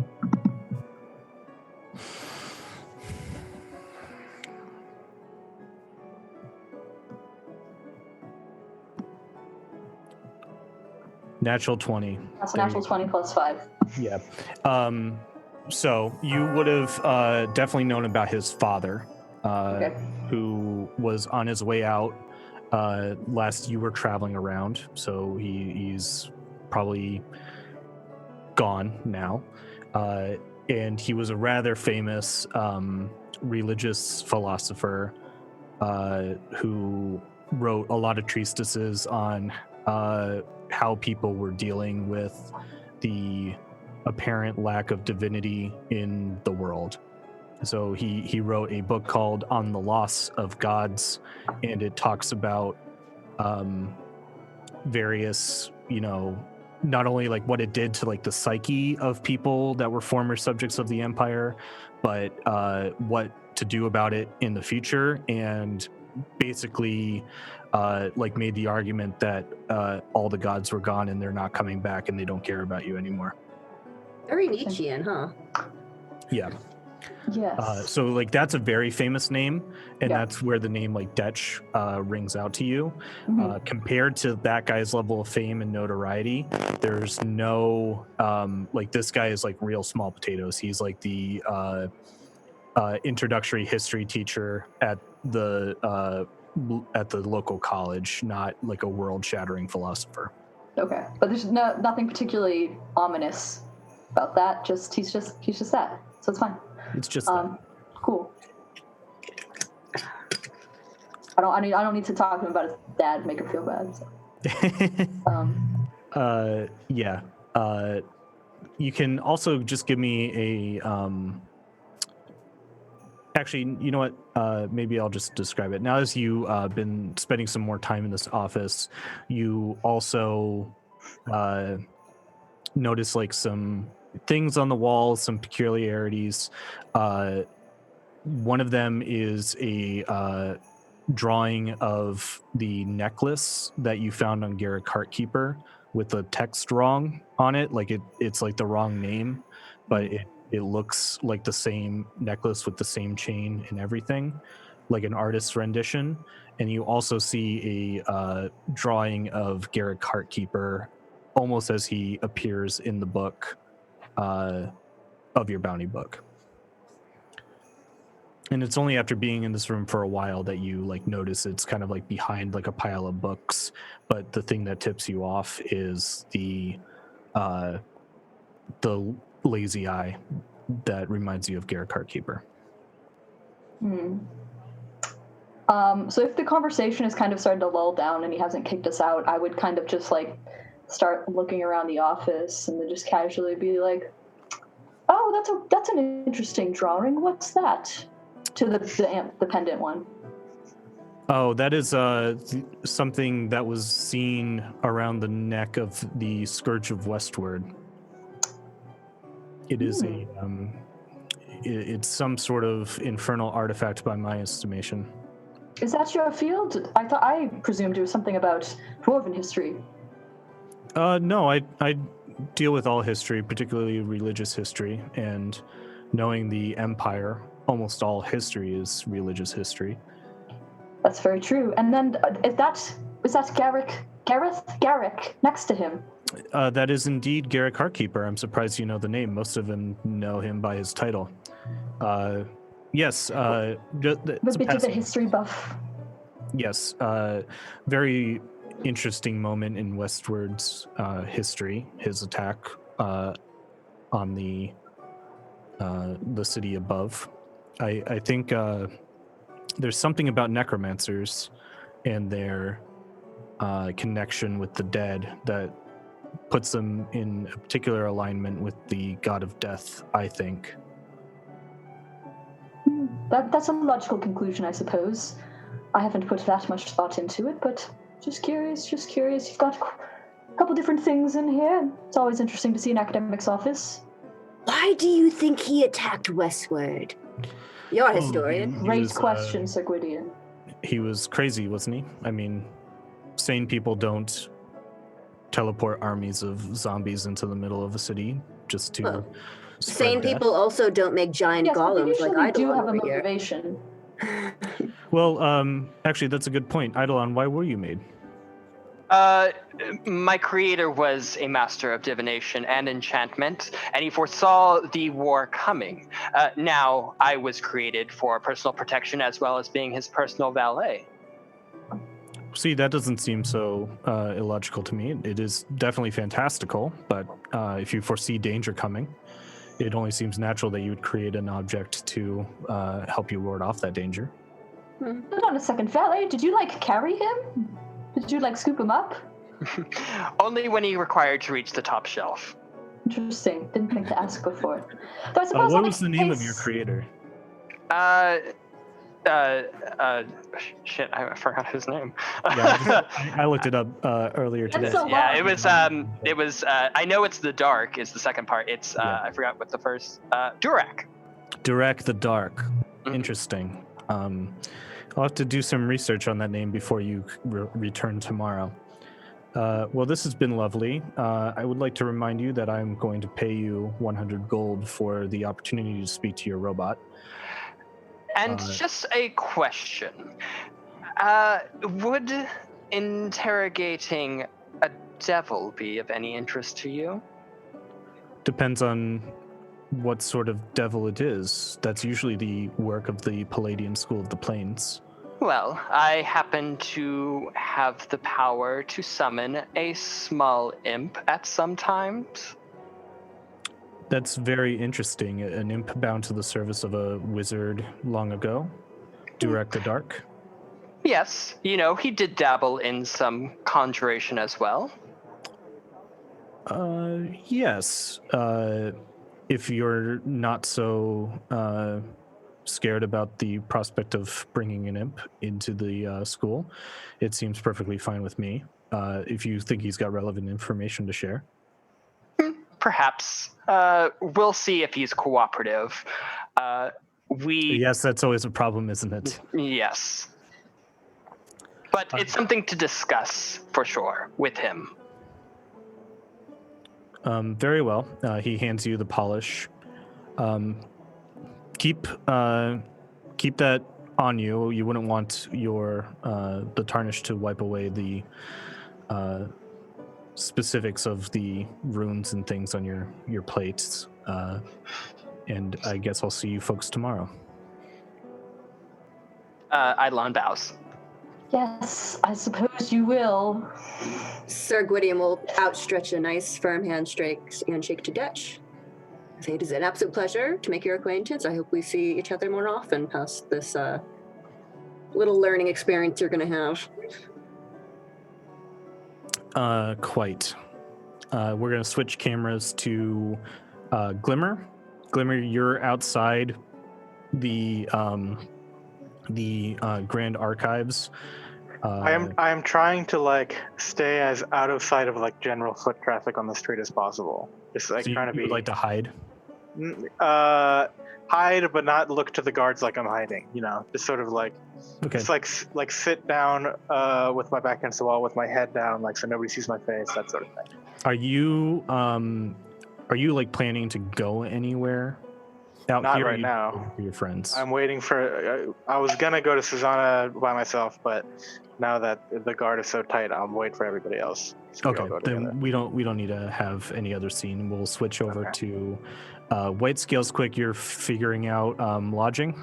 Natural 20. That's a natural 20 plus 5. Yeah. So you would have definitely known about his father, who was on his way out last you were traveling around. So he's probably gone now. And he was a rather famous religious philosopher who wrote a lot of treatises on how people were dealing with the apparent lack of divinity in the world. So he wrote a book called On the Loss of Gods, and it talks about various, not only like what it did to like the psyche of people that were former subjects of the empire, but what to do about it in the future, and basically made the argument that all the gods were gone and they're not coming back and they don't care about you anymore. Very Nietzschean, huh? Yeah. Yes. So like that's a very famous name, and that's where the name like Detch rings out to you. Mm-hmm. Compared to that guy's level of fame and notoriety, there's no this guy is like real small potatoes. He's like the introductory history teacher at the local college, not like a world-shattering philosopher. Okay, but there's nothing particularly ominous about that. He's just that, so it's fine. It's just that. Cool. I don't need to talk to him about his dad and make him feel bad. So. You can also just give me a. Actually, you know what? Maybe I'll just describe it. Now, as you been spending some more time in this office, you also notice like some things on the wall, some peculiarities. One of them is a drawing of the necklace that you found on Garrick Heartkeeper with the text wrong on it. Like it's like the wrong name, but it looks like the same necklace with the same chain and everything, like an artist's rendition. And you also see a drawing of Garrick Heartkeeper almost as he appears in the book of your bounty book. And it's only after being in this room for a while that you like notice it's kind of like behind like a pile of books. But the thing that tips you off is the lazy eye that reminds you of Garrick Heartkeeper. So if the conversation is kind of starting to lull down and he hasn't kicked us out, I would kind of just like start looking around the office and then just casually be like, "Oh, that's an interesting drawing. What's that?" To the pendant one. Oh, that is something that was seen around the neck of the Scourge of Westward. It is it's some sort of infernal artifact by my estimation. Is that your field? I presumed it was something about dwarven history. No, I deal with all history, particularly religious history, and knowing the Empire, almost all history is religious history. That's very true. And then is that Garrick next to him? That is indeed Garrick Heartkeeper. I'm surprised you know the name. Most of them know him by his title. Yes. A bit of a history buff. Yes. Very interesting moment in Westward's history. His attack on the city above. I think there's something about necromancers and their connection with the dead that puts them in a particular alignment with the god of death, I think. That's a logical conclusion, I suppose. I haven't put that much thought into it, but just curious. You've got a couple different things in here. It's always interesting to see an academic's office. Why do you think he attacked Westward? You're a historian. Great question, Sir Gwydion. He was crazy, wasn't he? I mean, sane people don't teleport armies of zombies into the middle of a city just to Sane death. people also don't make giant golems like I do Eidolon have a over here. motivation. Well, actually, that's a good point. Eidolon, why were you made? My creator was a master of divination and enchantment, and he foresaw the war coming. Now, I was created for personal protection as well as being his personal valet. See, that doesn't seem so illogical to me. It is definitely fantastical, but if you foresee danger coming, it only seems natural that you would create an object to help you ward off that danger. Hold on a second, valet. Did you carry him? Did you scoop him up? Only when he required to reach the top shelf. Interesting. Didn't think to ask before. Though I suppose what was the name of your creator? Shit, I forgot his name. Yeah, I looked it up earlier today. So yeah, it was, I know it's the dark is the second part. It's, I forgot what the first, Durak. Durak the Dark. Interesting. I'll have to do some research on that name before you return tomorrow. Well, this has been lovely. I would like to remind you that I'm going to pay you 100 gold for the opportunity to speak to your robot. And just a question. Would interrogating a devil be of any interest to you? Depends on what sort of devil it is. That's usually the work of the Palladian School of the Plains. Well, I happen to have the power to summon a small imp at some times. That's very interesting. An imp bound to the service of a wizard long ago. Durak the Dark. Yes, he did dabble in some conjuration as well. Yes. If you're not so scared about the prospect of bringing an imp into the school, it seems perfectly fine with me. If you think he's got relevant information to share. Perhaps. We'll see if he's cooperative. Yes, that's always a problem, isn't it? Yes. But it's something to discuss, for sure, with him. Very well. He hands you the polish. Keep that on you. You wouldn't want the tarnish to wipe away the specifics of the runes and things on your plates. And I guess I'll see you folks tomorrow. Eidolon bows. Yes, I suppose you will. Sir Gwydion will outstretch a nice firm handshake to Dutch. Say it is an absolute pleasure to make your acquaintance. I hope we see each other more often past this little learning experience you're going to have. Quite. We're going to switch cameras to Glimmer. Glimmer, you're outside the Grand Archives. I am trying to stay as out of sight of general foot traffic on the street as possible. Just so trying to be. You would like to hide? Hide, but not look to the guards like I'm hiding. Just sort of okay. Just sit down with my back against the wall with my head down, so nobody sees my face, that sort of thing. Are you planning to go anywhere? Out Not here, right now. For your friends. I'm waiting for. I was gonna go to Susanna by myself, but now that the guard is so tight, I'm waiting for everybody else. So okay, then we don't need to have any other scene. We'll switch over to White Scales. Quick, you're figuring out lodging.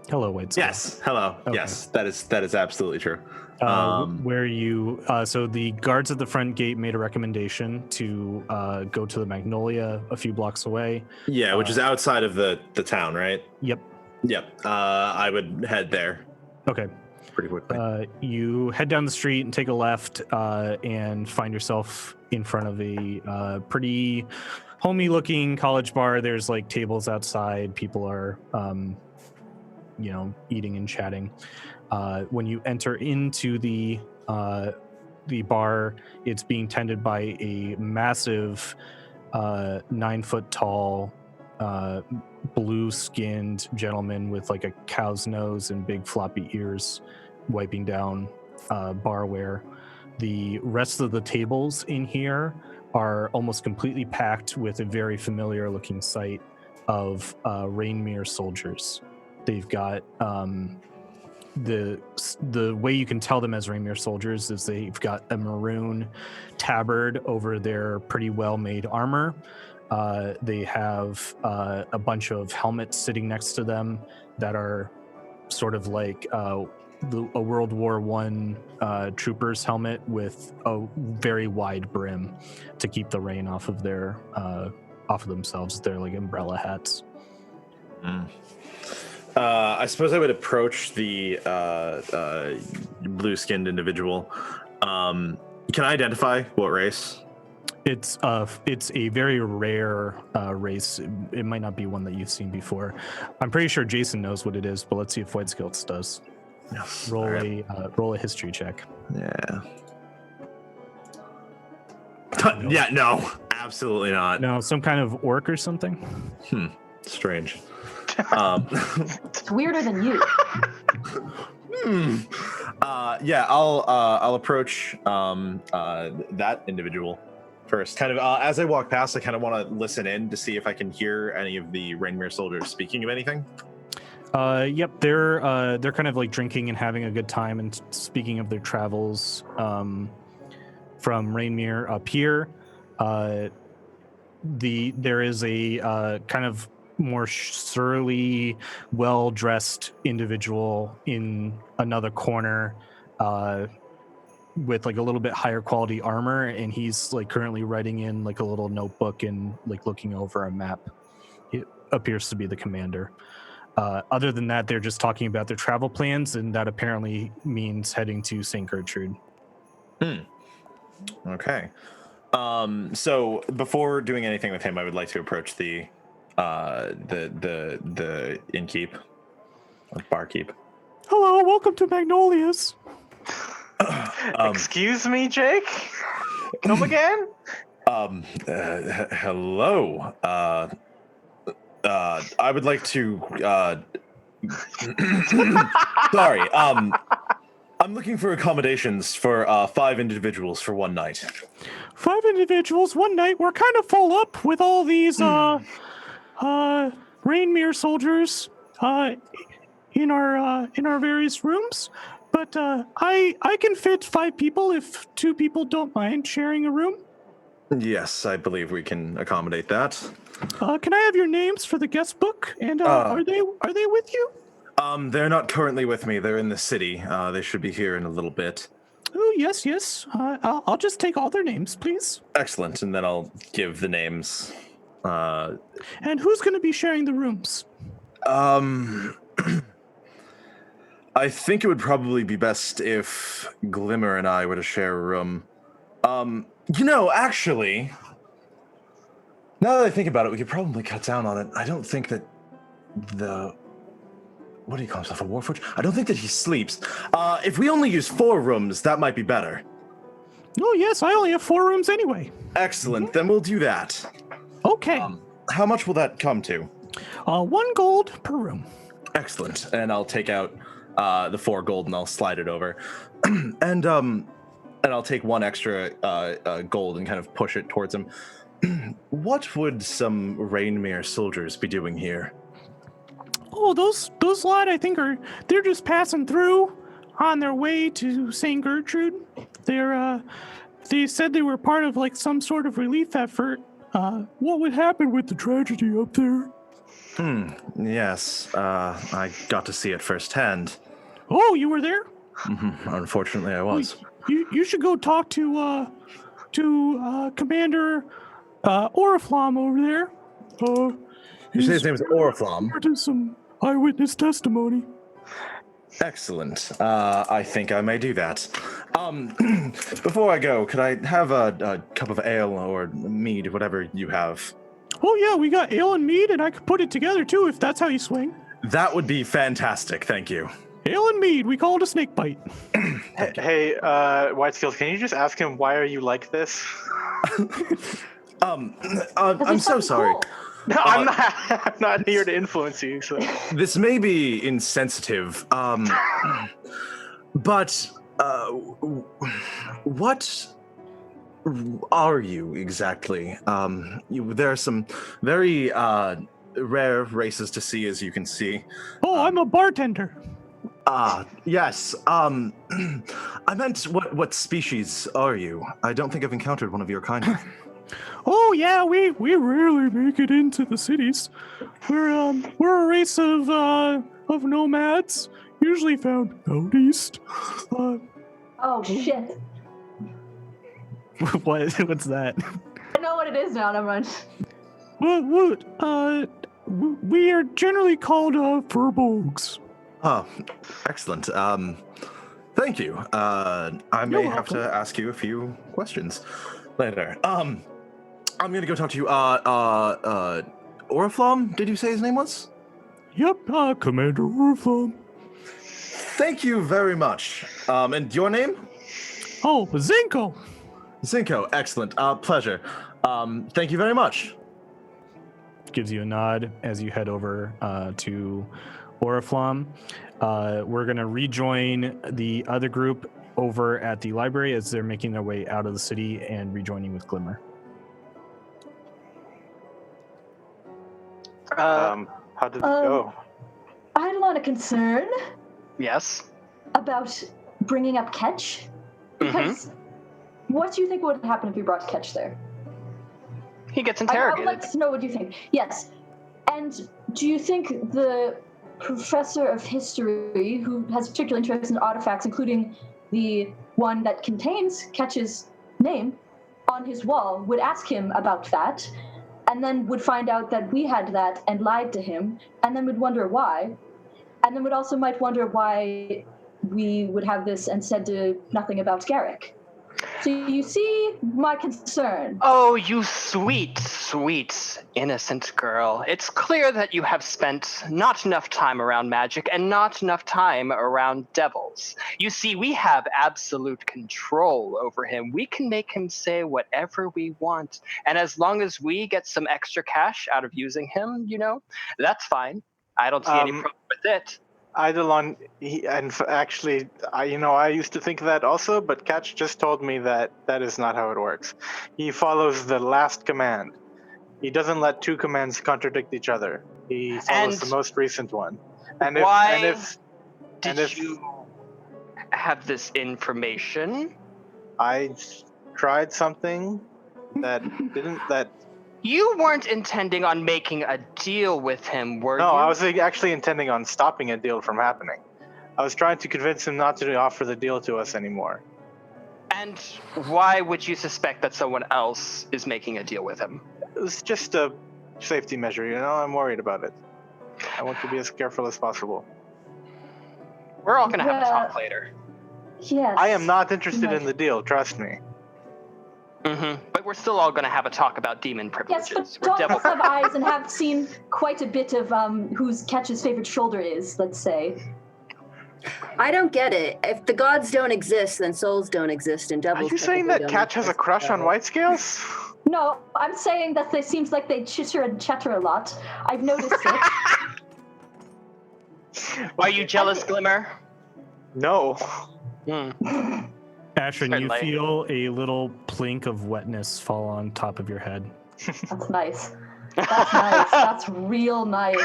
Hello, White Scales. Yes. Hello. Okay. Yes, that is absolutely true. Where you so the guards at the front gate made a recommendation to go to the Magnolia a few blocks away. Yeah, which is outside of the town, right? Yep. I would head there. Okay. Pretty quickly. You head down the street and take a left and find yourself in front of a pretty homey looking college bar. There's tables outside. People are eating and chatting. When you enter into the bar, it's being tended by a massive 9-foot tall blue-skinned gentleman with a cow's nose and big floppy ears wiping down barware. The rest of the tables in here are almost completely packed with a very familiar looking sight of Rainmere soldiers. They've got the way you can tell them as Rainmere soldiers is they've got a maroon tabard over their pretty well-made armor. They have a bunch of helmets sitting next to them that are sort of like a World War I trooper's helmet with a very wide brim to keep the rain off of themselves. They're like umbrella hats. I suppose I would approach the blue-skinned individual. Can I identify what race? It's a very rare race. It might not be one that you've seen before. I'm pretty sure Jason knows what it is, but let's see if White Scales does. Yes. Roll a history check. Yeah. Yeah. No. Absolutely not. No, some kind of orc or something. Strange. It's weirder than you. Yeah, I'll approach that individual first. Kind of as I walk past, I kind of want to listen in to see if I can hear any of the Rainmere soldiers speaking of anything. Yep, they're kind of drinking and having a good time and speaking of their travels from Rainmere up here. There is a kind of more surly, well-dressed individual in another corner with a little bit higher quality armor, and he's currently writing in a little notebook and looking over a map. It appears to be the commander. Other than that, they're just talking about their travel plans, and that apparently means heading to St. Gertrude. Okay. So before doing anything with him, I would like to approach the innkeep, or barkeep. Hello, welcome to Magnolia's. Excuse me, Jake? Come again? Hello. I would like to. Sorry. I'm looking for accommodations for 5 individuals for one night. 5 individuals, one night. We're kind of full up with all these Rainmere soldiers in our various rooms. But I can fit 5 people if 2 people don't mind sharing a room. Yes, I believe we can accommodate that. Can I have your names for the guest book? And are they with you? They're not currently with me. They're in the city. They should be here in a little bit. Oh, yes. I'll just take all their names, please. Excellent, and then I'll give the names. And who's going to be sharing the rooms? I think it would probably be best if Glimmer and I were to share a room. Actually, now that I think about it, we could probably cut down on it. I don't think that what do you call himself, a Warforged? I don't think that he sleeps. If we only use 4 rooms, that might be better. Oh, yes, I only have 4 rooms anyway. Excellent, then we'll do that. Okay. How much will that come to? 1 gold per room. Excellent, and I'll take out the 4 gold and I'll slide it over. and I'll take 1 extra gold and kind of push it towards him. What would some Rainmere soldiers be doing here? Oh, those lot, I think, they're just passing through on their way to St. Gertrude. They said they were part of like some sort of relief effort. What would happen with the tragedy up there? Yes, I got to see it firsthand. Oh, you were there? Unfortunately, I was. You should go talk to Commander Oriflam over there. You say his name is Oriflam? To some eyewitness testimony. Excellent. I think I may do that. Before I go, could I have a cup of ale or mead, whatever you have? Oh yeah, we got ale and mead, and I could put it together too if that's how you swing. That would be fantastic. Thank you. Ale and mead, we call it a snake bite. Hey, White Skills, can you just ask him why are you like this? I'm so sorry. Cool. No, I'm not here to influence you. So this may be insensitive, but what are you exactly? There are some very rare races to see, as you can see. Oh, I'm a bartender. Yes. I meant what species are you? I don't think I've encountered one of your kind. Oh yeah, we rarely make it into the cities. We're a race of nomads, usually found out east. Oh shit! What's that? I know what it is now. Never mind. We are generally called furbolgs. Oh, excellent. Thank you. I may have to ask you a few questions later. I'm gonna go talk to you. Oriflam, did you say his name was? Yep, Commander Oriflam. Thank you very much. And your name? Oh, Zinko. Zinko, excellent. Pleasure. Thank you very much. Gives you a nod as you head over to Oriflam. We're gonna rejoin the other group over at the library as they're making their way out of the city and rejoining with Glimmer. how did it go? I had a lot of concern Yes. about bringing up Ketch. Because what do you think would happen if you brought Ketch there? He gets I interrogated. would like to know what you think. Yes. And do you think the professor of history, who has particular interest in artifacts, including the one that contains Ketch's name on his wall, would ask him about that, and then would find out that we had that and lied to him, and then would wonder why, and then would also might wonder why we would have this and said nothing about Garrick? So you see my concern. Oh, you sweet, sweet, innocent girl. It's clear that you have spent not enough time around magic and not enough time around devils. You see, we have absolute control over him. We can make him say whatever we want. And as long as we get some extra cash out of using him, that's fine. I don't see any problem with it. Eidolon, actually, I used to think that also, but Catch just told me that is not how it works. He follows the last command. He doesn't let two commands contradict each other. He follows the most recent one. And if you have this information? I tried something that You weren't intending on making a deal with him, were you? No, I was actually intending on stopping a deal from happening. I was trying to convince him not to offer the deal to us anymore. And why would you suspect that someone else is making a deal with him? It was just a safety measure, I'm worried about it. I want to be as careful as possible. We're all going to have a talk later. Yes. I am not interested in the deal, trust me. Mm-hmm. But we're still all going to have a talk about demon privileges. Yes, but dogs have eyes and have seen quite a bit of whose Catch's favorite shoulder is, let's say. I don't get it. If the gods don't exist, then souls don't exist, and devils. Are you saying that Catch has a crush on White Scales? No, I'm saying that it seems like they chitter and chatter a lot. I've noticed it. Are you jealous, Glimmer? No. Ashrin, you feel a little plink of wetness fall on top of your head. That's nice. That's nice. That's real nice.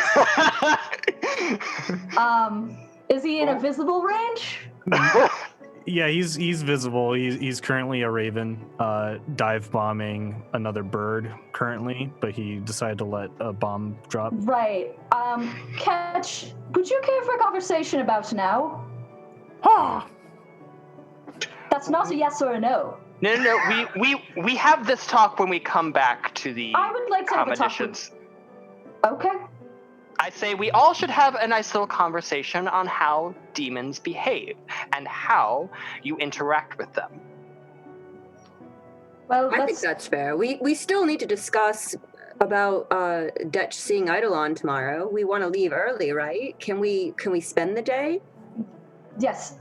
Is he in a visible range? Yeah, he's visible. He's currently a raven, dive bombing another bird currently, but he decided to let a bomb drop. Right. Catch, would you care for a conversation about now? That's not a yes or a no. No. We have this talk when we come back to the I would like to have a talk. Okay. I say we all should have a nice little conversation on how demons behave and how you interact with them. Well, I think that's fair. We still need to discuss about Dutch seeing Eidolon tomorrow. We want to leave early, right? Can we spend the day? Yes,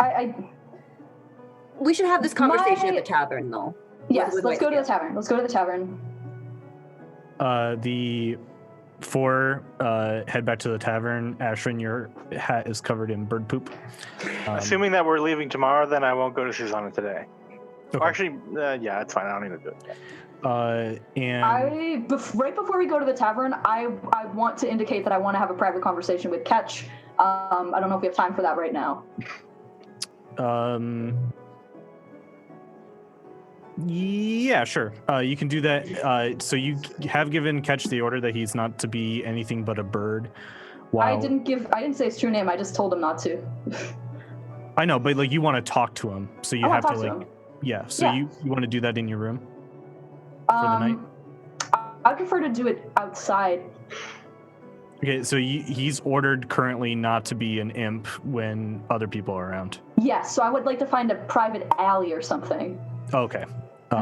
We should have this conversation at the tavern, though. Yes, let's go to the tavern. Let's go to the tavern. The four head back to the tavern. Ashrin, your hat is covered in bird poop. Assuming that we're leaving tomorrow, then I won't go to Susanna today. Okay. Or actually, yeah, it's fine. I don't need to do it. And right before we go to the tavern, I want to indicate that I want to have a private conversation with Catch. I don't know if we have time for that right now. Yeah, sure. You can do that. So you have given Catch the order that he's not to be anything but a bird. I didn't say his true name. I just told him not to. I know, but you want to talk to him, so you have to him. Yeah. So you want to do that in your room for the night. I prefer to do it outside. Okay, so he's ordered currently not to be an imp when other people are around. Yes, so I would like to find a private alley or something. Okay.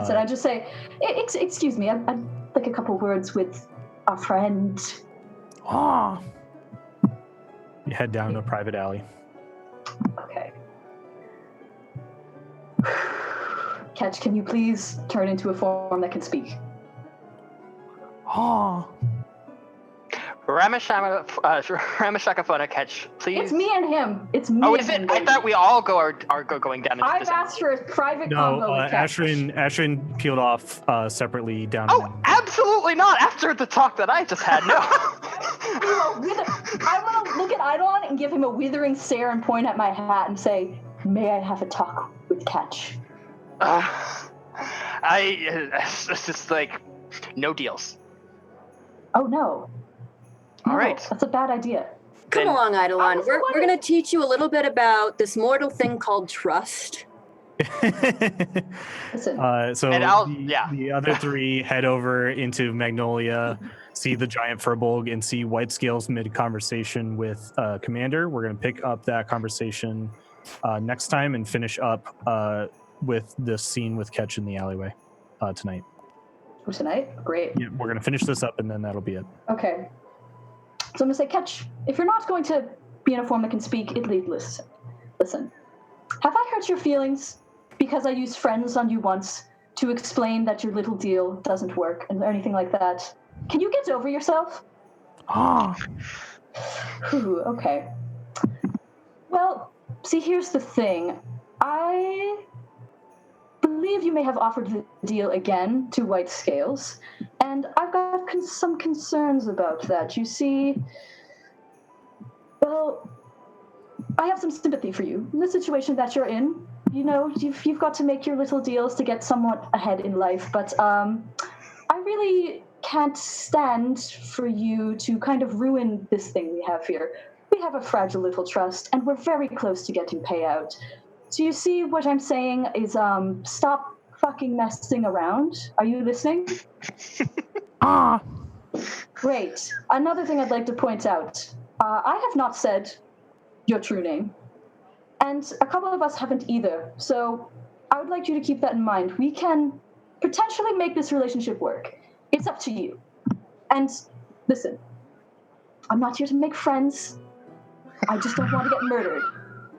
So I just say, excuse me, I'd like a couple words with a friend. You head down to a private alley. Okay. Catch, can you please turn into a form that can speak? Ramashakafona, Catch, please. It's me and him. It's me. Oh, is it? I thought we all are going down into I've asked for a private combo with Catch. Ashrin peeled off separately down. Oh, absolutely not! After the talk that I just had, no. I want to look at Eidolon and give him a withering stare and point at my hat and say, "May I have a talk with Catch?" It's just like no deals. Oh no. All right. That's a bad idea. Come along, Eidolon. We're going to teach you a little bit about this mortal thing called trust. Listen. So the other three head over into Magnolia, see the giant furbolg, and see White Scales mid-conversation with Commander. We're going to pick up that conversation next time and finish up with this scene with Ketch in the alleyway tonight. For tonight? Great. Yeah, we're gonna finish this up, and then that'll be it. Okay. So I'm gonna say, Ketch, if you're not going to be in a form that can speak, at least listen. Listen. Have I hurt your feelings because I used friends on you once to explain that your little deal doesn't work or anything like that? Can you get over yourself? Whew, okay. Well, see, here's the thing. I believe you may have offered the deal again to White Scales, and I've got some concerns about that. You see, well, I have some sympathy for you in the situation that you're in. You know, you've got to make your little deals to get somewhat ahead in life, but I really can't stand for you to kind of ruin this thing we have here. We have a fragile little trust, and we're very close to getting payout. So you see, what I'm saying is stop fucking messing around. Are you listening? Great. Another thing I'd like to point out. I have not said your true name. And a couple of us haven't either. So I would like you to keep that in mind. We can potentially make this relationship work. It's up to you. And listen, I'm not here to make friends. I just don't want to get murdered.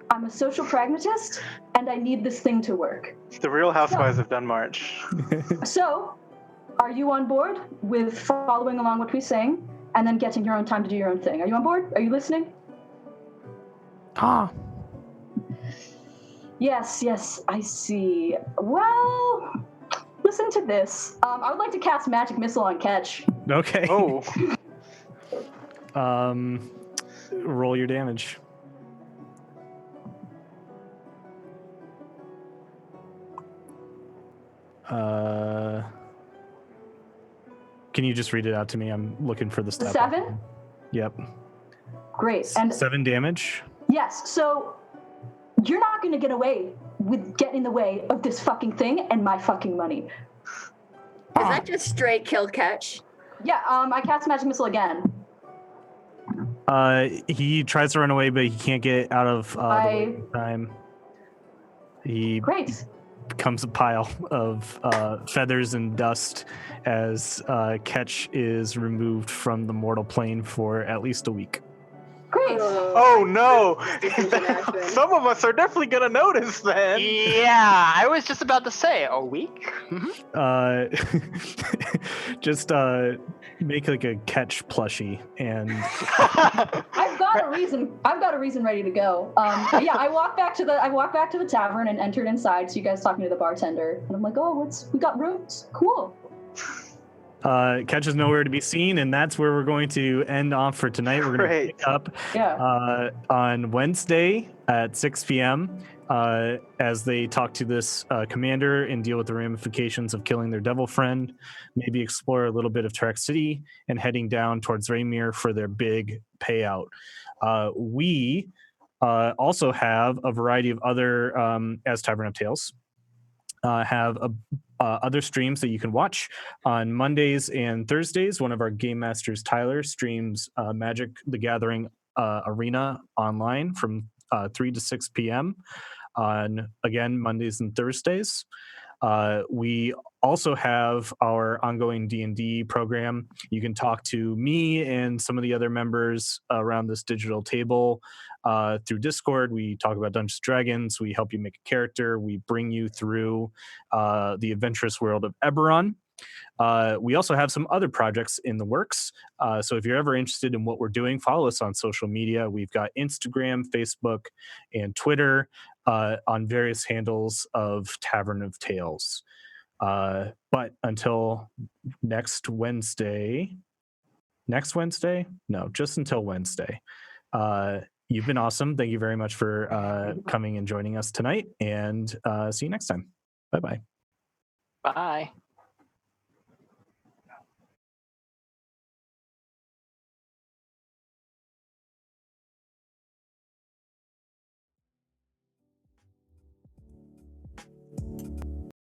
I'm a social pragmatist, and I need this thing to work. The Real Housewives of Dunmarch. So, are you on board with following along what we're saying and then getting your own time to do your own thing? Are you on board? Are you listening? Yes, I see. Well, listen to this. I would like to cast Magic Missile on Ketch. Okay. Oh. Roll your damage. Can you just read it out to me? I'm looking for the stat. 7? Yep. Great. And 7 damage. yes, so you're not going to get away with getting in the way of this fucking thing and my fucking money. Is that just straight kill Ketch? Yeah, I cast Magic Missile again. He tries to run away, but he can't get out of the way in time. He Great. becomes a pile of feathers and dust as Ketch is removed from the mortal plane for at least a week. Great. Oh no! Action. Some of us are definitely gonna notice then. Yeah, I was just about to say a week. Just make like a Ketch plushie and I've got a reason ready to go. Yeah, I walked back to the tavern and entered inside. So you guys talking to the bartender, and I'm like, oh, we got rooms. Cool. Ketch is nowhere to be seen, and that's where we're going to end off for tonight. We're going to pick up on Wednesday at 6 p.m. As they talk to this commander and deal with the ramifications of killing their devil friend, maybe explore a little bit of Tarek City, and heading down towards Raymere for their big payout. We also have a variety of other, as Tavern of Tales, have other streams that you can watch on Mondays and Thursdays. One of our game masters, Tyler, streams Magic the Gathering Arena online from 3 to 6 p.m. on, again, Mondays and Thursdays. We also have our ongoing D&D program. You can talk to me and some of the other members around this digital table through Discord. We talk about Dungeons & Dragons. We help you make a character. We bring you through the adventurous world of Eberron. We also have some other projects in the works. So if you're ever interested in what we're doing, follow us on social media. We've got Instagram, Facebook, and Twitter on various handles of Tavern of Tales. But until next Wednesday, No, just until Wednesday. You've been awesome. Thank you very much for coming and joining us tonight, and see you next time. Bye-bye. Bye.